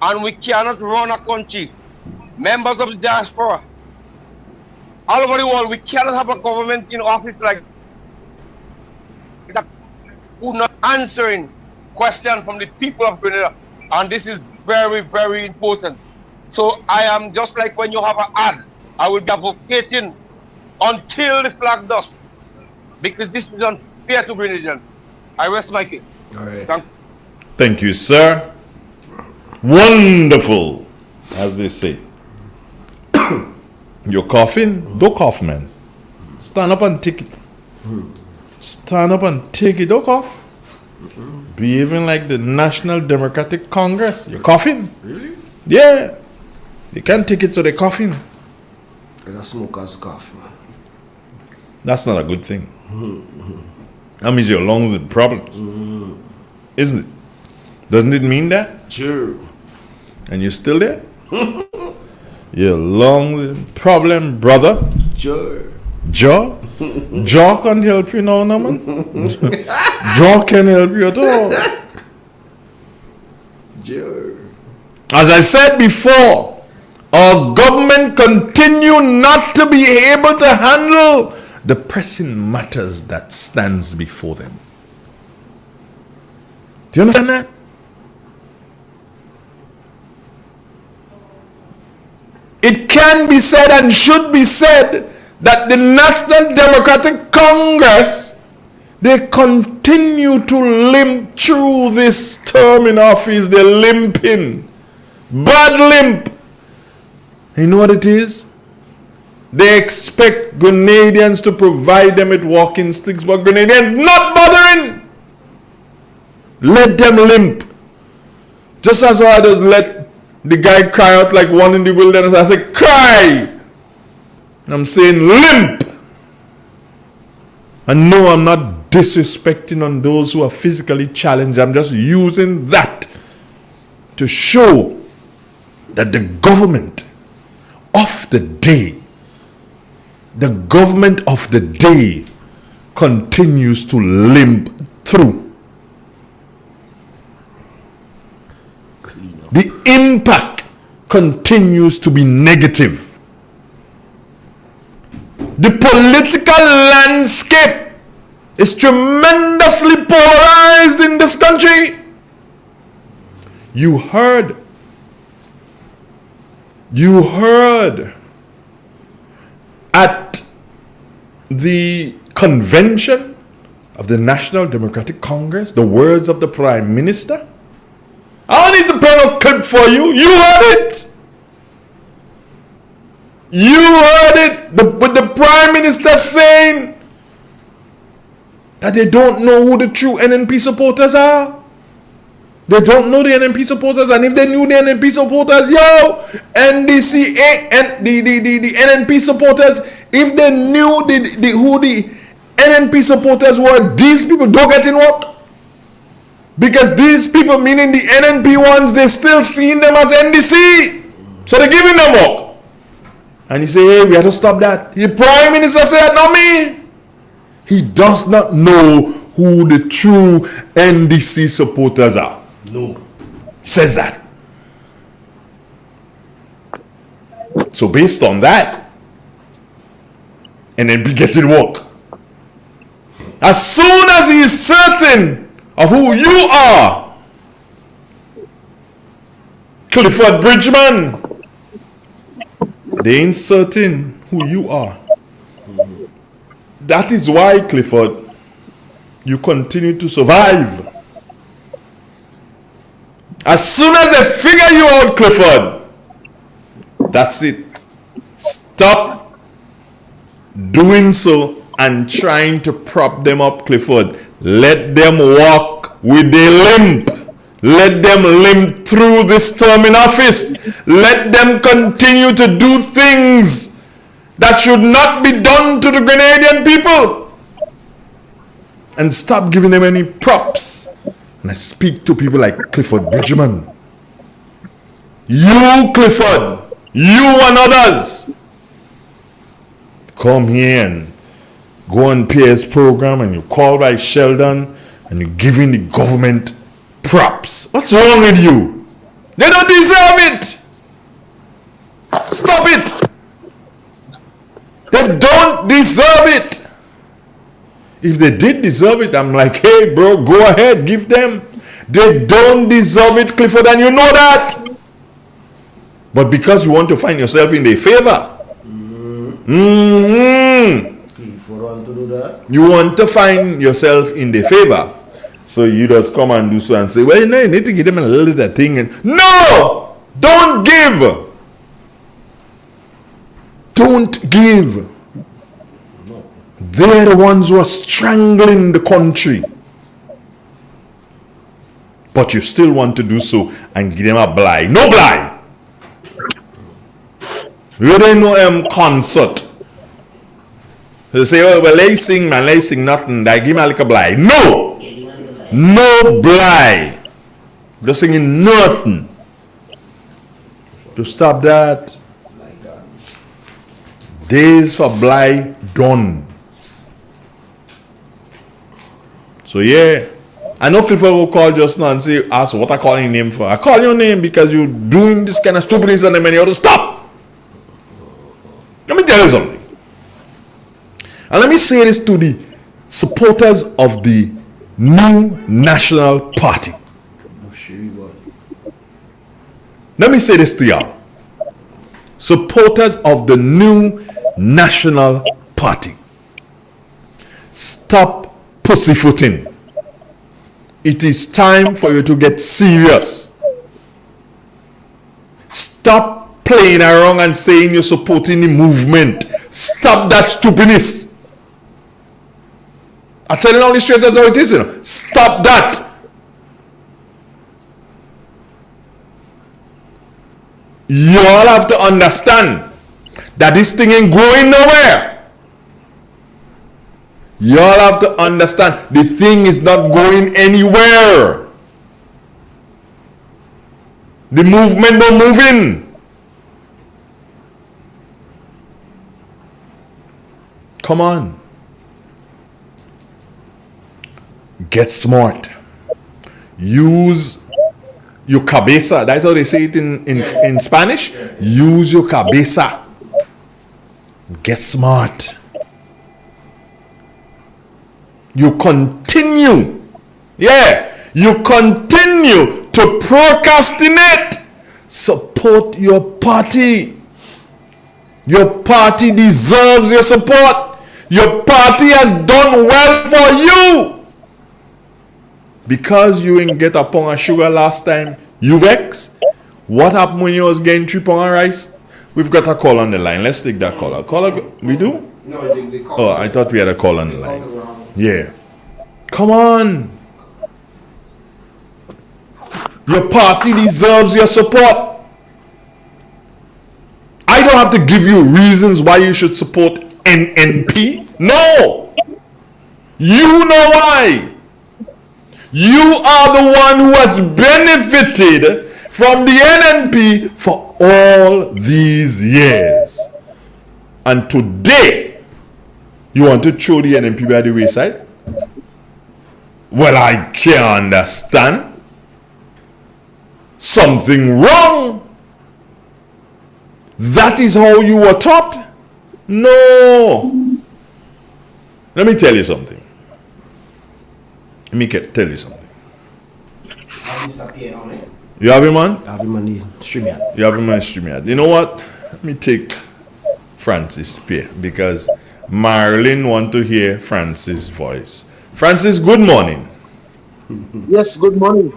And we cannot run a country. Members of the diaspora, all over the world, we cannot have a government in office like that who not answering questions from the people of Grenville. And this is very, very important. So I am just like when you have an ad, I will be advocating until the flag dust, because this is unfair to Grenadians. I rest my case. All right. Thank you, sir. Wonderful, as they say. You're coughing? Don't cough, man. Stand up and take it. Stand up and take it. Don't cough. Behaving like the National Democratic Congress. You're coughing? Really? Yeah. They can't take it, so they're coughing. It's a smoker's cough, man. That's not a good thing. That means your lungs in problems. Isn't it? Doesn't it mean that? Sure. And you're still there? Your lungs in problem, brother. Sure. Jaw? Jaw can't help you now, man. Jaw can help you at all. Sure. As I said before, our government continue not to be able to handle the pressing matters that stands before them. Do you understand that? It can be said and should be said that the National Democratic Congress, they continue to limp through this term in office. They're limping. Bad limp. You know what it is? They expect Grenadians to provide them with walking sticks, but Grenadians not bothering. Let them limp. Just as others let the guy cry out like one in the wilderness. I say, cry! And I'm saying limp. And no, I'm not disrespecting on those who are physically challenged. I'm just using that to show that the government of the day, continues to limp through. The impact continues to be negative. The political landscape is tremendously polarized in this country. You heard at the convention of the National Democratic Congress the words of the Prime Minister. I don't need to play no clip for you. You heard it. You heard it. With the Prime Minister saying that they don't know who the true NNP supporters are. They don't know the NNP supporters, and if they knew the NNP supporters, NDC and the NNP supporters, if they knew who the NNP supporters were, these people don't get in work. Because these people, meaning the NNP ones, they still seeing them as NDC. So they're giving them work. And he say, hey, we have to stop that. The Prime Minister said, not me. He does not know who the true NDC supporters are. No. He says that. So based on that, NNP gets in work. As soon as he is certain of who you are, Clifford Bridgman, they ain't certain who you are. That is why, Clifford, you continue to survive. As soon as they figure you out, Clifford, that's it. Stop doing so and trying to prop them up, Clifford. Let them walk with a limp. Let them limp through this term in office. Let them continue to do things that should not be done to the Grenadian people. And stop giving them any props. And I speak to people like Clifford Bridgman. You, Clifford, you and others, come here and go on Pierre's program and you call by Sheldon and you're giving the government props. What's wrong with you? They don't deserve it. Stop it. They don't deserve it. If they did deserve it, I'm like, hey bro, go ahead, give them. They don't deserve it, Clifford, and you know that. But because you want to find yourself in their favor, Clifford want to do that. you want to find yourself in their favor. So you just come and do so and say, well, you need to give them a little that thing. And no! Don't give! Don't give. They're the ones who are strangling the country. But you still want to do so and give them a blight. No blight! You don't know concert. They say, oh, well, they sing, man, they sing nothing. They give me like a blight. No! No blight. They're singing nothing. To stop that. Days for blight done. So yeah. I know Clifford will call just now and say, ask what I call your name for. I call your name because you're doing this kind of stupidness and then you have to stop. Let me tell you something. And let me say this to the supporters of the new National Party. Let me say this to y'all. Supporters of the new National Party. Stop pussyfooting. It is time for you to get serious. Stop playing around and saying you're supporting the movement. Stop that stupidness. I'm telling all the straight as how it is, you know. Stop that. You all have to understand that this thing ain't going nowhere. You all have to understand the thing is not going anywhere. The movement not moving. Come on. Get smart. Use your cabeza. That's how they say it in Spanish. Use your cabeza. Get smart. You continue. Yeah. You continue to procrastinate. Support your party. Your party deserves your support. Your party has done well for you. Because you didn't get a pound of sugar last time, you vex. What happened when you was getting 3 pounds of rice? We've got a call on the line. Let's take that caller. Caller, we do? No, they call. Oh, I thought we had a call on the line. Yeah. Come on. Your party deserves your support. I don't have to give you reasons why you should support NNP. No. You know why. You are the one who has benefited from the NNP for all these years. And today, you want to throw the NNP by the wayside? Well, I can't understand. Something wrong. That is how you were taught? No. Let me tell you something. Let me tell you something. You have him on? I have him on the StreamYard. You have him on the StreamYard. You know what? Let me take Francis Spear because Marilyn want to hear Francis' voice. Francis, good morning. Yes, good morning.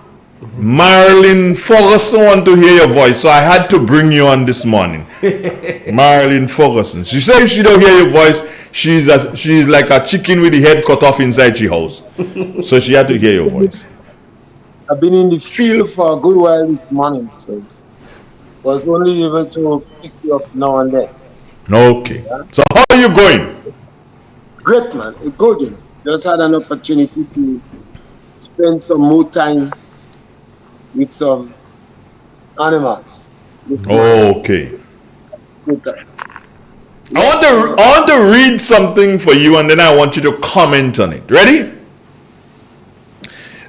Marilyn Ferguson want to hear your voice, so I had to bring you on this morning. Marilyn Ferguson. She said if she don't hear your voice, she's like a chicken with the head cut off inside she house. So she had to hear your voice. I've been in the field for a good while this morning, so was only able to pick you up now and then. Okay. Yeah? So how are you going? Great, man. Good. You know. Just had an opportunity to spend some more time with some animals. Okay. I want to read something for you and then I want you to comment on it. Ready?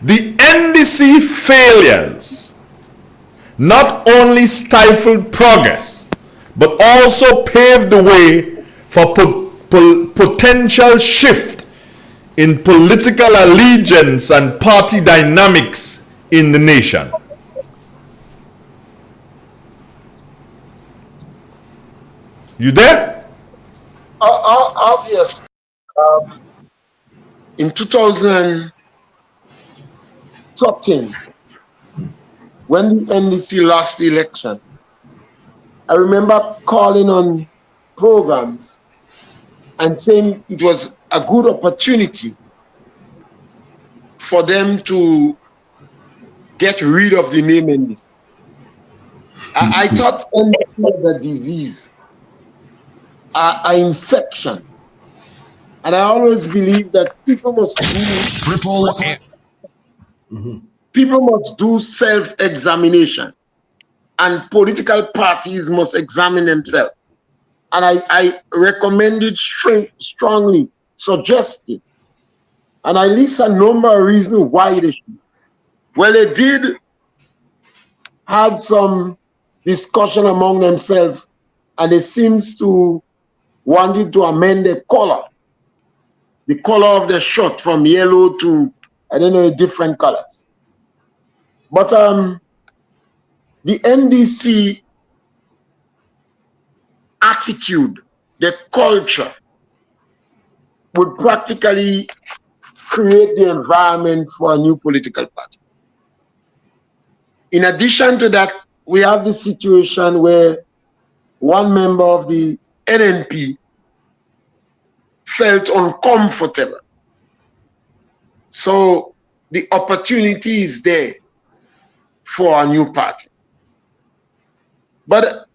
The NDC failures not only stifled progress but also paved the way for potential shift in political allegiance and party dynamics in the nation. You there? Obvious. In 2000, certain when the NDC lost the election. I remember calling on programs and saying it was a good opportunity for them to get rid of the name NDC. I thought NDC was a disease, an infection. And I always believe that people must do self-examination, and political parties must examine themselves. And I recommended strongly, suggested, and I list a number of reasons why they should. Well, they did have some discussion among themselves, and they seems to wanted to amend the color of the shirt from yellow to, I don't know, different colors. But the NDC attitude, the culture, would practically create the environment for a new political party. In addition to that, we have the situation where one member of the NNP felt uncomfortable. So the opportunity is there for a new party. But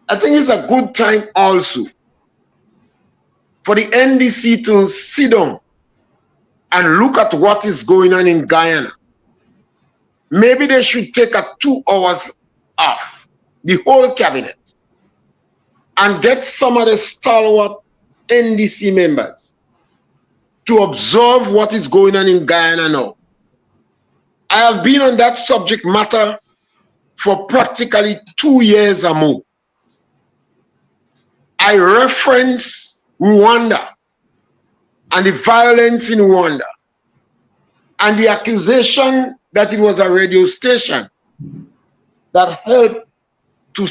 I think it's a good time also for the NDC to sit down and look at what is going on in Guyana. Maybe they should take a 2 hours off, the whole cabinet, and get some of the stalwart NDC members to observe what is going on in Guyana now. I have been on that subject matter for practically 2 years or more. I reference Rwanda and the violence in Rwanda and the accusation that it was a radio station that helped to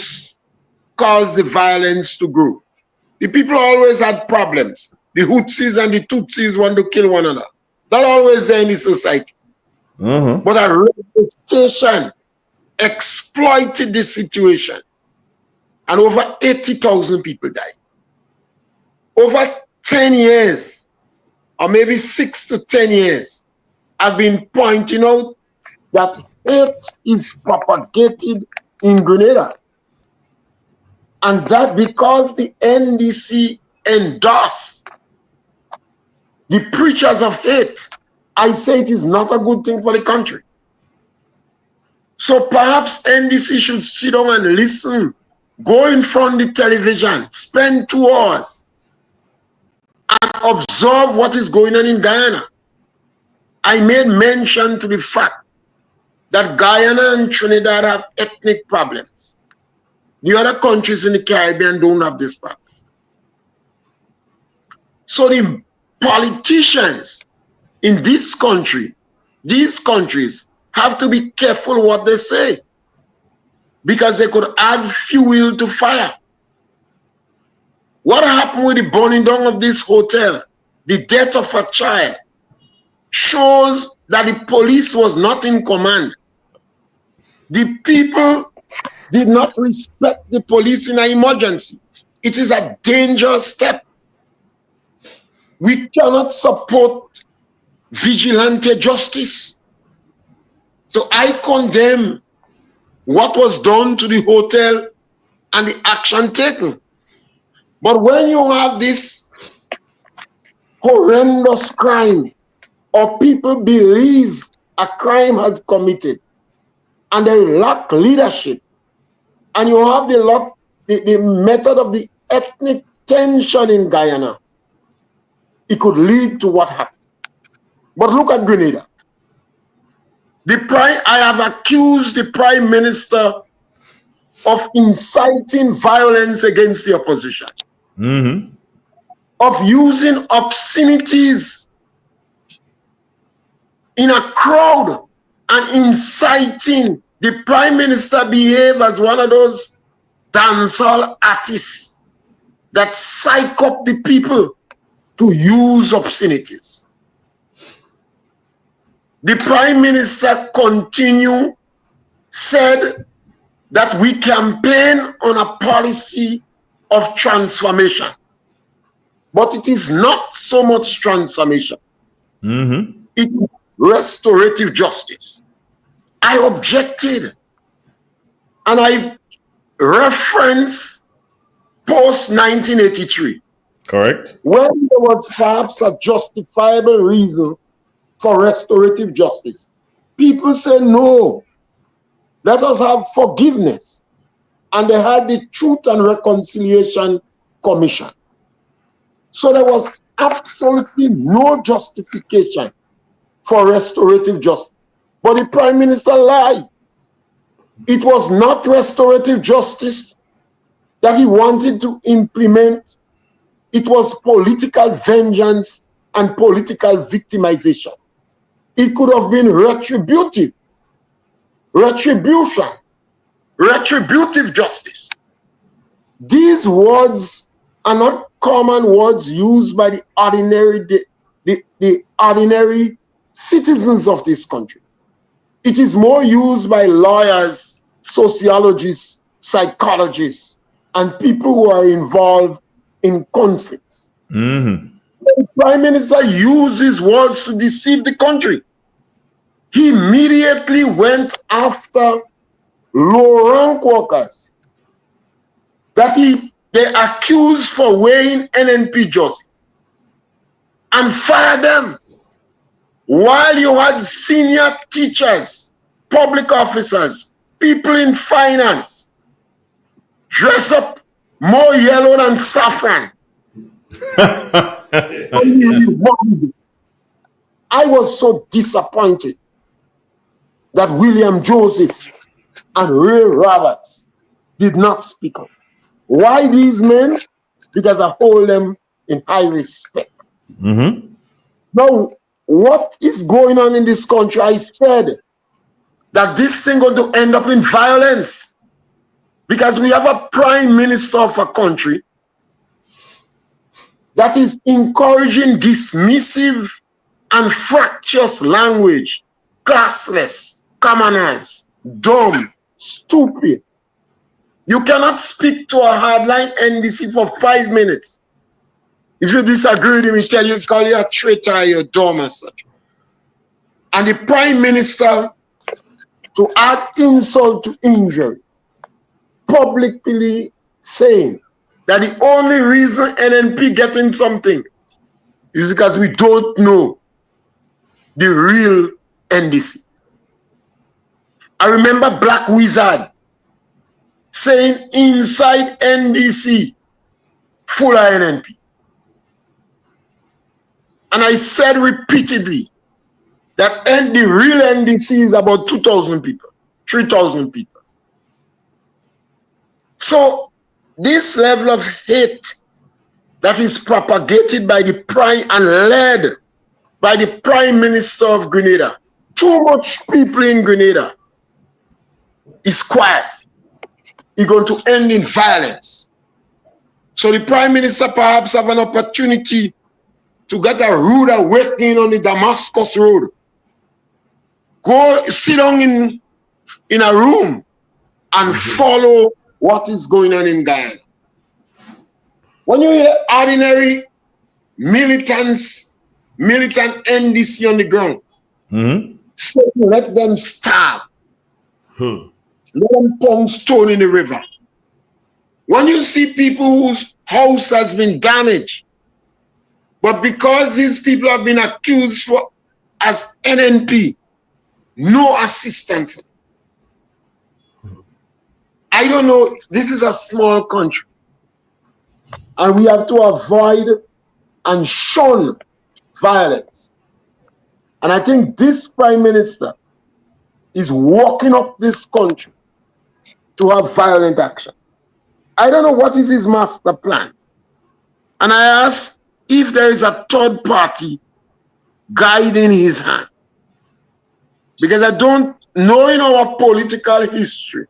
cause the violence to grow. The people always had problems. The Hutsis and the Tutsis want to kill one another. That always there in the society. But a radio station exploited the situation, and over 80,000 people died. Over 10 years, or maybe 6 to 10 years, I've been pointing out that hate is propagated in Grenada. And that because the NDC endorse the preachers of hate, I say it is not a good thing for the country. So perhaps NDC should sit down and listen, go in front of the television, spend 2 hours, and observe what is going on in Guyana. I made mention to the fact that Guyana and Trinidad have ethnic problems. The other countries in the Caribbean don't have this problem. So the politicians in this country, these countries, have to be careful what they say, because they could add fuel to fire. What happened with the burning down of this hotel, the death of a child, shows that the police was not in command. The people did not respect the police in an emergency. It is a dangerous step. We cannot support vigilante justice. So I condemn what was done to the hotel and the action taken. But when you have this horrendous crime, or people believe a crime has committed, and they lack leadership, and you have the method of the ethnic tension in Guyana, it could lead to what happened. But look at Grenada. I have accused the Prime Minister of inciting violence against the opposition, of using obscenities in a crowd and inciting. The Prime Minister behave as one of those dancehall artists that psych up the people to use obscenities. The Prime Minister said that we campaign on a policy of transformation. But it is not so much transformation. Mm-hmm. It is restorative justice. I objected. And I reference post-1983. Correct. When there was perhaps a justifiable reason for restorative justice, people say, no, let us have forgiveness. And they had the Truth and Reconciliation Commission. So there was absolutely no justification for restorative justice. But the Prime Minister lied. It was not restorative justice that he wanted to implement. It was political vengeance and political victimization. It could have been retributive, retribution, retributive justice. These words are not common words used by the ordinary citizens of this country. It is more used by lawyers, sociologists, psychologists, and people who are involved in conflicts. Mm-hmm. The Prime Minister used his words to deceive the country. He immediately went after low-rank workers that they accused for weighing NNP jersey and fired them. While you had senior teachers, public officers, people in finance dress up more yellow than saffron. I was so disappointed that William Joseph and Ray Roberts did not speak up. Why these men? Because I hold them in high respect. Mm-hmm. Now, what is going on in this country? I said that this thing going to end up in violence because we have a Prime Minister of a country that is encouraging dismissive and fractious language, classless, commoners, dumb, stupid. You cannot speak to a hardline NDC for 5 minutes. If you disagree with him, he tell you, call you a traitor, you're dumb and such. And the Prime Minister, to add insult to injury, publicly saying that the only reason NNP getting something is because we don't know the real NDC. I remember Black Wizard saying inside NDC full of NNP. And I said repeatedly that the real NDC is about 2,000 people, 3,000 people. So this level of hate that is propagated by the Prime and led by the Prime Minister of Grenada, too much people in Grenada, is quiet. It's going to end in violence. So the Prime Minister perhaps have an opportunity to get a rude awakening on the Damascus Road. Go sit down in a room and follow what is going on in Guyana. When you hear ordinary militant NDC on the ground, say, let them starve. Let them pound stone in the river. When you see people whose house has been damaged, but because these people have been accused as NNP, no assistance. I don't know, this is a small country. And we have to avoid and shun violence. And I think this Prime Minister is walking up this country to have violent action. I don't know what is his master plan. And I ask if there is a third party guiding his hand. Because I don't know in our political history,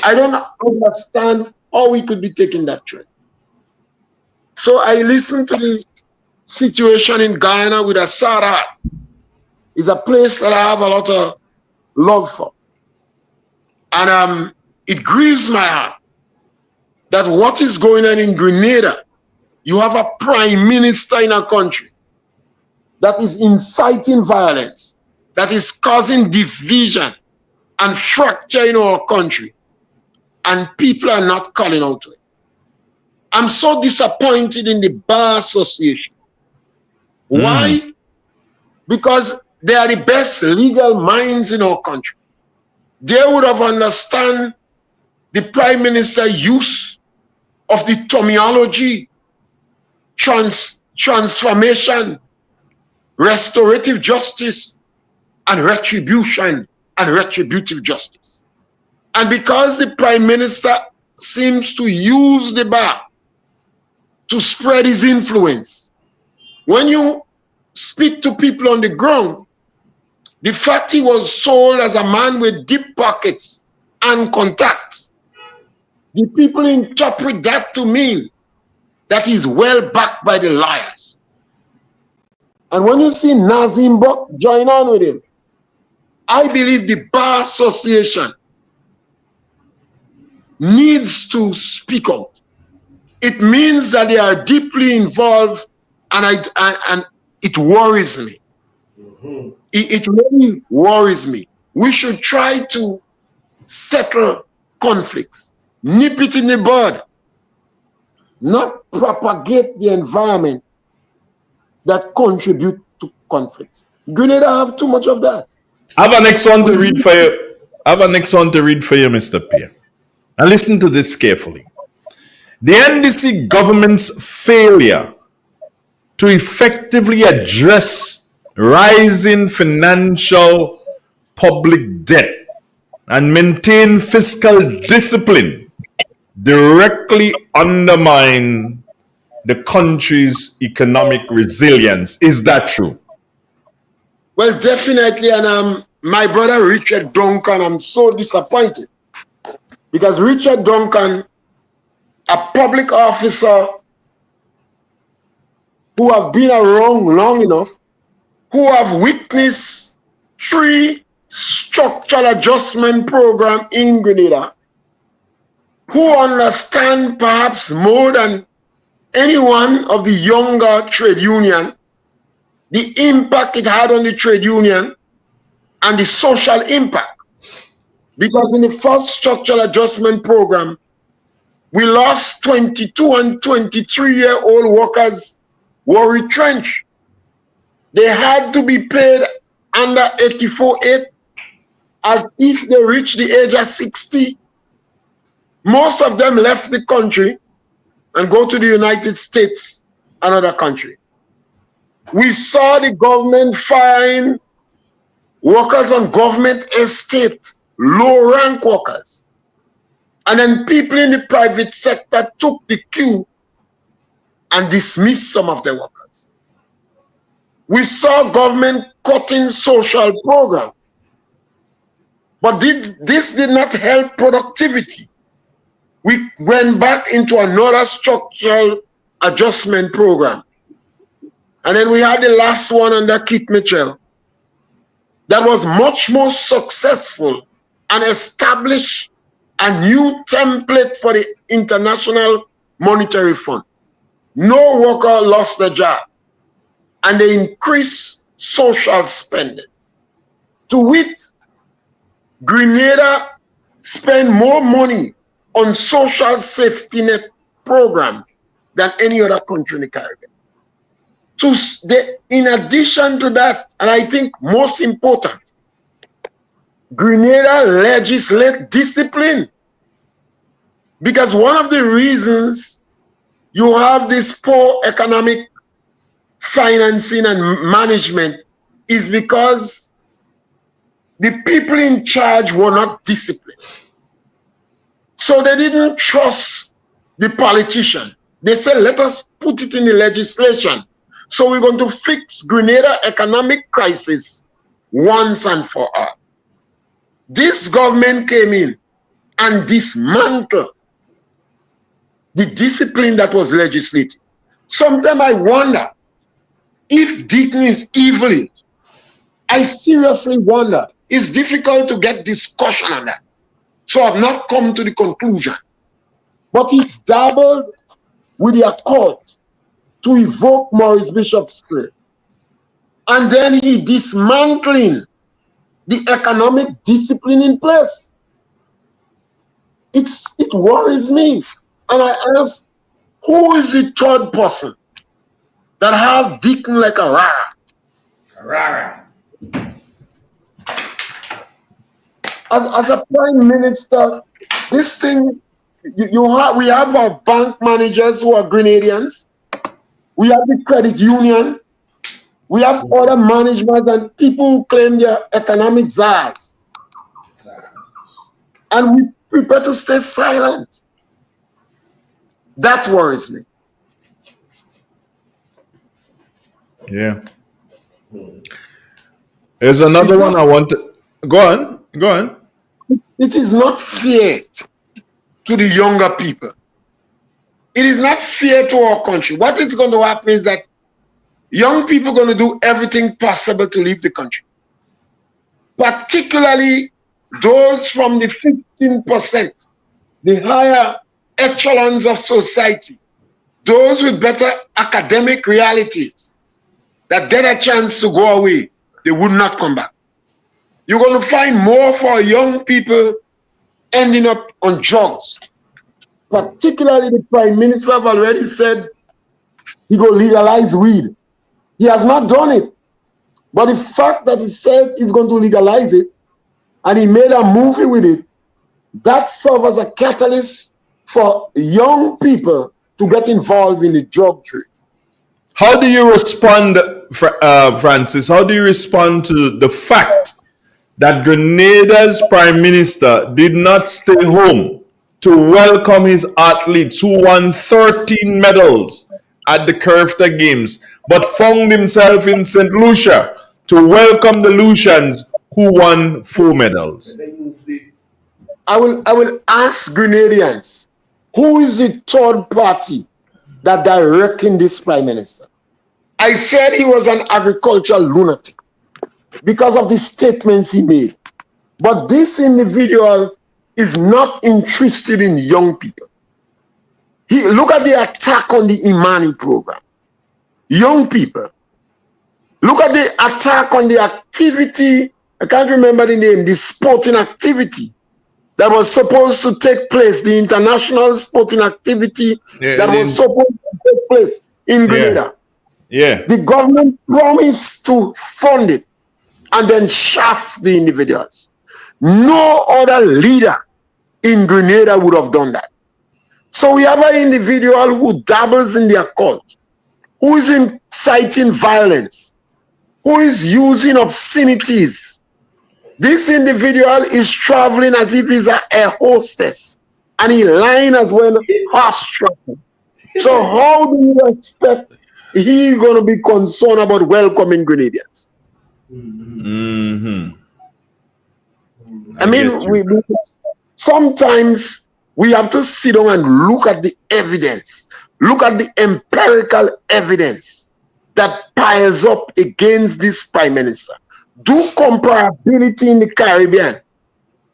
I don't understand how we could be taking that trend. So I listened to the situation in Guyana with a sad heart. is a place that I have a lot of love for. And it grieves my heart that what is going on in Grenada, you have a prime minister in a country that is inciting violence, that is causing division and fracture in our country, and people are not calling out to it. I'm so disappointed in the Bar Association. Why? Because they are the best legal minds in our country. They would have understood the Prime Minister's use of the terminology, transformation, restorative justice, and retribution and retributive justice. And because the Prime Minister seems to use the bar to spread his influence, when you speak to people on the ground, the fact he was sold as a man with deep pockets and contacts, the people interpret that to mean that he's well backed by the liars. And when you see Nazim Buck join on with him, I believe the Bar Association needs to speak out. It means that they are deeply involved, and it worries me. It really worries me. We should try to settle conflicts, nip it in the bud, not propagate the environment that contribute to conflicts. Grenada have too much of that. I have a next one to read for you. Mr. Pierre. And listen to this carefully. The NDC government's failure to effectively address rising financial public debt and maintain fiscal discipline directly undermine the country's economic resilience. Is that true? Well, definitely. And my brother Richard Duncan, I'm so disappointed because Richard Duncan, a public officer who have been around long enough, who have witnessed 3 structural adjustment programs in Grenada, who understand perhaps more than any one of the younger trade union the impact it had on the trade union and the social impact. Because in the first structural adjustment program, we lost 22 and 23-year-old workers were retrenched. They had to be paid under 84.8 as if they reached the age of 60. Most of them left the country and go to the United States, another country. We saw the government fine workers on government estate, low-rank workers. And then people in the private sector took the cue and dismissed some of the workers. We saw government cutting social programs. But this did not help productivity. We went back into another structural adjustment program. And then we had the last one under Keith Mitchell that was much more successful and established a new template for the International Monetary Fund. No worker lost their job, and they increased social spending. To wit, Grenada spent more money on social safety net program than any other country in the Caribbean. In addition to that, and I think most important, Grenada legislate discipline. Because one of the reasons you have this poor economic financing and management is because the people in charge were not disciplined. So they didn't trust the politician. They said, let us put it in the legislation. So we're going to fix Grenada economic crisis once and for all. This government came in and dismantled the discipline that was I seriously wonder. It's difficult to get discussion on that. So I've not come to the conclusion. But he dabbled with the occult to evoke Maurice Bishop's spirit. And then he dismantling the economic discipline in place. It worries me. And I ask, who is the third person that have Deacon like a rara? As a prime minister, this thing, we have our bank managers who are Grenadians. We have the credit union. We have other management and people who claim they're economic czars. And we prepare to stay silent. That worries me. Yeah. There's another one I want to... Go on. It is not fair to the younger people. It is not fair to our country. What is going to happen is that young people are going to do everything possible to leave the country. Particularly those from the 15%, the higher echelons of society, those with better academic realities that get a chance to go away, they would not come back. You're going to find more for young people ending up on drugs. Particularly the Prime Minister have already said he will legalize weed. He has not done it. But the fact that he said he's going to legalize it and he made a movie with it, that serves as a catalyst for young people to get involved in the drug trade. How do you respond, Francis? How do you respond to the fact that Grenada's Prime Minister did not stay home to welcome his athletes who won 13 medals at the Carafta Games, but found himself in St. Lucia to welcome the Lucians who won 4 medals? I will ask Grenadians, who is the third party that directing this Prime Minister? I said he was an agricultural lunatic because of the statements he made. But this individual is not interested in young people. Look at the attack on the Imani program. Young people. Look at the attack on the activity, I can't remember the name, the sporting activity that was supposed to take place, the international sporting activity was supposed to take place in Grenada. Yeah. The government promised to fund it and then shaft the individuals. No other leader in Grenada would have done that. So we have an individual who dabbles in the occult, who is inciting violence, who is using obscenities. This individual is traveling as if he's a hostess, and he lying as well horse traveling. So how do you expect he's going to be concerned about welcoming Grenadians? Mm-hmm. I mean, sometimes we have to sit down and look at the evidence, look at the empirical evidence that piles up against this Prime Minister. Do comparability in the Caribbean.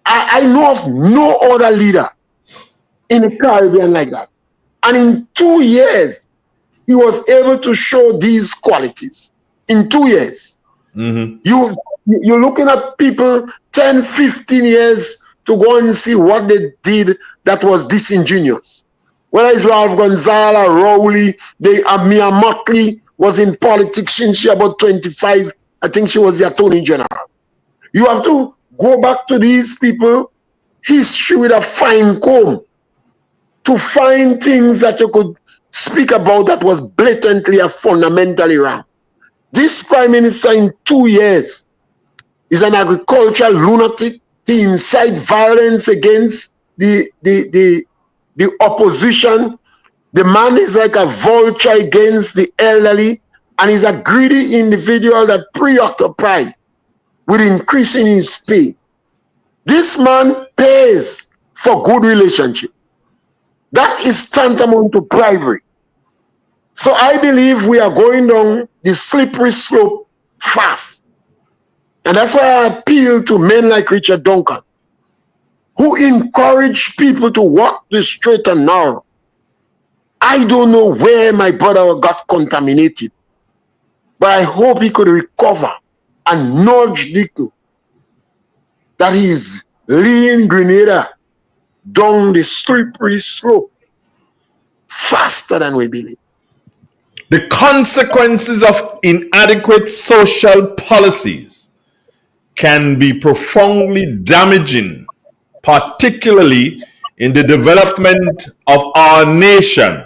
I know of no other leader in the Caribbean like that. And in 2 years, he was able to show these qualities. In 2 years. Mm-hmm. You're looking at people 10, 15 years to go and see what they did that was disingenuous. Whether it's Ralph Gonzalez, Rowley, Mia Mottley was in politics since she about 25. I think she was the Attorney General. You have to go back to these people, history with a fine comb, to find things that you could speak about that was blatantly and fundamentally wrong. This Prime Minister in 2 years is an agricultural lunatic. He incites violence against the opposition. The man is like a vulture against the elderly, and he's a greedy individual that preoccupied with increasing his pay. This man pays for good relationship. That is tantamount to bribery. So I believe we are going down the slippery slope fast. And that's why I appeal to men like Richard Duncan, who encourage people to walk the straight and narrow. I don't know where my brother got contaminated, but I hope he could recover and nudge Dicko that he is leading Grenada down the slippery slope faster than we believe. The consequences of inadequate social policies can be profoundly damaging, particularly in the development of our nation.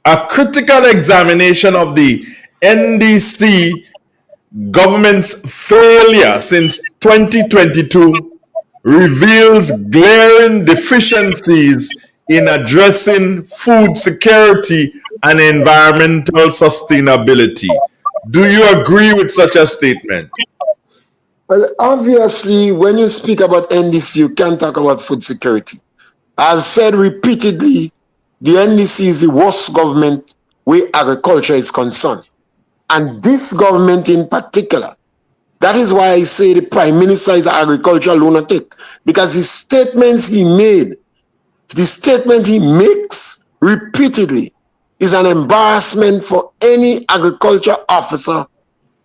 A critical examination of the NDC government's failure since 2022 reveals glaring deficiencies in addressing food security and environmental sustainability. Do you agree with such a statement? Well, obviously, when you speak about NDC, you can't talk about food security. I've said repeatedly, the NDC is the worst government where agriculture is concerned. And this government in particular, that is why I say the Prime Minister is an agricultural lunatic, because the statements he made, the statement he makes repeatedly is an embarrassment for any agriculture officer,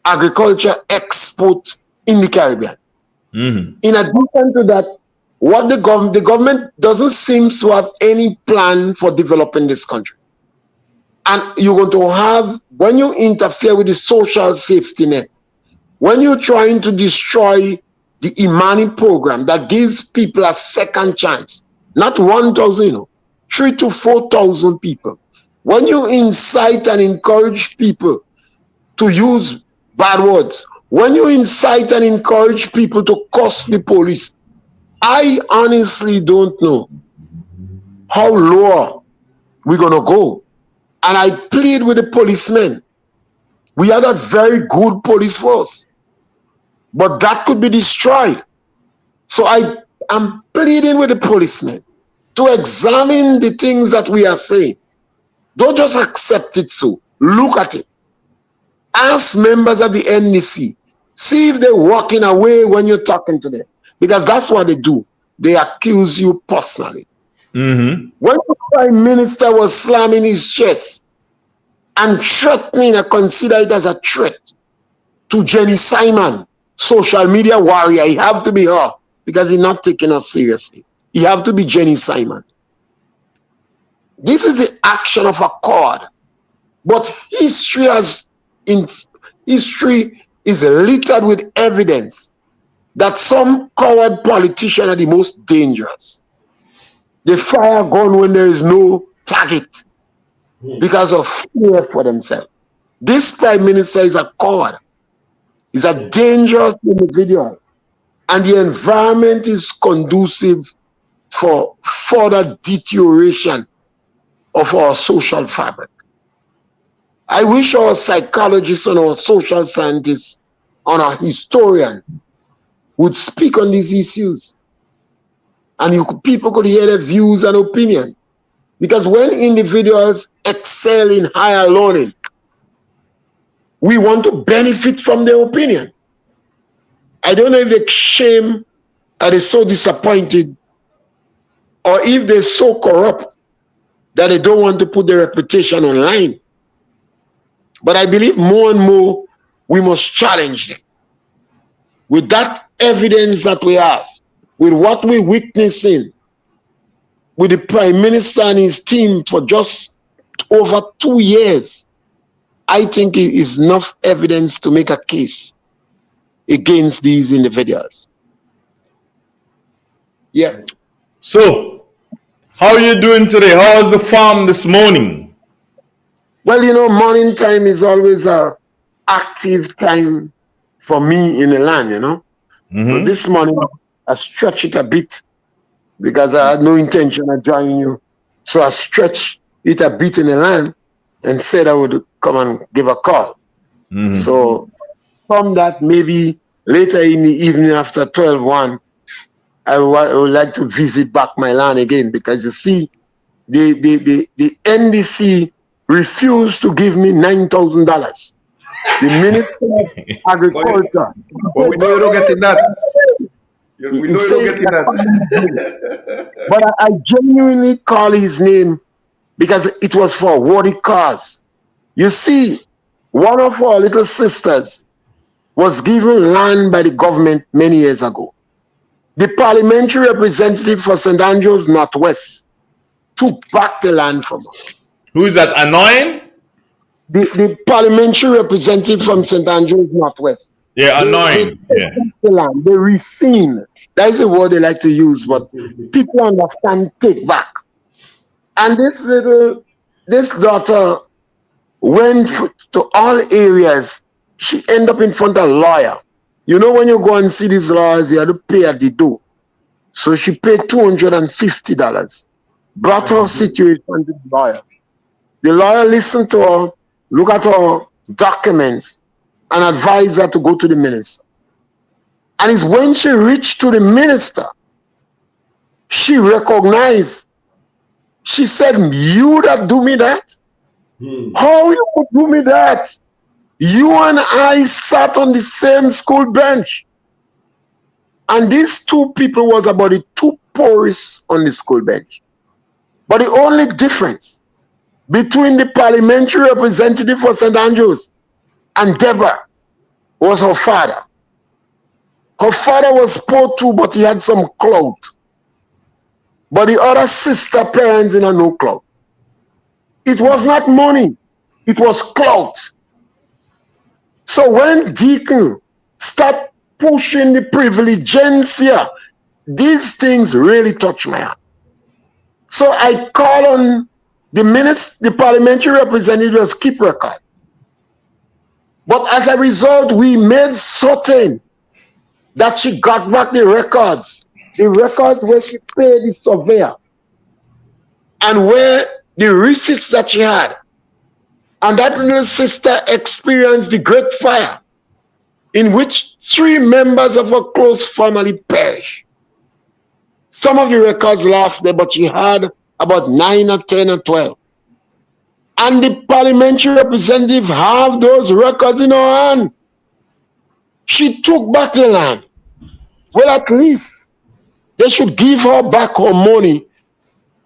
agriculture expert in the Caribbean. Mm-hmm. In addition to that, what the government doesn't seem to have any plan for developing this country. And you're going to have, when you interfere with the social safety net, when you're trying to destroy the Imani program that gives people a second chance, not 1,000, 3,000 to 4,000 people. When you incite and encourage people to use bad words, when you incite and encourage people to curse the police, I honestly don't know how low we're going to go. And I plead with the policemen. We had a very good police force, but that could be destroyed. So I am pleading with the policemen to examine the things that we are saying. Don't just accept it so. Look at it. Ask members of the NDC. See if they're walking away when you're talking to them. Because that's what they do. They accuse you personally. Mm-hmm. When the Prime Minister was slamming his chest and threatening, I consider it as a threat to Jenny Simon, social media warrior, he have to be her because he's not taking us seriously. He have to be Jenny Simon. This is the action of a coward. But history is littered with evidence that some coward politicians are the most dangerous. They fire a gun when there is no target because of fear for themselves. This Prime Minister is a coward. He's a dangerous individual. And the environment is conducive for further deterioration of our social fabric. I wish our psychologists and our social scientists and our historians would speak on these issues. And people could hear their views and opinion. Because when individuals excel in higher learning, we want to benefit from their opinion. I don't know if they're ashamed or they're so disappointed, or if they're so corrupt that they don't want to put their reputation online. But I believe more and more we must challenge them. With that evidence that we have, with what we're witnessing, with the Prime Minister and his team for just over 2 years, I think it is enough evidence to make a case against these individuals. Yeah. So, how are you doing today? How was the farm this morning? Well, morning time is always a active time for me in the land, Mm-hmm. So this morning, I stretched it a bit because I had no intention of joining you. So I stretched it a bit in the land and said I would come and give a call. Mm-hmm. So from that, maybe later in the evening after 12:01, I would like to visit back my land again, because you see, the NDC refused to give me $9,000 The Minister of Agriculture. But we know you don't get in that. We know you don't get in that. But I genuinely call his name because it was for a worthy cause. You see, one of our little sisters was given land by the government many years ago. The parliamentary representative for St. Andrews Northwest took back the land from her. Who is that? Annoying? The parliamentary representative from St. Andrews Northwest. Yeah, annoying. The land, they rescinded. That is the word they like to use, but people understand take back. And this daughter went to all areas. She ended up in front of a lawyer. You know, when you go and see these lawyers, you have to pay at the door. So she paid $250. Brought her situation to the lawyer. The lawyer listened to her, look at her documents, and advised her to go to the minister. And it's when she reached to the minister, she recognized. She said, "You that do me that? How you could do me that? You and I sat on the same school bench." And these two people was about the two poorest on the school bench. But the only difference between the parliamentary representative for St. Andrews and Deborah was her father. Her father was poor too, but he had some clout. But the other sister parents in a no clout. It was not money, it was clout. So when Deacon start pushing the privilegencia, these things really touch my heart. So I call on the parliamentary representatives keep record. But as a result, we made certain that she got back the records where she paid the surveyor, and where the receipts that she had. And that little sister experienced the great fire in which 3 members of her close family perished. Some of the records lost there, but she had about 9 or 10 or 12. And the parliamentary representative have those records in her hand. She took back the land. Well, at least they should give her back her money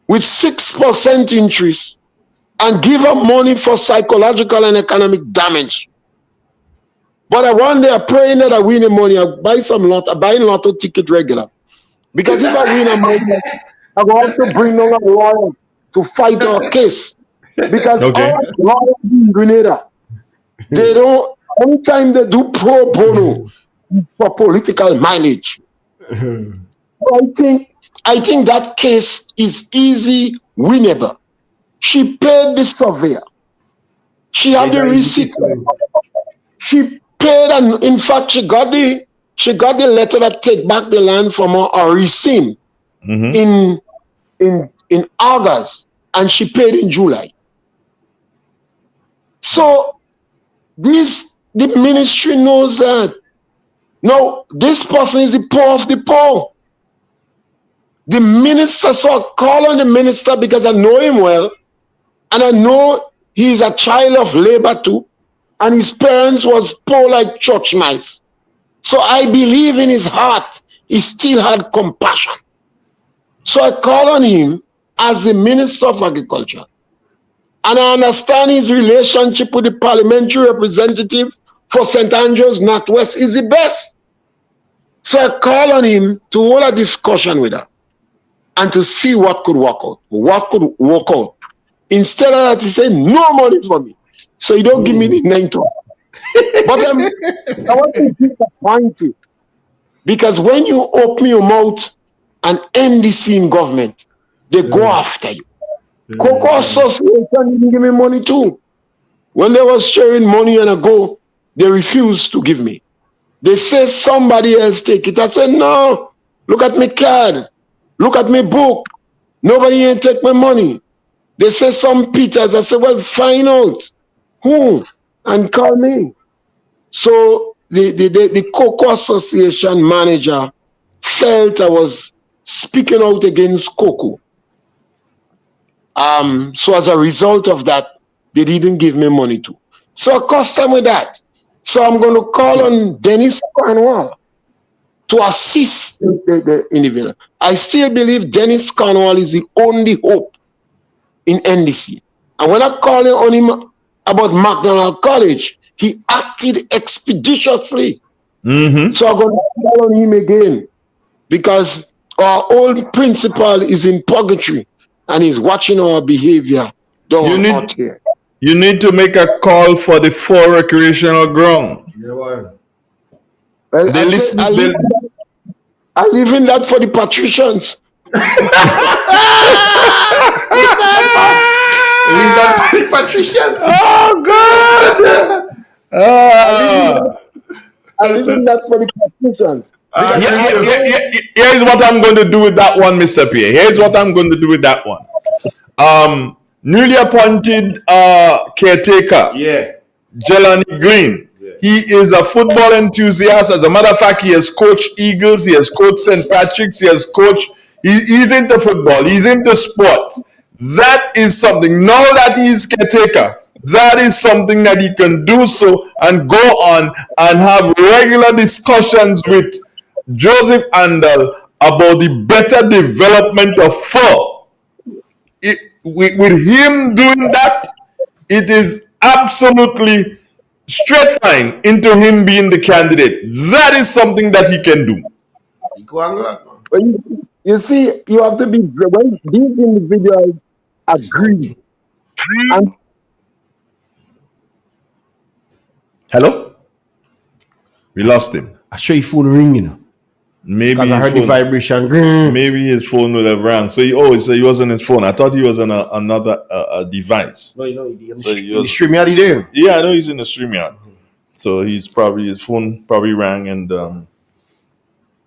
with 6% interest and give her money for psychological and economic damage. But I one day I'm praying that I win the money. I buy some lot. I buy a lotto ticket regular. Because if I win a money, I'm going to bring on a lawyer to fight our case. Because all lawyers in Grenada, they don't, anytime they do pro bono for political mileage. I think that case is easy winnable. She paid the surveyor. She had the receipt. She paid, and in fact, she got the letter that take back the land from her or rescind in August, and she paid in July. So the ministry knows that. No, this person is the poor of the poor. The minister, so I call on the minister because I know him well, and I know he's a child of labor too, and his parents was poor like church mice. So I believe in his heart, he still had compassion. So I call on him as the Minister of Agriculture. And I understand his relationship with the parliamentary representative for St. Andrews Northwest is the best. So I call on him to hold a discussion with her and to see what could work out. Instead of that, he said, no money for me. So you don't give me the 9 to 1. But I want to be disappointed because when you open your mouth and NDC in government, they go after you. Cocoa Association didn't give me money too. When they was sharing money and I go, they refused to give me. They say somebody else take it. I said, no, look at my card. Look at my book. Nobody ain't take my money. They say some Peters. I said, well, find out who and call me. So the Cocoa Association manager felt I was speaking out against cocoa. So as a result of that, they didn't give me money too. So custom with that. So I'm going to call on Dennis Cornwall to assist the individual. I still believe Dennis Cornwall is the only hope in NDC. And when I called on him about McDonald College, he acted expeditiously. So I'm going to call on him again because our old principal is in purgatory and he's watching our behavior out here. You need to make a call for the 4 recreational ground. Well, I leave in that for the patricians. Leave that for the patricians. Oh God! I leave in that for the patricians. Here's what I'm going to do with that one, Mr. Pierre. Here's what I'm going to do with that one. Newly appointed caretaker, Jelani Green. He is a football enthusiast. As a matter of fact, he has coached Eagles, he has coached St. Patrick's, he's into football, he's into sports. That is something. Now that he's caretaker, that is something that he can do so and go on and have regular discussions with Joseph Andal about the better development of football. With him doing that, it is absolutely straight line into him being the candidate. That is something that he can do. You see, you have to be, when these individuals agree. And hello? We lost him. I show your phone ringing. Maybe because I heard the vibration. Maybe his phone would have rang. So he wasn't his phone. I thought he was on another device. No, the StreamYard there. Yeah, I know he's in the StreamYard. So his phone probably rang and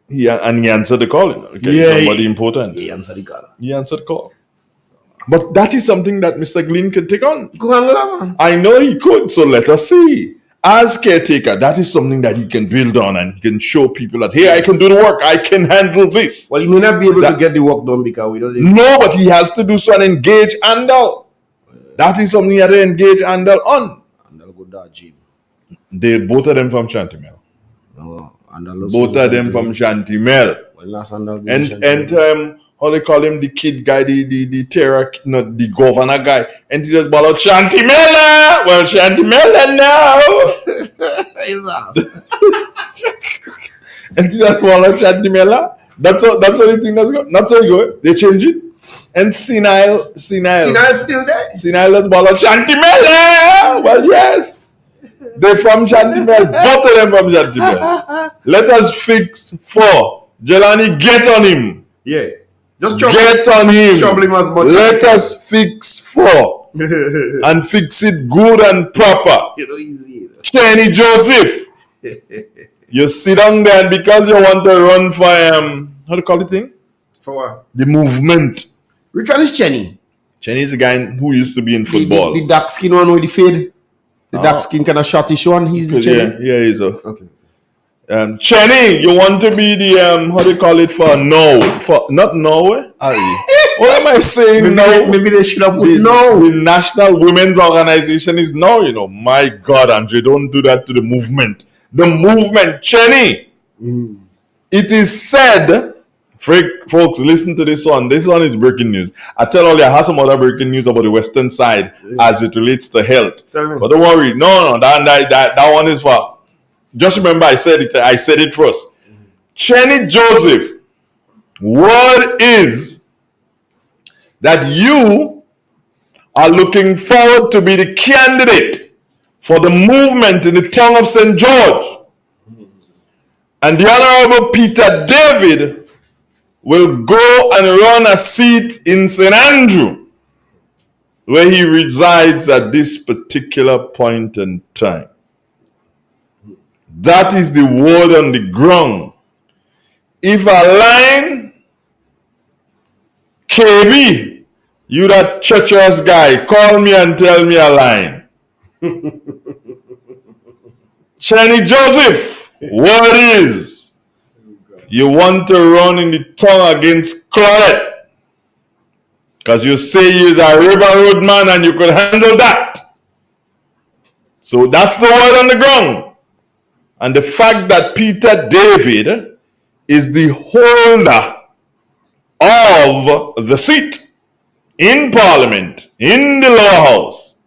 he answered the call. Somebody important. He answered the call. He answered the call. But that is something that Mr. Glenn could take on. I know he could. So let us see. As caretaker, that is something that he can build on and he can show people that, hey, I can do the work. I can handle this. Well, he may not be able to get the work done because we don't... No, but he has to do so and engage Andal. That is something he had to engage Andal on. Andal go that gym. Both of them from Shantimel. No, both of them from Shantimel. And how they call him, the kid guy, the terror, not the governor guy, and he just bought out Shantimela. Well, Shantimela now. His ass. And he just bought out Shantimela. That's all the thing that's going. That's how you go. They change it. And Senile still there. Senile just bought out Shantimela. Well, yes. They're from Shantimel. Both of them from Shantimel. Let us fix 4. Jelani, get on him. Yeah. Just get on him. Let us fix 4 and fix it good and proper. Kenny Joseph, you sit down there and because you want to run for how do you call the thing? For what? The movement. Which one is Chenny? Chenny is the guy who used to be in football. The dark skin one with the fade. The dark skin kind of shortish one. He's the Chenny. Yeah, he's a. Okay. Chenny, you want to be the how do you call it for not Norway? What am I saying now? Maybe they should have put no. The National Women's Organization is no. My God, Andre, don't do that to the movement. The movement, Chenny. It is said, folks, listen to this one. This one is breaking news. I tell all you, I have some other breaking news about the western side as it relates to health. But don't worry, no, that one is for. Just remember, I said it first. Chenny Joseph, word is that you are looking forward to be the candidate for the movement in the town of St. George. And the Honorable Peter David will go and run a seat in St. Andrew, where he resides at this particular point in time. That is the word on the ground. If a line, KB, you that treacherous guy, call me and tell me a line. Chenny Joseph, word is, you want to run in the town against Claudette. Because you say you're a river road man and you could handle that. So that's the word on the ground. And the fact that Peter David is the holder of the seat in Parliament, in the lower house.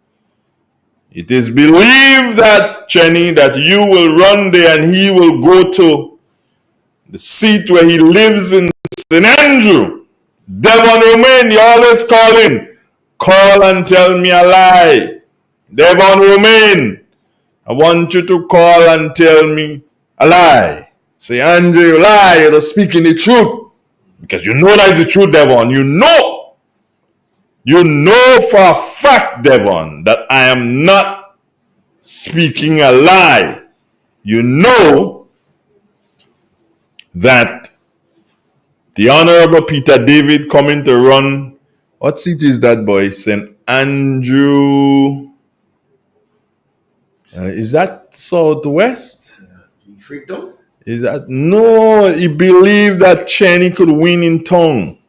It is believed that, Chenny, that you will run there and he will go to the seat where he lives in St. Andrew. Devon Romain, you always call him. Call and tell me a lie. Devon Romain, I want you to call and tell me a lie. Say, Andrew, you lie, you're not speaking the truth. Because you know that is the truth, Devon. You know for a fact, Devon, that I am not speaking a lie. You know that the Honorable Peter David coming to run, what seat is that, boy? St. Andrew. Is that Southwest? Freedom? Is that? No, he believed that Cheney could win in tongue.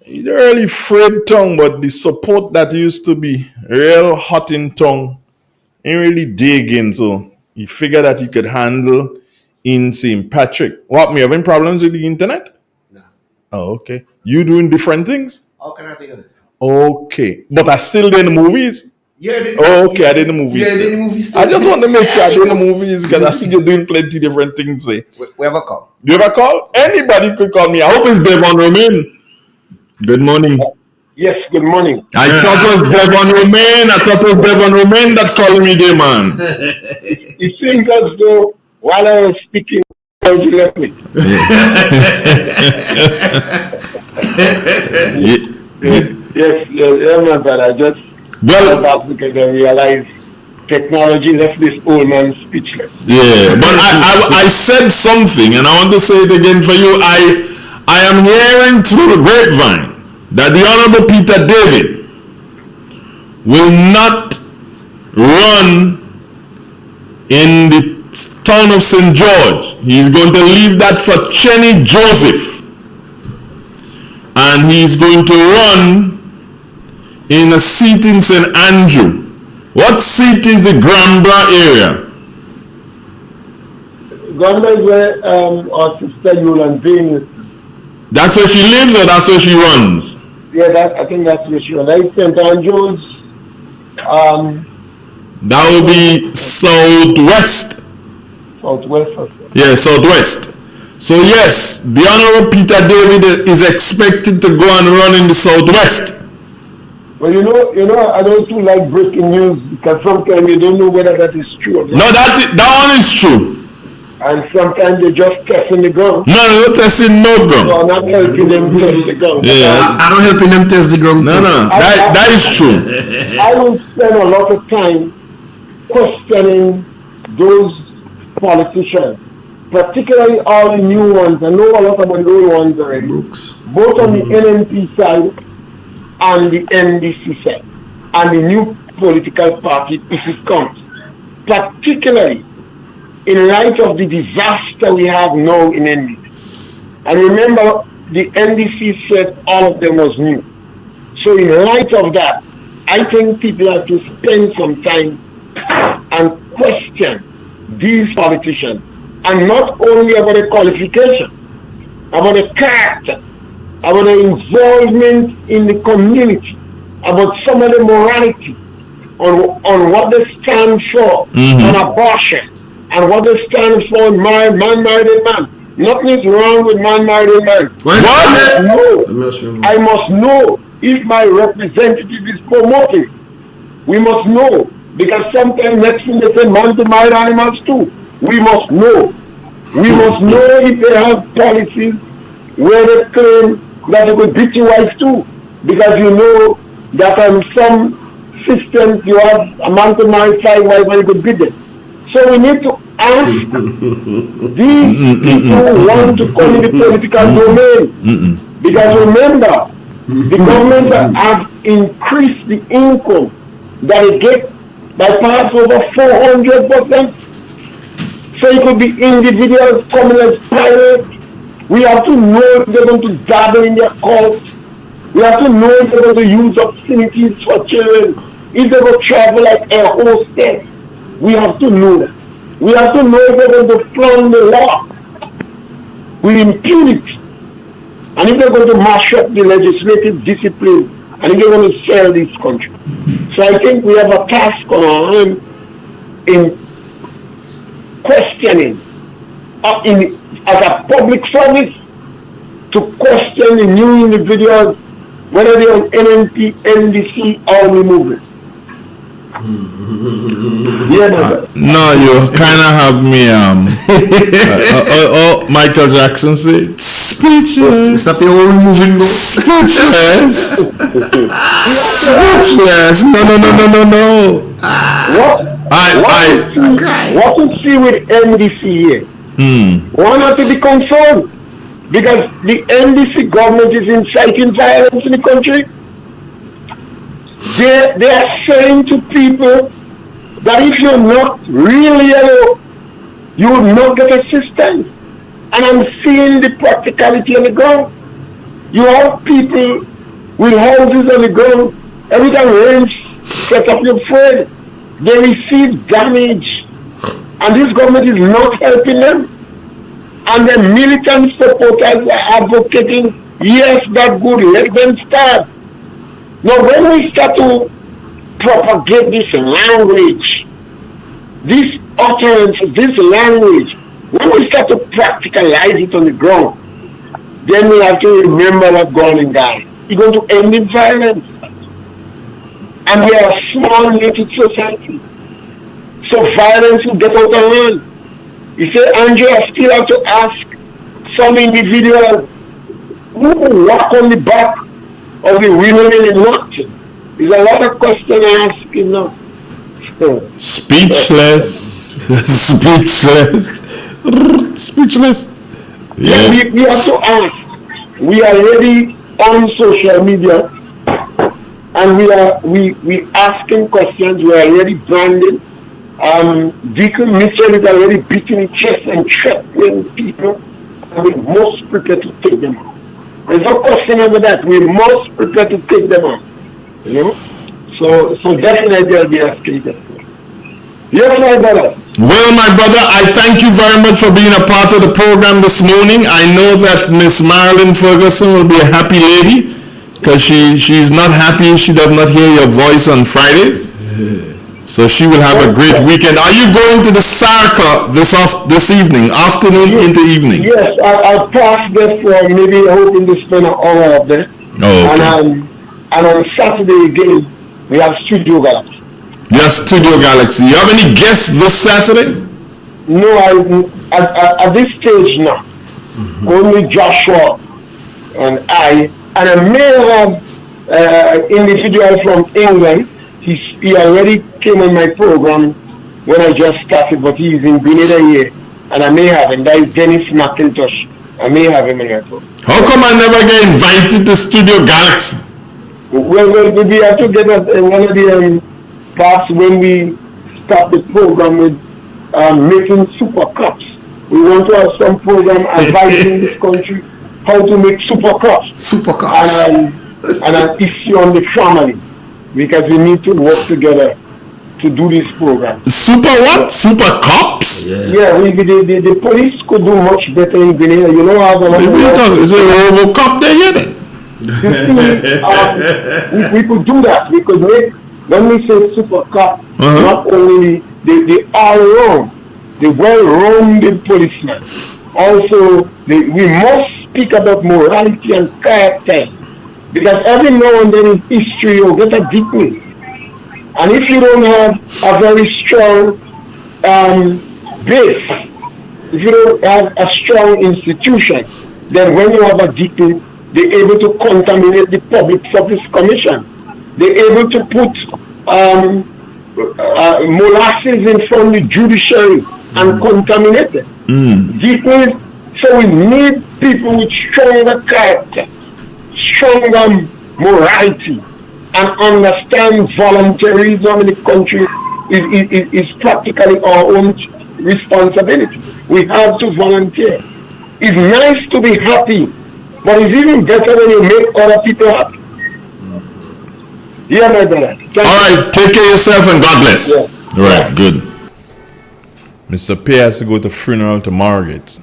He didn't really afraid tongue, but the support that used to be real hot in tongue ain't really dig in, so he figured that he could handle in St. Patrick. What, me having problems with the internet? No. Oh, okay. You doing different things? How can I think of it? Okay. But I still did the movies? Yeah, I did. Oh, okay, I did the movies. Yeah, I did the movies. I just want to make sure I did the movies because I see you doing plenty different things. Eh? We have a call. Do you have a call? Anybody could call me. I hope it's Devon Romain. Good morning. Yes, good morning. I thought it was Devon Romain. I thought it was Devon Romain that called me there, man. It seems as though while I was speaking, you left me. Yes, man, but I just got back because I realized technology left this old man speechless. Yeah, but I said something, and I want to say it again for you. I am hearing through the grapevine that the Honorable Peter David will not run in the town of St. George. He's going to leave that for Chenny Joseph. And he's going to run in a seat in St. Andrew. What seat is the Grenville area? Grenville is where our sister Yolan Payne is. That's where she lives or that's where she runs? Yeah, I think that's where she runs. Like St. Andrews. That will be southwest. Southwest. Yeah, southwest. So yes, the Honorable Peter David is expected to go and run in the southwest. Well, you know, I don't too like breaking news because sometimes you don't know whether that is true or not. No, that one is true. And sometimes they're just testing the ground. No, they're not testing no ground. So I'm not helping them test the ground. Yeah, I don't helping them test the ground. No, that is true. I will spend a lot of time questioning those politicians, particularly all the new ones. I know a lot about the old ones already. Both on the NNP side and the NDC side, and the new political party, if it comes. Particularly in light of the disaster we have now in NDC. And remember, the NDC said all of them was new. So in light of that, I think people have to spend some time and question these politicians. And not only about the qualification, about the character, about the involvement in the community, about some of the morality, on what they stand for, on abortion, and what they stand for in man married man. Nothing is wrong with man married man. I must know if my representative is promoting. We must know, because sometimes next thing they say man to married animals too. We must know. We must know if they have policies where they claim that you could beat your wife too. Because you know that on some systems you have a man to marry 5 wives and you could beat them. So we need to ask these people who want to come in the political domain. Because remember, the government have increased the income that they get by perhaps over 400%. So it could be individuals coming as pirates. We have to know if they're going to dabble in their cult. We have to know if they're going to use obscenities for children. if they will travel like air hostess. We have to know that. We have to know if they're going to flaunt the law with impunity. And if they're going to mash up the legislative discipline, and if they're going to sell this country. So I think we have a task on our hand in questioning, as a public service, to question the new individuals, whether they're on NNP, NDC, or the movement. No, you kind of have me. Michael Jackson said, speechless. Stop your own moving. Speechless. Speechless. No. What we see with NDC here, one has to be concerned, because the NDC government is inciting violence in the country. They are saying to people that if you're not really yellow, you will not get assistance. And I'm seeing the practicality on the ground. You have people with houses on the ground. Every time rain set up your food, they receive damage. And this government is not helping them. And the militant supporters are advocating, yes, that's good, let them start. Now, when we start to propagate this language, this utterance, this language, when we start to practicalize it on the ground, then we have to remember what's going on, guys. It's going to end in violence. And we are a small native society. So violence will get out of hand. You say, Andrew, I still have to ask some individuals who walk on the back of the women in the north. There's a lot of questions I ask, you know. Speechless. Speechless. Yeah, we have to ask. We are already on social media, and we asking questions. We are already branding. Deacon Mitchell is already beating his chest and threatening people, and we must prepare to take them out. There's no question over that. We must prepare to take them out. You know? So definitely there'll be a escape. Yes, my brother. Well, my brother, I thank you very much for being a part of the program this morning. I know that Miss Marilyn Ferguson will be a happy lady, because she's not happy if she does not hear your voice on Fridays. So she will have a great weekend. Are you going to the Sarka this evening, afternoon into evening? Yes, I'll pass there for maybe hoping to spend an hour up there. Oh, okay. And on Saturday again, we have Studio Galaxy. Yes, Studio Galaxy. You have any guests this Saturday? No, at this stage, no. Only Joshua and I may have individual from England. He already came on my program when I just started, but he's in Grenada here, and I may have him. That is Dennis McIntosh. I may have him in my program. How come I never get invited to Studio Galaxy? Well, we have to get one of the parts when we start the program with making super cups. We want to have some program advising this country how to make super cups. Super cups. And an issue on the family, because we need to work together to do this program. Super what? Super cops? Yeah, the police could do much better in Grenada. You know how is it a Robocop there yet? We could do that. We could make, when we say super cop, not only the all-round, the well-rounded policeman. Also, we must speak about morality and character, because every now and then in history you'll get a deepness. And if you don't have a very strong base, if you don't have a strong institution, then when you have a deepness, they're able to contaminate the Public Service Commission. They're able to put molasses in front of the judiciary and contaminate it. So we need people with stronger character, stronger morality, and understand volunteerism in the country is practically our own responsibility. We have to volunteer. It's nice to be happy, but it's even better when you make other people happy. Yeah, my brother. All right, take care of yourself and God bless. Yeah. All right, good. Mr. P has to go to funeral tomorrow, Gates.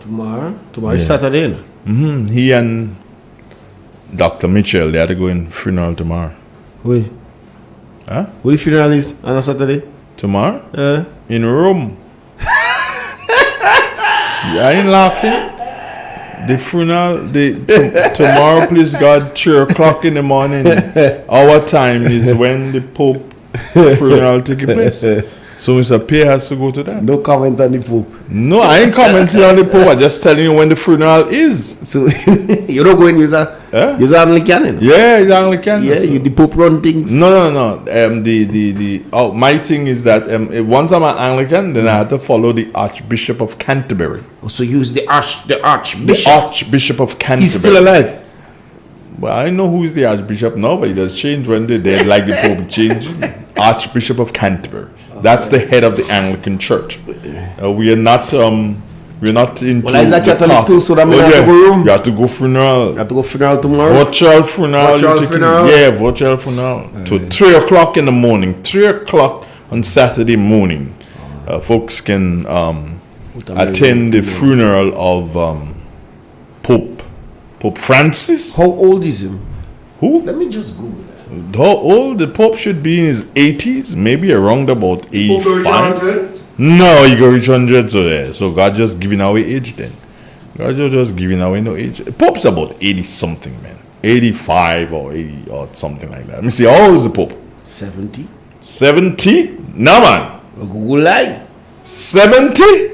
Tomorrow? Tomorrow is Saturday, no? Mm-hmm. He and Dr. Mitchell, they had to go in funeral tomorrow. Wait. Huh? What the funeral is on a Saturday? Tomorrow? In Rome. I ain't laughing. The funeral, tomorrow, please God, 3 o'clock in the morning. Our time is when the Pope funeral taking place. So Mr. P has to go to that. No comment on the Pope. No, I ain't commenting on the Pope. I'm just telling you when the funeral is. So you don't go in use a Anglican? Yeah, it's Anglican. Yeah, so. you the Pope run things. No. My thing is that once I'm an Anglican, then I had to follow the Archbishop of Canterbury. Oh, so use the Archbishop. The Archbishop of Canterbury. He's still alive. Well, I know who is the Archbishop now, but he does change when they're dead, like the Pope changed. Archbishop of Canterbury. That's the head of the Anglican Church. We are not into. Well, is that Catholic too? So that means yeah. to go room. You have to go funeral. You have to go funeral tomorrow. Virtual funeral. Virtual funeral. Yeah, virtual funeral. To 3 o'clock in the morning. 3 o'clock on Saturday morning. Folks can attend the funeral of Pope Francis. How old is him? Who? Let me just Google that. How old? The Pope should be in his 80s, maybe around about 85. No, he go reach 100, so God just giving away age then. God just giving away no age. Pope's about 80 something, man. 85 or 80 or something like that. Let me see, how old is the Pope? 70. 70? No, man. Google lie. 70?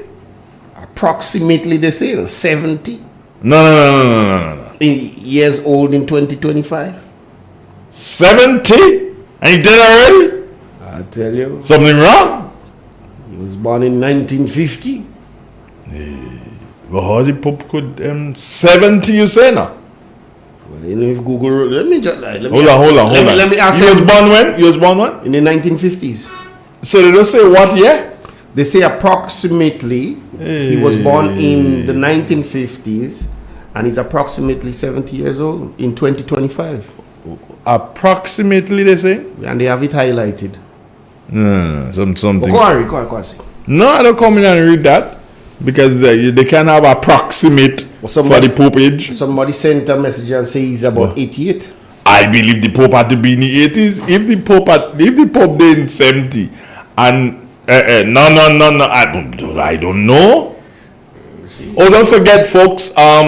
Approximately they say 70. No. In years old in 2025. 70? And he dead already? I tell you. Something wrong? He was born in 1950. But how the Pope could 70 you say now? Well, you know, if Google, let me hold on. Let me ask you. You was born when? You was born when? In the 1950s. So they don't say what year? They say approximately. He was born in the 1950s, and he's approximately 70 years old in 2025. Approximately, they say? And they have it highlighted. No, something. Go on. No, I don't come in and read that. Because they can have approximate for the Pope age. Somebody sent a message and say he's about 88. I believe the Pope had to be in the 80s. If the Pope did in 70 and no, I don't know. Oh, don't forget, folks. All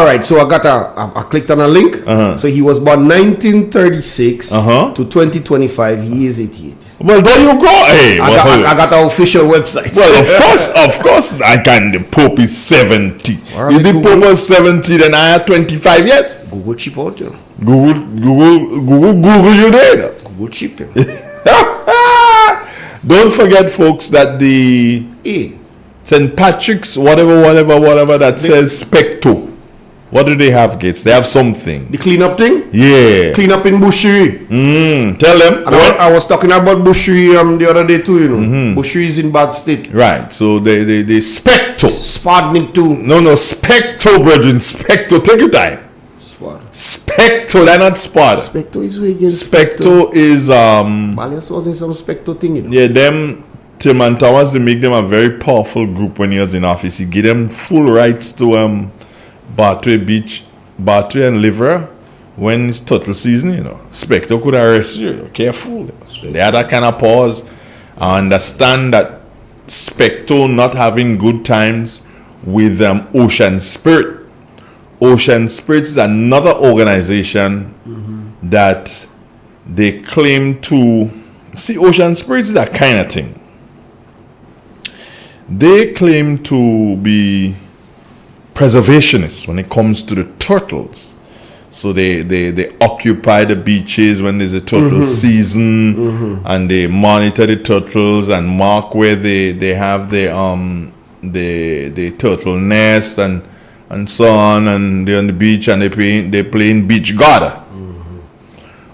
right, so I clicked on a link. So he was born 1936 to 2025. He is 88. Well, there you go. Hey, I got the official website. Well, of course, I can. The Pope is 70. If the Pope was 70, then I had 25 years. Google cheap out, you. Google you there. Google cheap. Don't forget, folks, that the St. Patrick's, whatever that says Specto. What do they have, Gates? They have something. The cleanup thing? Yeah. Clean up in Bushery. Tell them. I was talking about Bushery the other day too, you know. Bushery is in bad state. Right. So they Specto. Spardnik too. No, Specto, brethren. Specto. Take your time. Specto, they're not Spard. Specto is way against Specto is Balias was in some Specto thing, you know. Yeah, them Tim and Thomas, they make them a very powerful group when he was in office. He give them full rights to Bartway Beach, Bartway and Liver when it's turtle season, you know. Specto could arrest you. Careful. They had that kind of pause. I understand that Specto not having good times with Ocean Spirit. Ocean Spirits is another organization that they claim to see. Ocean Spirits is that kind of thing. They claim to be preservationists when it comes to the turtles. So they occupy the beaches when there's a turtle season, and they monitor the turtles and mark where they have the turtle nest and so on, and they're on the beach and they playing beach guard.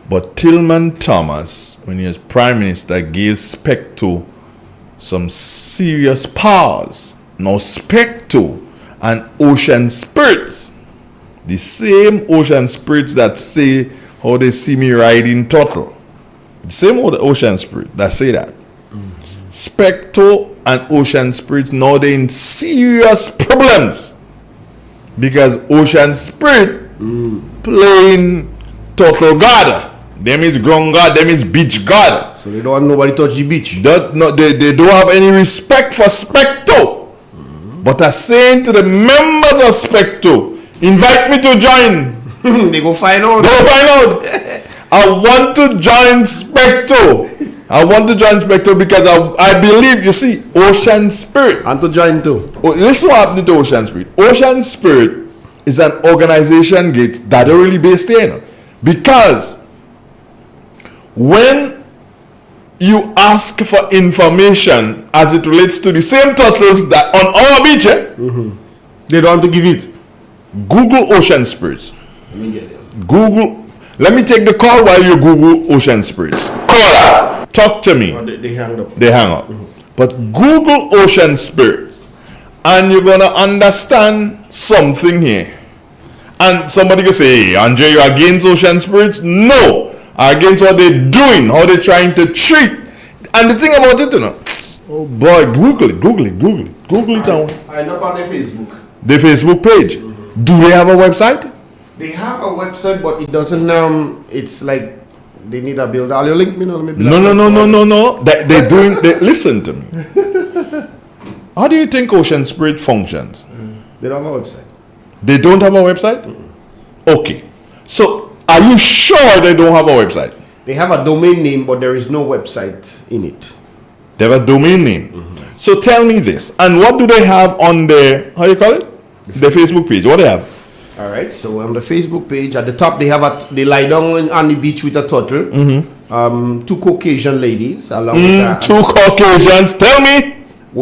But Tillman Thomas, when he was Prime Minister, gave Specto some serious powers. Now Specto and Ocean Spirits, the same Ocean Spirits that say how they see me riding turtle. Same with the Ocean Spirit that say that. Spectre and Ocean Spirit now they in serious problems because Ocean Spirit playing turtle god. Them is ground god, them is beach god. So they don't want nobody touch the beach. They don't have any respect for Spectre. But I saying to the members of Spectre, invite me to join. They go find out. They go find out. I want to join Spectre. I want to join Spectre because I believe, you see, Ocean Spirit. And to join too. Listen what happened to Ocean Spirit. Ocean Spirit is an organization that are really based in. Because when you ask for information as it relates to the same turtles that on our beach, they don't want to give it. Google Ocean Spirits. Let me get it. Google. Let me take the call while you Google Ocean Spirits. Caller, talk to me. Oh, they hang up. They hang up. But Google Ocean Spirits, and you're gonna understand something here. And somebody can say, hey, Andre, you're against Ocean Spirits? No, I'm against what they're doing, how they're trying to treat. And the thing about it, you know, oh boy, Google it down. I know on their Facebook. The Facebook page. Do they have a website? They have a website, but it doesn't. It's like they need a build. I'll link me. No. They're doing. Listen to me. How do you think Ocean Spirit functions? They don't have a website. They don't have a website? Okay. So, are you sure they don't have a website? They have a domain name, but there is no website in it. They have a domain name. So tell me this. And what do they have on their, how you call it? The Facebook page. What do they have? All right. So on the Facebook page, at the top, they lie down on the beach with a turtle. Two Caucasian ladies. Along with two Caucasians. Tell me.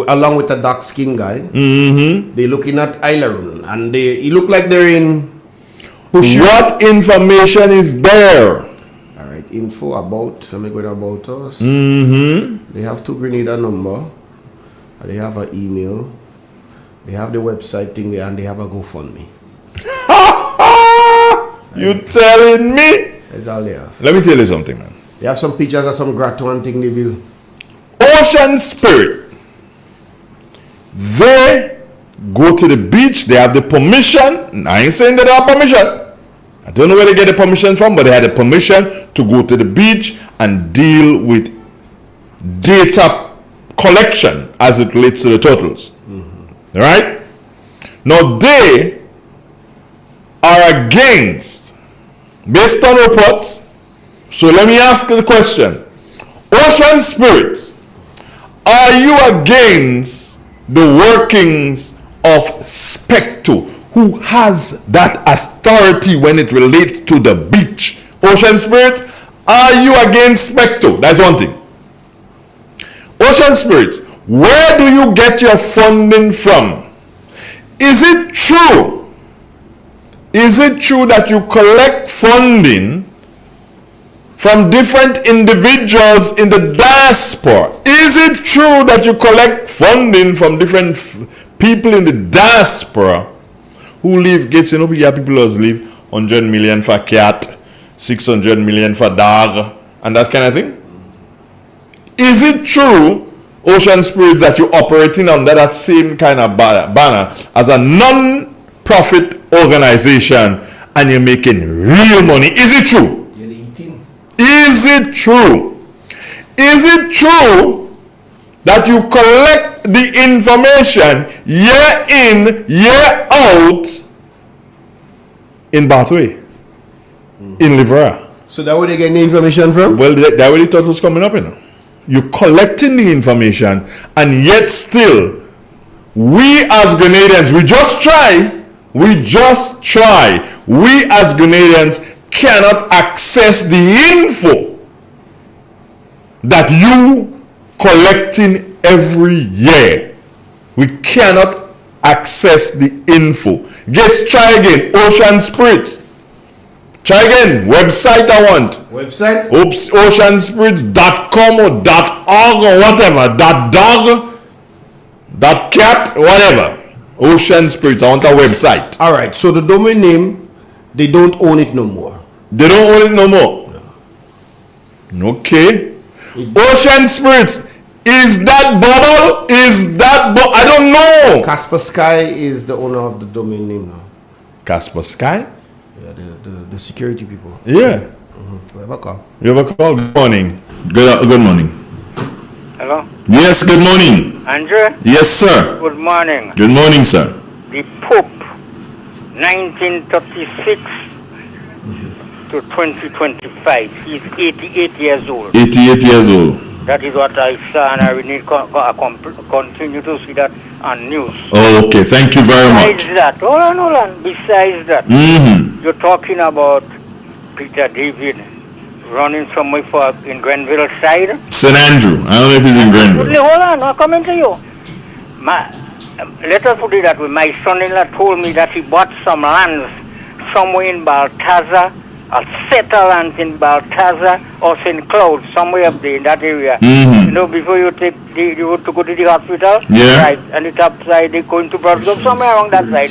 Along with a dark skinned guy. They're looking at Aileron. And they look like they're in... What information is there? All right. Info about. Let me go about us. They have 2 Grenada number. They have an email. They have the website thing there, and they have a GoFundMe. You telling me? That's all they have. Let me tell you something, man. They have some pictures of some gratuity thing they will. Ocean Spirit. They go to the beach. They have the permission. I ain't saying that they have permission. I don't know where they get the permission from, but they had the permission to go to the beach and deal with data collection as it relates to the turtles. All right? Now they are against, based on reports. So let me ask you the question. Ocean Spirits, are you against the workings of Spectre, who has that authority when it relates to the beach? Ocean Spirits, are you against Spectre? That's one thing. Ocean Spirits, where do you get your funding from? Is it true? Is it true that you collect funding from different individuals in the diaspora? Is it true that you collect funding from different people in the diaspora who live, gets, you know, people who live 100 million for cat, 600 million for dog, and that kind of thing? Is it true, Ocean Spirits, that you're operating under that same kind of banner as a non-profit organization and you're making real money? Is it true? Is it true? Is it true that you collect the information year in, year out in Bathway, in Livera? So that where they get the information from? Well, that where the turtle's coming up, you know. You're collecting the information, and yet still, we as Grenadians, we just try. We as Grenadians cannot access the info that you collecting every year. We cannot access the info. Try again. Ocean Spirits. Try again. Website I want. Website? Oceanspirits.com or .org or whatever. .dog, .cat, whatever. Ocean Spirits. I want a website. All right. So the domain name, they don't own it no more. They don't own it no more. Okay. Ocean Spirits. Is that bubble? I don't know. Casper Sky is the owner of the domain name now. Casper Sky? Yeah, the security people. Yeah. You have a call. You have a call. Good morning. Good morning. Hello? Yes, good morning. Andrew? Yes, sir. Good morning. Good morning, sir. The Pope, 1936 to 2025. He's 88 years old. 88 years old. That is what I saw, and I will need continue to see that on news. Oh, okay. Thank you very much. Besides that, hold on. Besides that, you're talking about Peter David running somewhere in Grenville side. St. Andrew. I don't know if he's in Grenville. Hold on, I'm coming to you. Let us put it that way. My son-in-law told me that he bought some lands somewhere in Baltazar, a set of lands in Baltazar or St. Cloud, somewhere up there in that area. You know, before you take you want to go to the hospital, right? And the top side, they going to Broadway, somewhere along that side.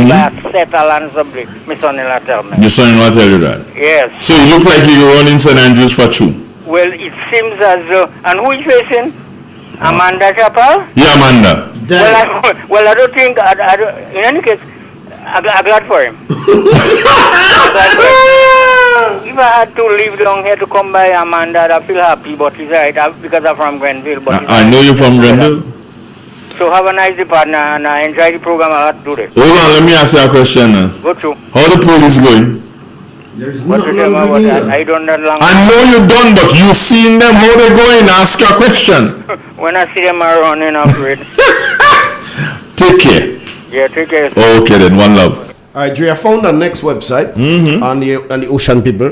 Buy a set of lands up there. My son-in-law tell me. Your son-in-law tell you that? Yes. So it looks like you're running St. Andrews for true. Well, it seems as though, and who is facing? Amanda Chapel? Yeah, Amanda. Well, I don't think, in any case, I'm glad for him. If I had to leave down here to come by Amanda, I feel happy, but it's alright because I'm from Grenville. But I know you're from Grenville. So have a nice day, partner, and I enjoy the program a lot today. Hold on, let me ask you a question now. Go through. How the police going? I don't know long. I know you done, but you seen them, how they going? Ask your question. When I see them running afraid. Take care. Yeah, take care. Okay then, one love. All right, Dre, I found the next website on the ocean people.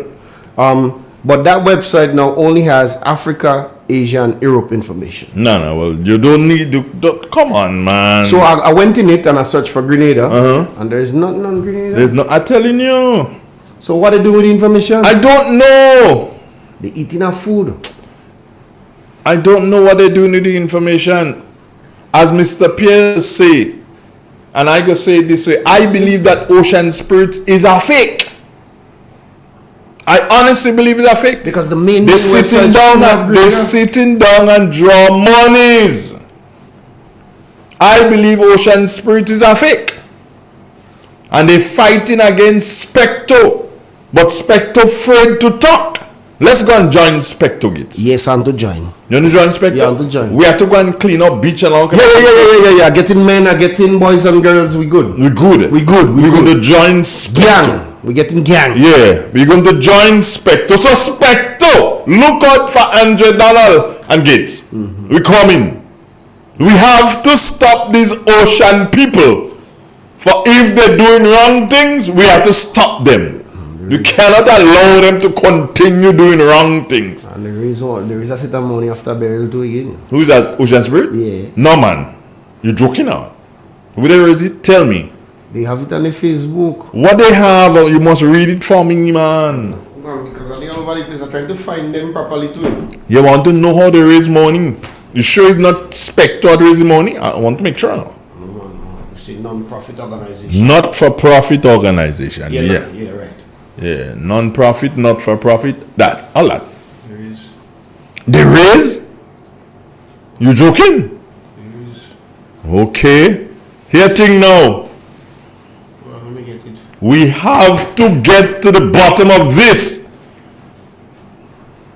But that website now only has Africa, Asia, and Europe information. No, well, you don't need to. Come on, man. So I went in it and I searched for Grenada, and there's nothing on Grenada. There's no. I'm telling you. So what they do with the information? I don't know. They eating our food. I don't know what they're doing with the information. As Mr. Pierre say, and I go say it this way, I believe that Ocean Spirits is a fake. I honestly believe it's a fake. Because the main they're sitting down and draw monies. I believe Ocean Spirit is a fake. And they're fighting against Specto. But Specto afraid to talk. Let's go and join Specto Gates. Yes, I'm to join. You want to join Specto? Yeah, I'm to join. We have to go and clean up beach and all. Yeah. Getting men, getting boys and girls, we good. We good. We're going to join Specto. Gang. We're getting gang. Yeah, we're going to join Specto. So Specto, look out for $100 and Gates. We're coming. We have to stop these ocean people. For if they're doing wrong things, we have to stop them. You cannot allow them to continue doing wrong things. And there is a set of money after burial too again. Who is that? Ocean Spirit? Yeah. No, man. You're joking out. Where is it? Tell me. They have it on the Facebook. What they have, you must read it for me, man. Because all over the place, I'm trying to find them properly too. You want to know how they raise money? You sure it's not Spectre raising money? I want to make sure. No. It's a non-profit organization. Not-for-profit organization. Yeah, right. Yeah, non-profit, not-for-profit. All that. There is. There is? You joking? There is. Okay. Here thing now. Well, let me get it. We have to get to the bottom of this.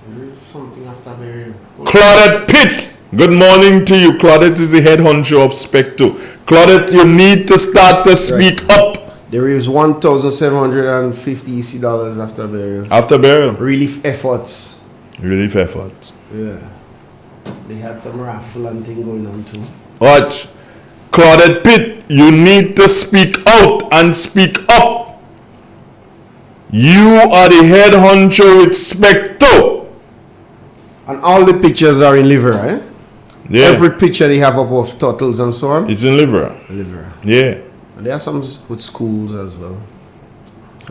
There is something after burial. Claudette Pitt. Good morning to you. Claudette is the head honcho of Specto. Claudette, you need to start to speak up. There is $1,750 EC after burial. After burial? Relief efforts. Yeah. They had some raffle and thing going on too. Watch. Claudette Pitt, you need to speak out and speak up. You are the head honcho with Specto. And all the pictures are in liver, eh? Yeah. Every picture they have up of turtles and so on. It's in liver. Yeah. And there are some with schools as well.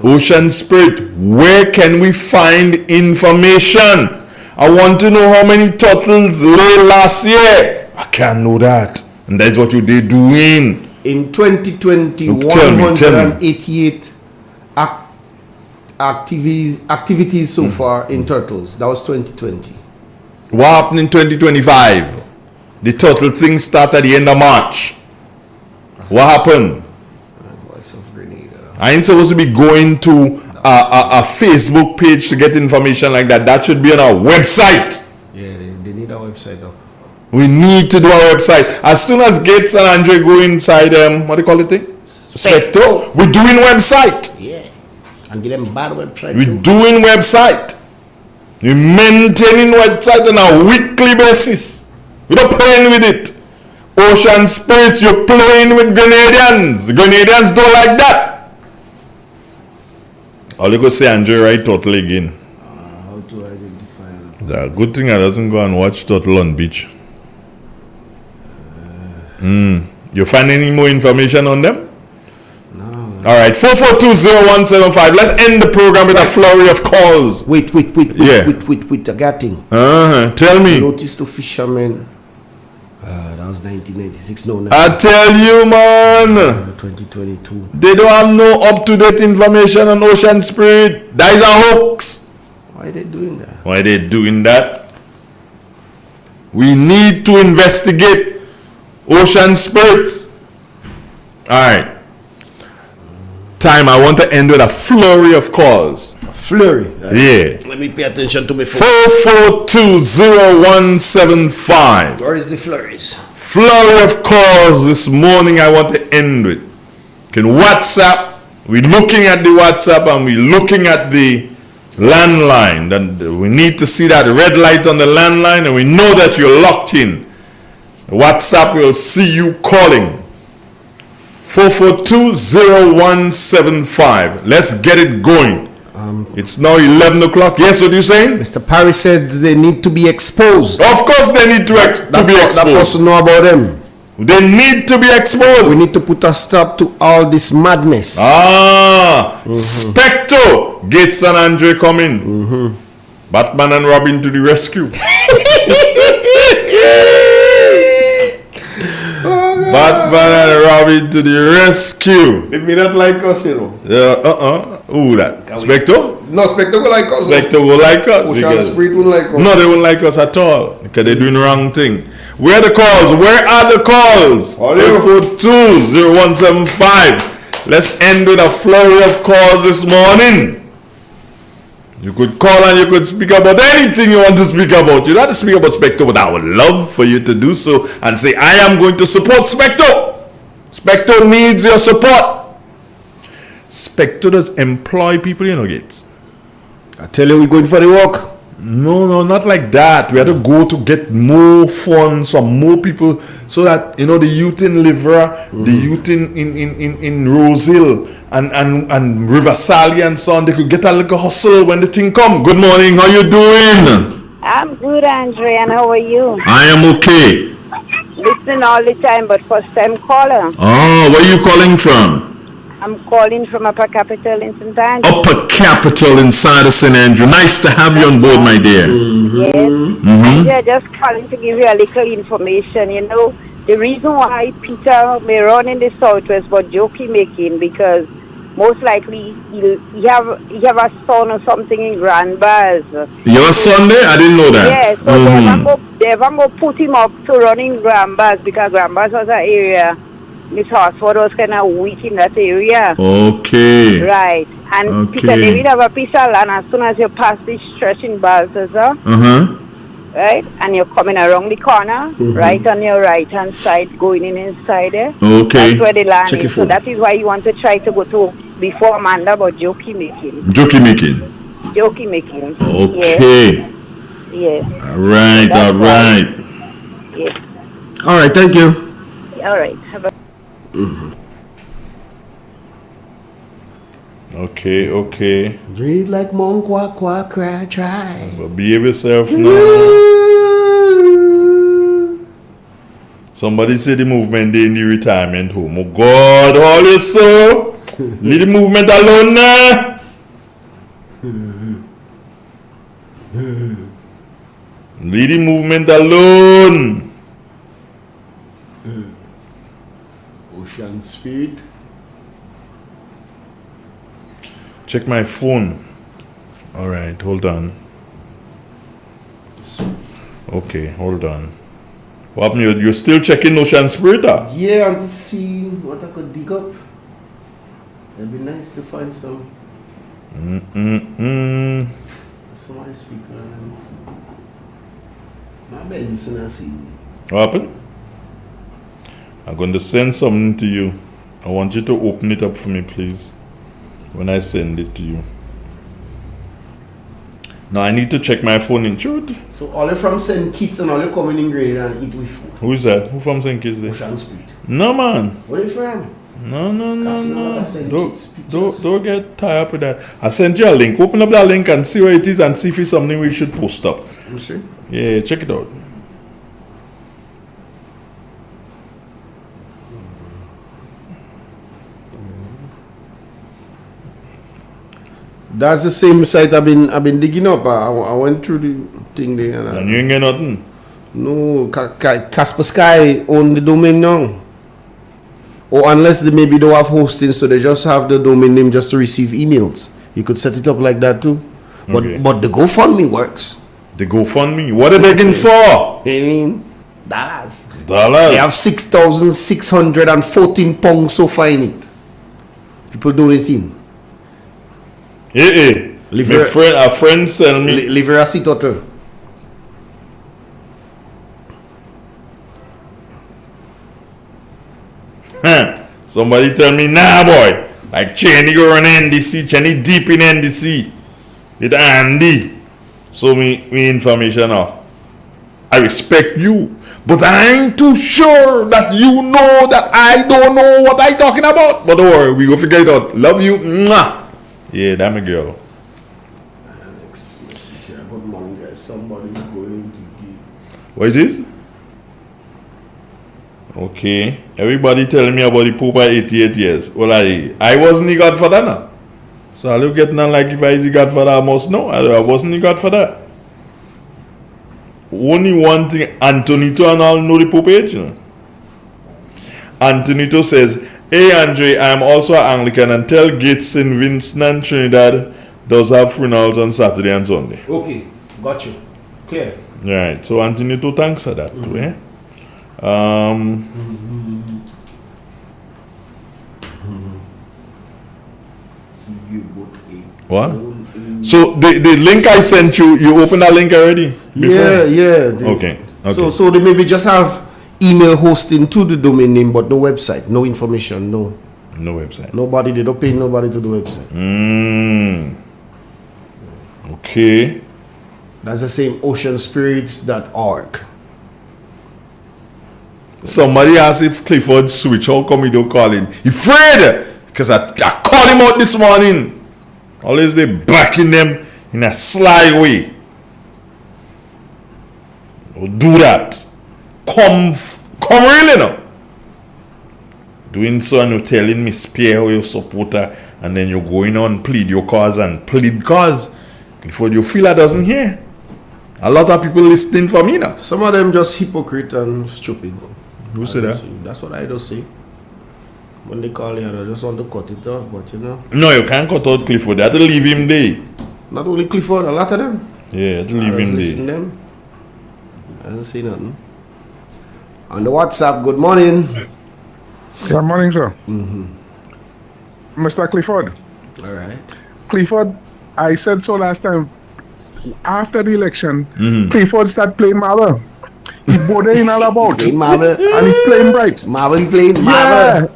Ocean Spirit, where can we find information? I want to know how many turtles laid last year. I can't know that. And that's what you did doing. In 2020, Look, tell me. 188 activities so far in Turtles. That was 2020. What happened in 2025? The turtle thing started at the end of March. What happened? Voice of Grenada. I ain't supposed to be going to a Facebook page to get information like that. That should be on our website. Yeah, they need our website up. We need to do our website. As soon as Gates and Andre go inside, what do you call it? Specto. We're doing website. Yeah. And get them bad website. We're doing website. We're maintaining website on a weekly basis. We're not playing with it. Ocean Spirits, you're playing with Grenadians. Grenadians don't like that. All you go say Andre right Turtle again. How to identify it? The good thing I doesn't go and watch Turtle on beach. You find any more information on them? No. All right, 4420175. Let's end the program with a flurry of calls. Wait, Yeah. I got thing. Tell me. Notice to fishermen. That was 1996. No, I tell you, man. 2022. They don't have no up-to-date information on Ocean Spirit. That is a hoax. Why are they doing that? Why they doing that? We need to investigate Ocean Spirits. All right. Time. I want to end with a flurry of calls. A flurry? Yeah. Let me pay attention to my phone. 4420175. Where is the flurries? Flurry of calls this morning I want to end with. Can WhatsApp. We're looking at the WhatsApp and we're looking at the landline. And we need to see that red light on the landline and we know that you're locked in. WhatsApp will see you calling. 4420175. Let's get it going. It's now 11 o'clock. Yes, what are you saying? Mr. Parry said they need to be exposed. Of course they need to be exposed. That person know about them. They need to be exposed. We need to put a stop to all this madness. Specto, Gates and Andre coming. Batman and Robin to the rescue. Batman and Robin to the rescue. They may not like us, you know. Who that? Specto? No, Specto will like us. Specto will like us. Ocean Spirit will like us. No, they won't like us at all because they're doing the wrong thing. Where are the calls? Where are the calls? 4420175. Let's end with a flurry of calls this morning. You could call and you could speak about anything you want to speak about. You don't have to speak about Specto, but I would love for you to do so and say, I am going to support Specto. Specto needs your support. Specto does employ people, you know, Gates. I tell you, we're going for the walk. No, not like that. We have to go to get more funds from more people so that, you know, the youth in Livra, the youth in Rosehill and River Sally and so on, they could get a little hustle when the thing come. Good morning, how you doing? I'm good, Andre, and how are you? I am okay. Listen all the time, but first time caller. Oh, where are you calling from? I'm calling from Upper Capital in St. Andrew. Upper Capital inside of St. Andrew. Nice to have you on board, my dear. Yes. Yeah, just calling to give you a little information. You know, the reason why Peter may run in the Southwest but jokey making, because most likely he have a son or something in Grand Bars. You have a son there? I didn't know that. Yeah, so they haven't go put him up to running Grand Bars because Grand Bars was an area. Miss Horsford was kind of weak in that area. Okay. Right. And Peter David have a piece of land as soon as you pass this stretch in Balthazar. Right? And you're coming around the corner, right on your right hand side, going in inside there. Okay. That's where the land Check is. So that is why you want to try to go to before Amanda about jokey making. Jokey making. Jokey making. Okay. Yeah. All right. Yeah. All right, thank you. All right. Have a Okay. Read like monk, quack, quack, cry, try. But behave yourself now. Somebody say the movement day in the retirement home. Oh God, all you so. Leave the movement alone now. Leave the movement alone. Ocean Spirit. Check my phone. All right, hold on. Okay, hold on. What happened? You're still checking Ocean Spirit? Yeah, and to see what I could dig up. It'd be nice to find some. Somebody speak. My bed is not see. What happened? I'm going to send something to you. I want you to open it up for me, please. When I send it to you. Now I need to check my phone in truth. So all you from St. Kitts and all you coming in Grenville and eat with food. Who is that? Who from St. Kitts? Ocean Street. No, man. Where you from? No. Don't get tied up with that. I sent you a link. Open up that link and see what it is and see if it's something we should post up. You see? Yeah, check it out. That's the same site I've been digging up. I went through the thing there. And you ain't get nothing? No, Casper Sky own the domain now. Or unless they maybe don't have hosting, so they just have the domain name just to receive emails. You could set it up like that too. But the GoFundMe works. The GoFundMe? What are they begging for? I mean, dollars. They have 6,614 pounds so far in it. People donating. Hey, a friend sent me. Leave her a seat or two. Somebody tell me, nah, boy. Like Cheney go on NDC, Cheney deep in NDC. With Andy. So me information off. I respect you, but I ain't too sure that you know that I don't know what I talking about. But don't worry, we go figure it out. Love you. Mwah. Yeah, that my girl. Next message here. Good morning, guys. Somebody going to give. What it is? Okay. Everybody telling me about the Pope at 88 years. Well, I wasn't the godfather now. So I look at now like if I is the godfather, I must know. I wasn't the godfather. Only one thing, Antonito and all know the Pope age, you know. Antonito says, hey Andre, I am also an Anglican and tell Gates St. Vincent and Trinidad does have funerals on Saturday and Sunday. Okay, got you. Clear. Right, so Antonito thanks for that too, eh? What? So the link I sent you, you opened that link already? Before? Yeah. Okay. So they maybe just have email hosting to the domain name, but no website, no information, no website. Nobody, they don't pay nobody to the website. Okay. That's the same oceanspirits.org. Somebody asked if Clifford switch, how come you don't call him? He afraid! Because I called him out this morning. Always they backing them in a sly way. Don't do that. Come really now. Doing so and you're telling me spare your supporter and then you're going on plead your cause and plead cause. Clifford, you feel I doesn't hear. A lot of people listening for me now. Some of them just hypocrite and stupid. Who said that? That's what I don't say. When they call you, I just want to cut it off, but you know. No, you can't cut out Clifford. You have to leave him there. Not only Clifford, a lot of them. Yeah, you have to leave him there. Them. I don't say nothing. On the WhatsApp, good morning. Good morning, sir. Mm-hmm. Mr. Clifford. All right. Clifford, I said so last time. After the election, Clifford started playing marble. He boding all about. Playing marble. And he's playing bright. Marble, he playing marble. Yeah.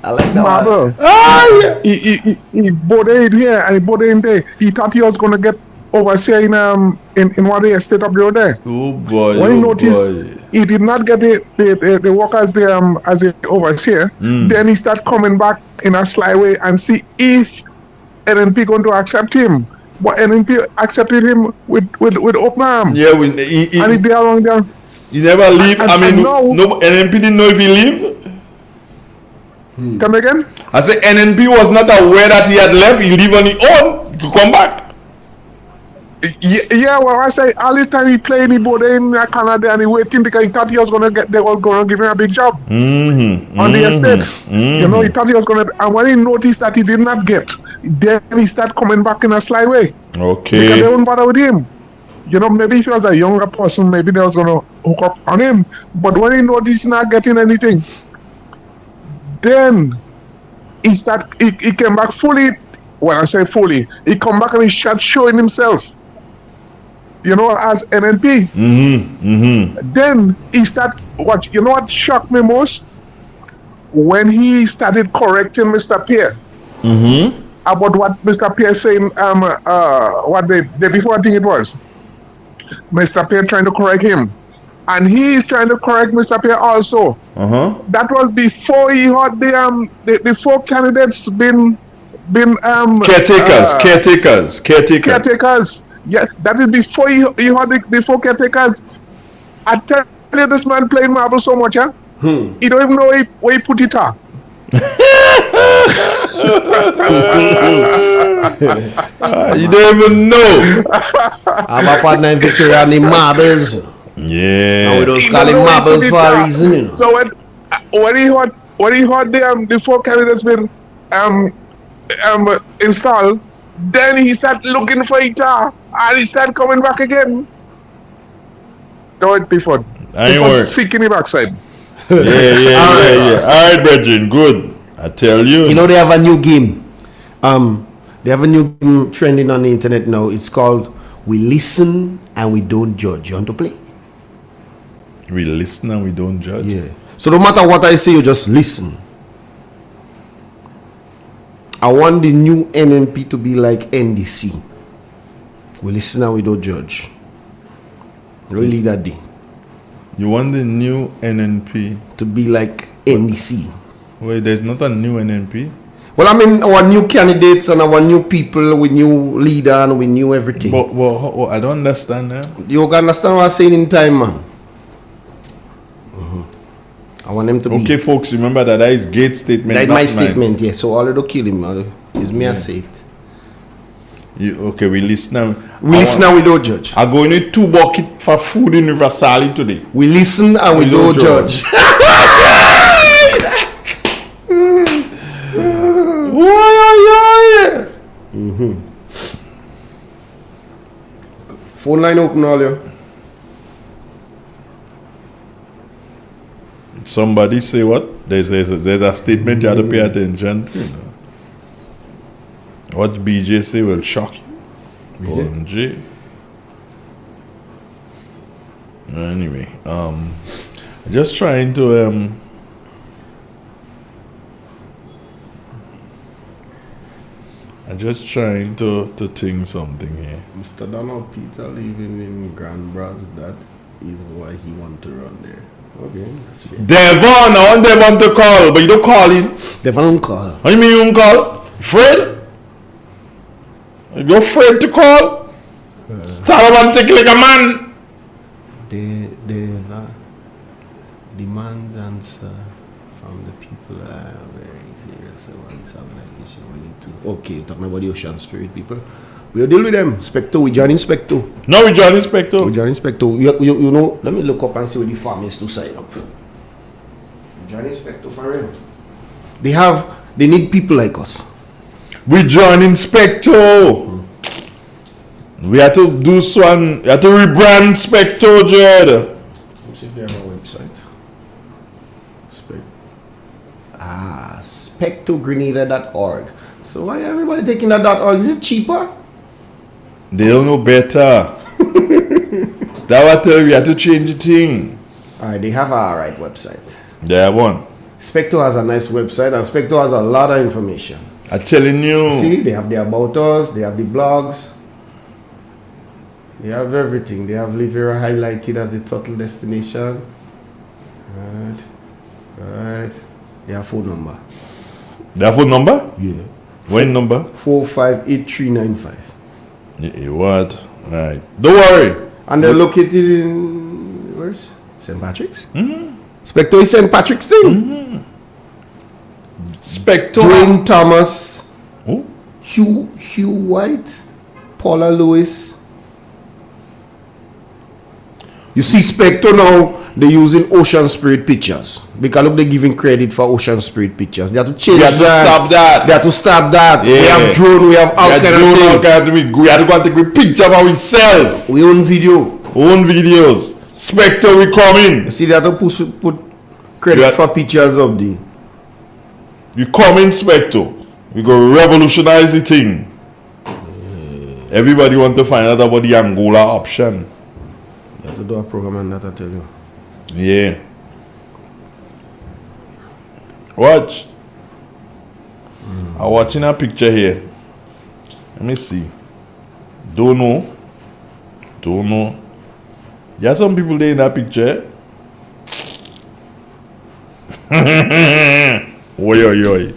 I like that marble. Yeah. He boded here and he boded there. He thought he was going to get overseer in one of the estate up there. Oh boy. When he noticed he did not get the workers there as an overseer, then he started coming back in a sly way and see if NNP going to accept him. But NNP accepted him with open arms. Yeah, and he there along there. He never leave. I mean, no NNP didn't know if he leave. Come again? I said NNP was not aware that he had left. He leave on his own to come back. Yeah, well, I say all the time he playing the board in Canada and he waiting because he thought he was they were gonna give him a big job on the estate. You know, he thought he was gonna, and when he noticed that he did not get, then he started coming back in a sly way. Okay. Because they won't bother with him. You know, maybe if he was a younger person, maybe they was gonna hook up on him. But when he noticed he's not getting anything, then he came back fully. When I say fully, he come back and he started showing himself. You know, as NNP. Then he started, you know what shocked me most? When he started correcting Mr. Pierre. About what Mr. Pierre saying, what day before I think it was. Mr. Pierre trying to correct him. And he is trying to correct Mr. Pierre also. That was before he had the four candidates been caretakers. Yes, that is before he had the four caretakers. I tell you, this man playing marble so much, huh? He don't even know where he put it at. You don't even know. I'm a partner in Victoria and the marbles. Yeah. And we don't call him marbles for a reason, you know. So when he had the four candidates been installed, then he started looking for it and he started coming back again. Do it before. I ain't work. Seeking the backside. Yeah. All right, brethren, good. I tell you. You know, they have a new game. They have a new game trending on the internet now. It's called We Listen and We Don't Judge. You want to play? We listen and we don't judge? Yeah. So no matter what I say, you just listen. I want the new NNP to be like NDC. We listen and we don't judge. Really that day. You want the new NNP to be like NDC? Wait, there's not a new NNP? Well, I mean, our new candidates and our new people, with new leader and we new everything. But I don't understand that. You can understand what I'm saying in time, man. I want them to be. Okay, folks, remember that is Gates' statement. That's my statement, yeah. So all of the kill him, it's me I say it. Okay, we listen now. We listen and we don't judge. I go in 2 buckets for food in River Sally today. We listen and we don't judge. Phone line open all you. Somebody say what? There's a statement you have to pay attention to. You know. What BJ say will shock you. BJ. Anyway, just trying to I'm just trying to think something here. Mr. Donald Peter living in Grand Bras, that is why he want to run there. Okay, that's fair. Devon, I want Devon to call, but you don't call him. Devon don't call. What do you mean you don't call? Afraid? You're afraid to call? Start up and take like a man. The demands answer from the people are very serious about this organization. We need to. Okay, you're talking about the Ocean Spirit people. We'll deal with them. Spectre, we join Spectre. No, we join Spectre. We join Spectre. You know, let me look up and see where the farm is to sign up. We join Spectre for real. They need people like us. We join Spectre. We have to do one. We have to rebrand Spectre, Jed. Let's see if they have a website. SpectreGrenada.org. So why everybody taking that .org? Is it cheaper? They don't know better. That what tell you, we have to change the thing. Alright, they have a right website. They have one. Spectre has a nice website and Spectre has a lot of information. I'm telling you. See, they have the about us, they have the blogs. They have everything. They have Livera highlighted as the total destination. Right. They have phone number. They have phone number? Yeah. What number? 458395. Yeah, what? Right. Don't worry. And they're located in where's St. Patrick's? Spectre is St. Patrick's thing. Spectre. Dwayne Thomas. Hugh White. Paula Lewis. You see Spectre now, they're using Ocean Spirit pictures. Because look, they're giving credit for Ocean Spirit pictures. They have to change We have to stop that. They have to stop that. Yeah. We have drone, we have all kind of things. We have to go and take a picture of ourselves. We own video. Own videos. Spectre, we coming. You see, they have to put credit for pictures of the. You coming, Spectre. We go revolutionize the thing. Everybody want to find out about the Angola option. You have to do a program on that, I tell you. Yeah. Watch. I'm watching a picture here. Let me see. Don't know. There are some people there in that picture. Oi.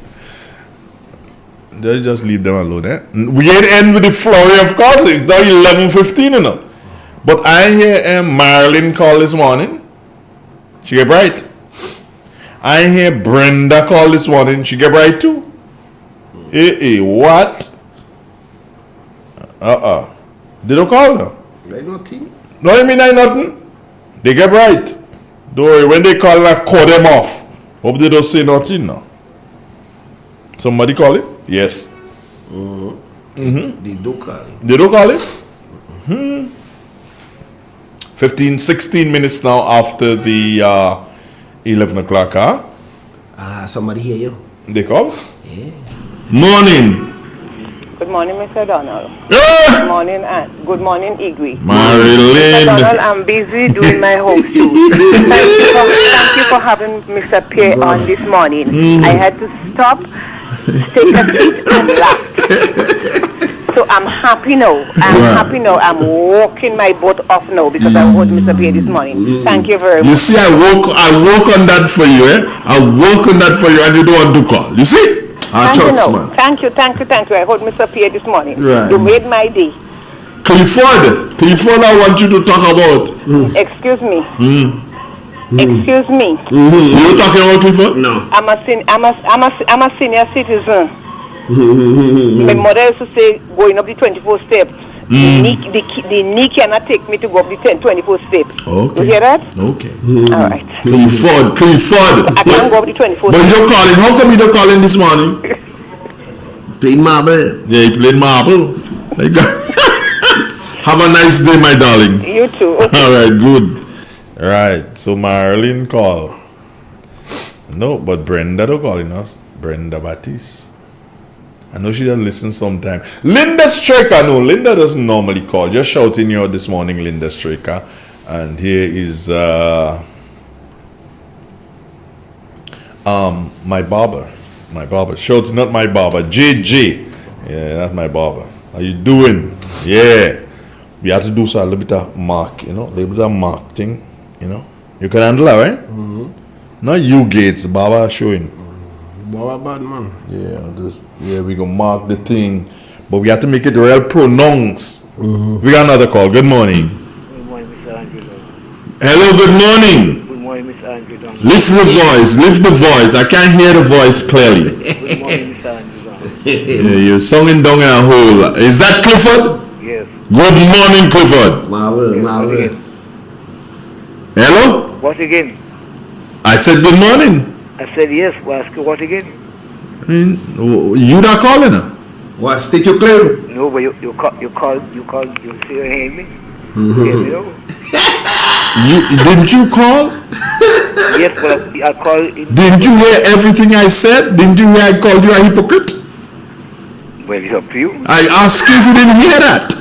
Just leave them alone, eh? We ain't end with the flurry, of course. It's now 11:15, you know. But I hear Marilyn call this morning. She get bright. I hear Brenda call this morning. She get bright too. What? They don't call her. They nothing. No, I mean I nothing. They get bright. Don't worry. When they call her, call them off. Hope they don't say nothing now. Somebody call it? Yes. They do call it. They don't call it? 16 minutes now after the 11 o'clock, huh? Somebody hear you. They call? Yeah. Morning. Good morning, Mr. Donald. Yeah. Good morning, Igwe. Marilyn. Mr. Donald, I'm busy doing my house duty. Thank you for having Mr. Pierre on this morning. I had to stop, take a seat, and laugh. So I'm happy now. I'm walking my boat off now because I heard Mr. Pierre this morning. Thank you very much. You see, I work on that for you, eh? I work on that for you, and you don't want to call. You see? Thank you. I heard Mr. Pierre this morning. Right. You made my day. Clifford, I want you to talk about. Excuse me. Excuse me. You talking about Clifford? No. I'm a senior citizen. My mother used to say going up the 24 steps. The knee cannot take me to go up the 24 steps. Okay. You hear that? Okay. All right. Clifford. I can't go up the 24 But steps. you don't calling. How come you don't calling this morning? Playing marble. Yeah, you played marble. Have a nice day, my darling. You too. All right, good. Right, so Marilyn call. No, but Brenda don't calling us. Brenda Batiste. I know she doesn't listen sometime. Linda Straker, no, Linda doesn't normally call. Just shouting you out this morning, Linda Straker. And here is my barber. Shouting, not my barber. JJ. Yeah, that's my barber. How you doing? Yeah. We have to do so a little bit of mark, a little bit of mark thing, You can handle that, right? Not you, Gates. Barber showing. Barber bad man. Yeah, we gonna mark the thing, but we have to make it real pronounced. We got another call. Good morning. Good morning, Mr. Andrew. Hello, good morning. Good morning, Mr. Andrew. Lift the voice. I can't hear the voice clearly. Good morning, Mr. Andrew. Yeah, you're singing down in a hole. Is that Clifford? Yes. Good morning, Clifford. Marvel. Hello? What again? I said good morning. I said yes. Well, ask you what again? You not calling her? What, state your claim? No, but you say you hear me? Didn't you call? Yes, but I called. Didn't you hear everything I said? Didn't you hear I called you a hypocrite? Well, it's up to you. I asked you if you didn't hear that.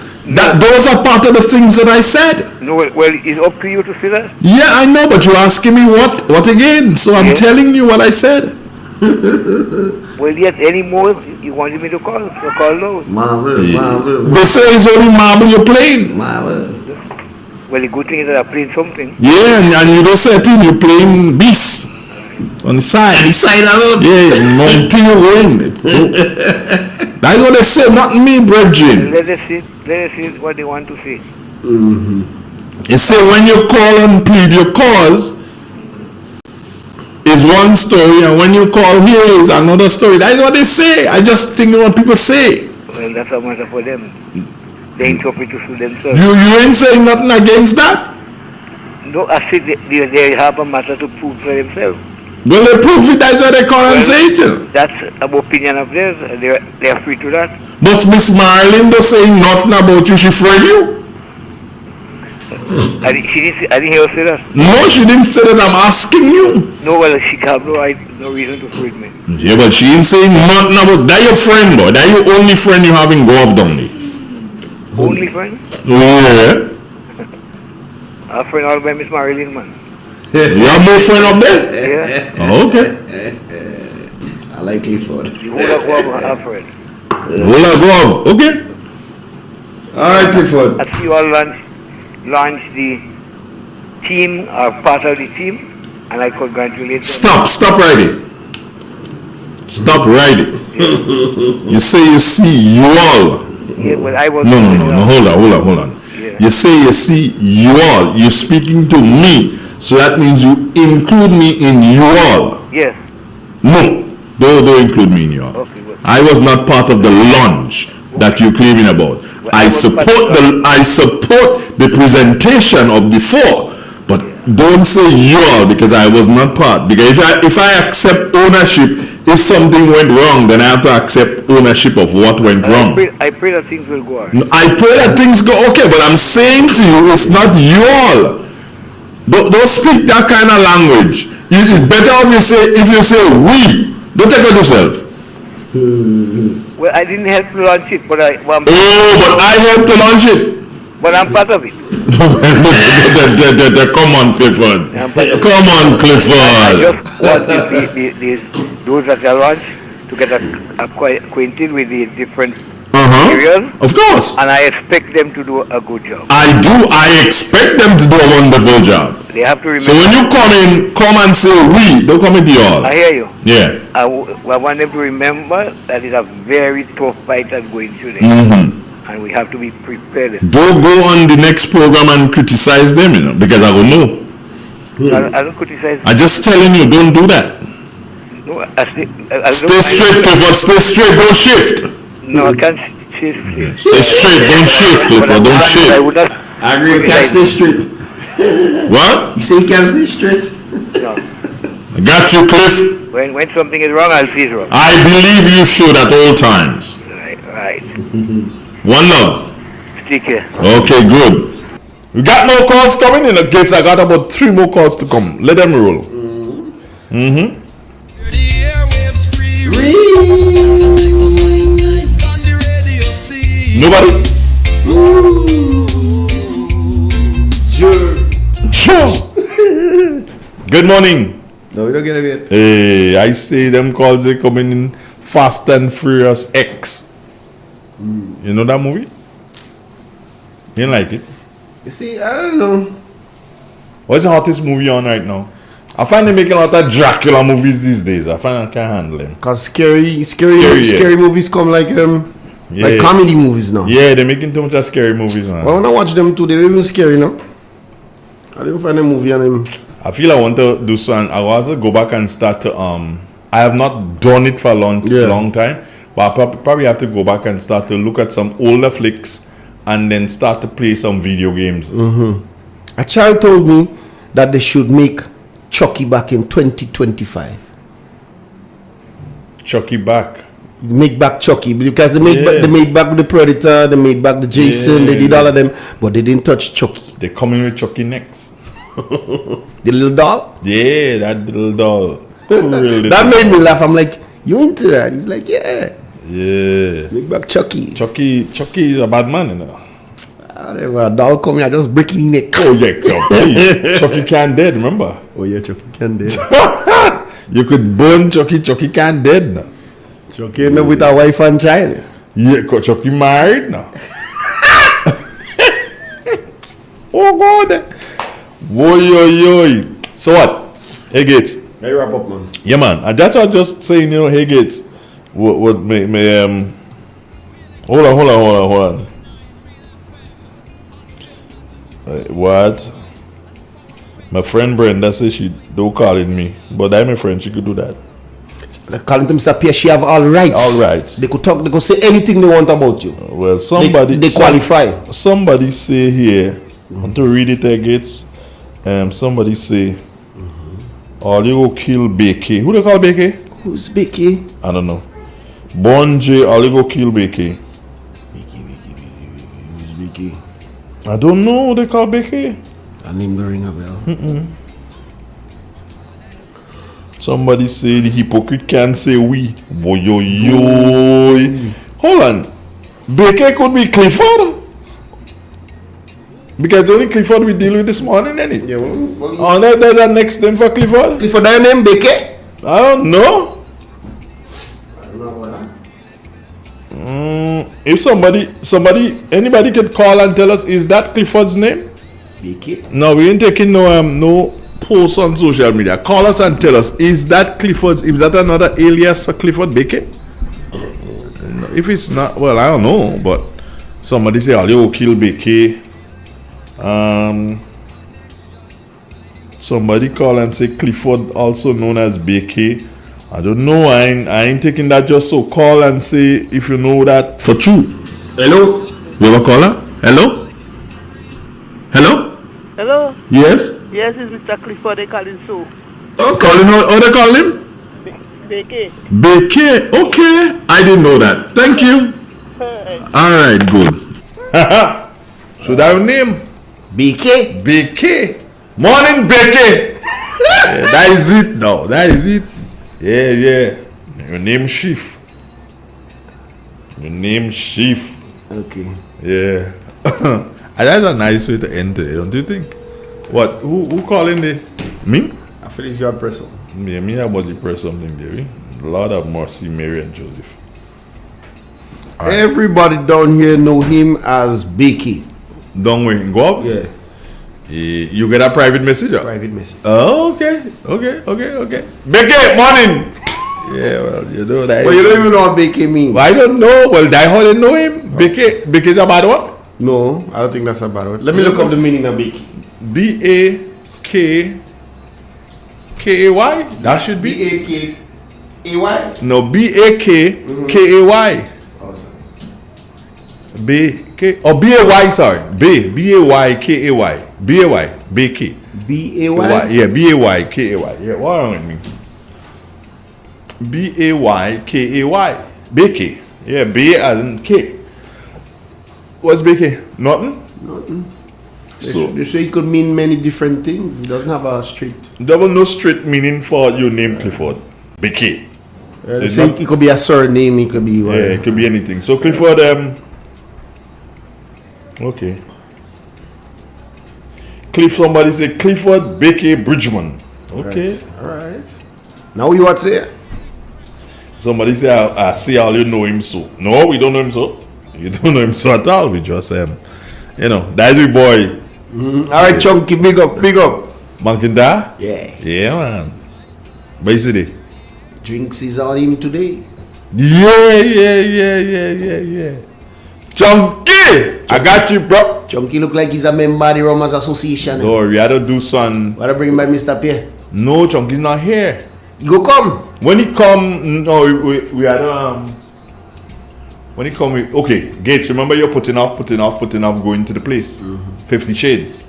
Those are part of the things that I said. No, well, it's up to you to say that. Yeah, I know, but you're asking me what again? So I'm telling you what I said. Well, yes, any more you wanted me to call? So call now. Marvel. They say it's only marble you're playing. Well, the good thing is that I'm playing something. Yeah, and you don't say a thing, you're playing beast. On the side. On the side alone? Yeah, until you win. That's what they say, not me, brethren. Let us see what they want to say. They say when you call and plead your cause is one story, and when you call here is another story. That is what they say. I just think what people say. Well, that's a matter for them. They interpret to suit themselves. You ain't saying nothing against that? No, I said they have a matter to prove for themselves. Well, they prove it, that's what they call and say it. That's an opinion of theirs. They're free to that. But Miss Marilyn does say nothing about you, she afraid you. I didn't hear her say that. No, she didn't say that, I'm asking you. No, well, she have no reason to afraid me. Yeah, but she ain't saying nothing about that. Your friend, boy. That your only friend you have in Gulf down there. Only friend? Yeah. A friend all by Miss Marilyn, man. You have no friend up there? Yeah. Oh, okay. I like Clifford. You hold up one, a friend. Hold up, Gulf. Okay. Alright, Clifford. I see you all launch the team or part of the team, and I congratulate them. Stop right there. Stop right there. You say you see you all. Yeah, but I was. No, hold on. Yeah. You say you see you all. You're speaking to me. So that means you include me in you all. Yes. No, don't include me in you all. Okay, good. I was not part of the launch that you're claiming about. I support the presentation of the four, but don't say you all because I was not part. Because if I accept ownership, if something went wrong, then I have to accept ownership of what went wrong. I pray that things will go on. I pray that things go okay, but I'm saying to you, it's not you all. Don't speak that kind of language. It's better if you say we. Don't take it yourself. Well, I didn't help to launch it, but but I helped to launch it. But I'm part of it. Come on, Clifford. Come on, Clifford. I just want those that are launched to get acquainted with the different areas. Of course. And I expect them to do a good job. I do. I expect them to do a wonderful job. They have to remember. So when you come and say we, don't come into y'all. I hear you. Yeah. I want them to remember that it's a very tough fight that's going through there. And we have to be prepared. Don't go on the next program and criticize them, because I will know. I don't criticize. I'm just telling you, don't do that. No, stay straight, Clifford. Stay straight. Don't shift. No, I can't shift. Stay straight. Don't shift, Clifford. Don't shift. I agree. You can't stay straight. What? You say you can't stay straight? No. I got you, Cliff. When something is wrong, I'll see it's wrong. I believe you should at all times. Right. One love. Take care. Okay, good. We got more calls coming in. Okay, so I got about 3 more calls to come. Let them roll. Nobody? Sure. Good morning. No, we don't get it yet. Hey, I say them calls they coming in Fast and Furious X. You know that movie? You didn't like it? You see, I don't know. What's the hottest movie on right now? I find they making a lot of Dracula movies these days. I find I can't handle them. Cause scary movies come like comedy movies now. Yeah, they're making too much of scary movies now. Well, when I watch them too, they're even scary now. I didn't find a movie on them. I feel I want to do so, and I want to go back and start to I have not done it for a long time, but I probably have to go back and start to look at some older flicks and then start to play some video games. A child told me that they should make Chucky back in 2025. Chucky back. Make back Chucky because they made back the Predator, they made back the Jason, they did all of them, but they didn't touch Chucky. They're coming with Chucky next. The little doll? Yeah, that little doll. That made me laugh. I'm like, you into that? He's like, yeah. Yeah. Make back Chucky. Chucky is a bad man, Whatever, a doll coming, I just break his neck. Oh yeah, Chucky can't dead, remember? Oh yeah, Chucky can't dead. You could burn Chucky can't dead now. Chucky ended up with a wife and child. Yeah, Chucky married now. Oh God. Boy. So what? Hey Gates. Hey, wrap up, man. Yeah, man. And that's what I'm just saying, hey Gates. What may hold on. What? My friend Brenda says she don't call in me, but I'm my friend. She could do that. Calling to Mr. Pierre, she have all rights. All rights. They could talk. They could say anything they want about you. Well, somebody they qualify. Somebody say here. I want to read it, Gates. Somebody say, all you go kill Becky. Who they call Becky? Who's Becky? I don't know. Bon J, all you go kill Becky. Who's Becky? I don't know who they call Becky. That name don't ring a bell. Somebody say the hypocrite can't say we. Boy, yo, yo. Hold on. Becky could be Clifford. Because only Clifford we deal with this morning, ain't it? Yeah, well, there's a next name for Clifford. Clifford, that your name Becky? I don't know. If anybody can call and tell us, is that Clifford's name? Becky. No, we ain't taking no posts on social media. Call us and tell us, is that Clifford's? Is that another alias for Clifford Becky? If it's not, well, I don't know, but somebody say, "Oh, you kill Becky." Somebody call and say Clifford, also known as Becky. I don't know. I ain't taking that just so. Call and say if you know that for true. Hello? You have a caller? Hello? Hello? Hello? Yes? Yes, it's Mr. Clifford. They call him so. Oh, calling how they call him? Becky. Becky. Okay. I didn't know that. Thank you. Alright, good. Should I have a name? Becky. Becky. Morning, Becky. Yeah, that is it now. That is it. Yeah. Your name Chief. Your name Chief. Okay. Yeah. That's a nice way to end it, don't you think? What? Who calling the? Me? I feel it's your person. Yeah, me I must press something there. Lord have mercy, Mary and Joseph. Right. Everybody down here know him as Becky. Don't we go up? Yeah. You get a private message? Private message. Oh, okay. Becky, morning. Yeah, well, you know that. But you don't even know what Becky means. Well, I don't know. Well, that how they know him. Becky's a bad one? No, I don't think that's a bad word. Let me look up the meaning of Becky. Becky. That should be Becky. No, Becky. Awesome. B-K or B-A-Y, sorry. B-A-Y-K-A-Y. B-A-Y. Becky. B-A-Y? Yeah, B-A-Y-K-A-Y. Yeah, what wrong with me? B-A-Y-K-A-Y. Becky. Yeah, B as in K. What's Becky? Nothing? So they say it could mean many different things. It doesn't have a straight. There was no straight meaning for your name, Clifford. Becky. So say it could be a surname, it could be whatever. Yeah, it could be anything. So Clifford, okay. Somebody say Clifford Becky Bridgman. Okay. All right. Now you what say? Somebody say I see all you know him so. No, we don't know him so. You don't know him so at all. We just that's the boy. All right, Chunky, big up. Mankinda? Yeah, man. But you see the drinks is on him today. Yeah. Chunky! I got you, bro. Chunky look like he's a member of the Romas Association. No, we had to do some. What I bring by Mr. Pierre? No, Chunky's not here. He go come. When he come, no, we had when he come, okay, Gates, remember you're putting off, going to the place. 50 Shades.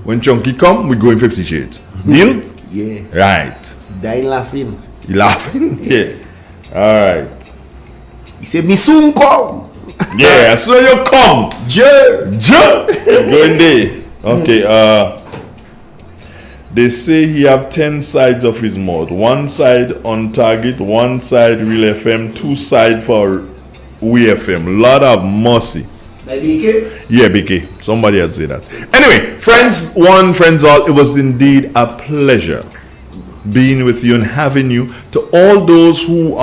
When Chunky come, we go in 50 Shades. Deal? Yeah. Right. Dying laughing. You laughing? Yeah. Alright. He said, me soon come. Yeah, as soon as you come. Going there. Okay, they say he have 10 sides of his mouth. One side on target, one side Real FM, two side for We FM. Lord of mercy. BK? Yeah, BK. Somebody had said that. Anyway, friends one, friends all, it was indeed a pleasure being with you and having you. To all those who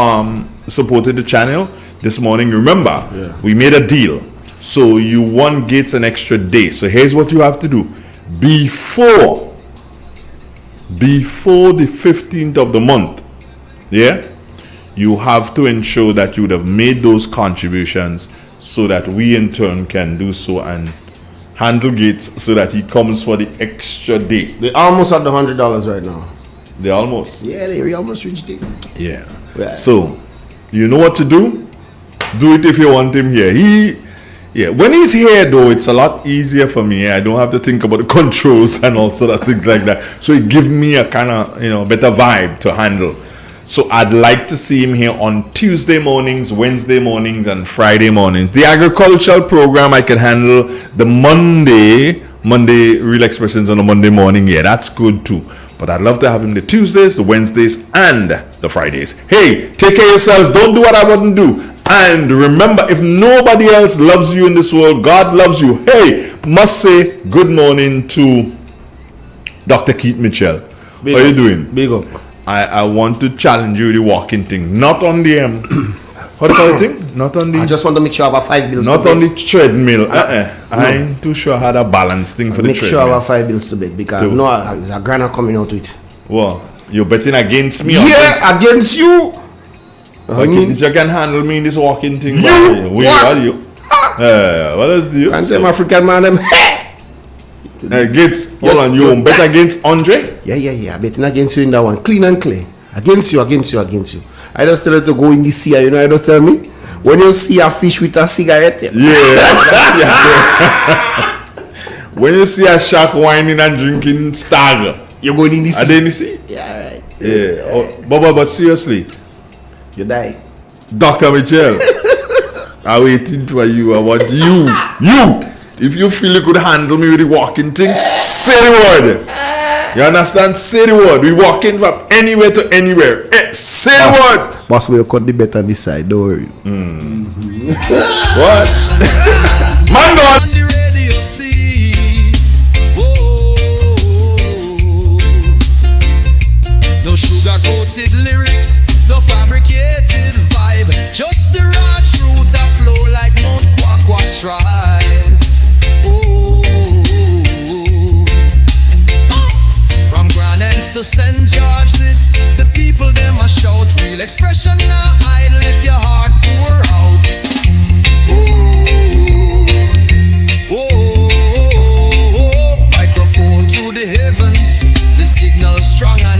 supported the channel this morning, remember, we made a deal. So you won Gates an extra day. So here's what you have to do. Before the 15th of the month, you have to ensure that you would have made those contributions so that we in turn can do so and handle Gates so that he comes for the extra day. They're almost at the $100 right now. They're almost? Yeah, they almost reached it. Yeah. So, you know what to do? Do it if you want him here. He Yeah, when he's here though, it's a lot easier for me. I don't have to think about the controls and all sort of things like that. So it gives me a kind of, better vibe to handle. So I'd like to see him here on Tuesday mornings, Wednesday mornings, and Friday mornings. The agricultural program I can handle. The Monday Real Expressions on a Monday morning. Yeah, that's good too. But I'd love to have him the Tuesdays, the Wednesdays, and the Fridays. Hey, take care of yourselves. Don't do what I wouldn't do. And remember, if nobody else loves you in this world, God loves you. Hey, must say good morning to Dr. Keith Mitchell. How are you doing? Big up. I want to challenge you with the walking thing. Not on the what do you call it thing? Not on the. I just want to make sure I have a 5 bills. Not on the treadmill. I ain't too sure I had a balance thing for the treadmill. Make sure I have 5 bills to bet because there's a granite coming out with it. Well, you're betting against me? Yeah, against you. You can handle me in this walking thing. What are you? What else do you? And them African man, against, hold on, you bet against Andre? Yeah. Betting against you in that one. Clean and clear. Against you. I just tell you to go in the sea, I just tell me. When you see a fish with a cigarette. When you see a shark whining and drinking stag, you're going in the sea. Are they in the sea? Yeah, right. Yeah. But seriously. You die. Dr. Mitchell, I'm waiting for you. I want you. If you feel you could handle me with the walking thing, say the word. You understand? Say the word. We walking from anywhere to anywhere. Say the word. Boss, we'll cut the bet on this side. Don't worry. What? Man, God.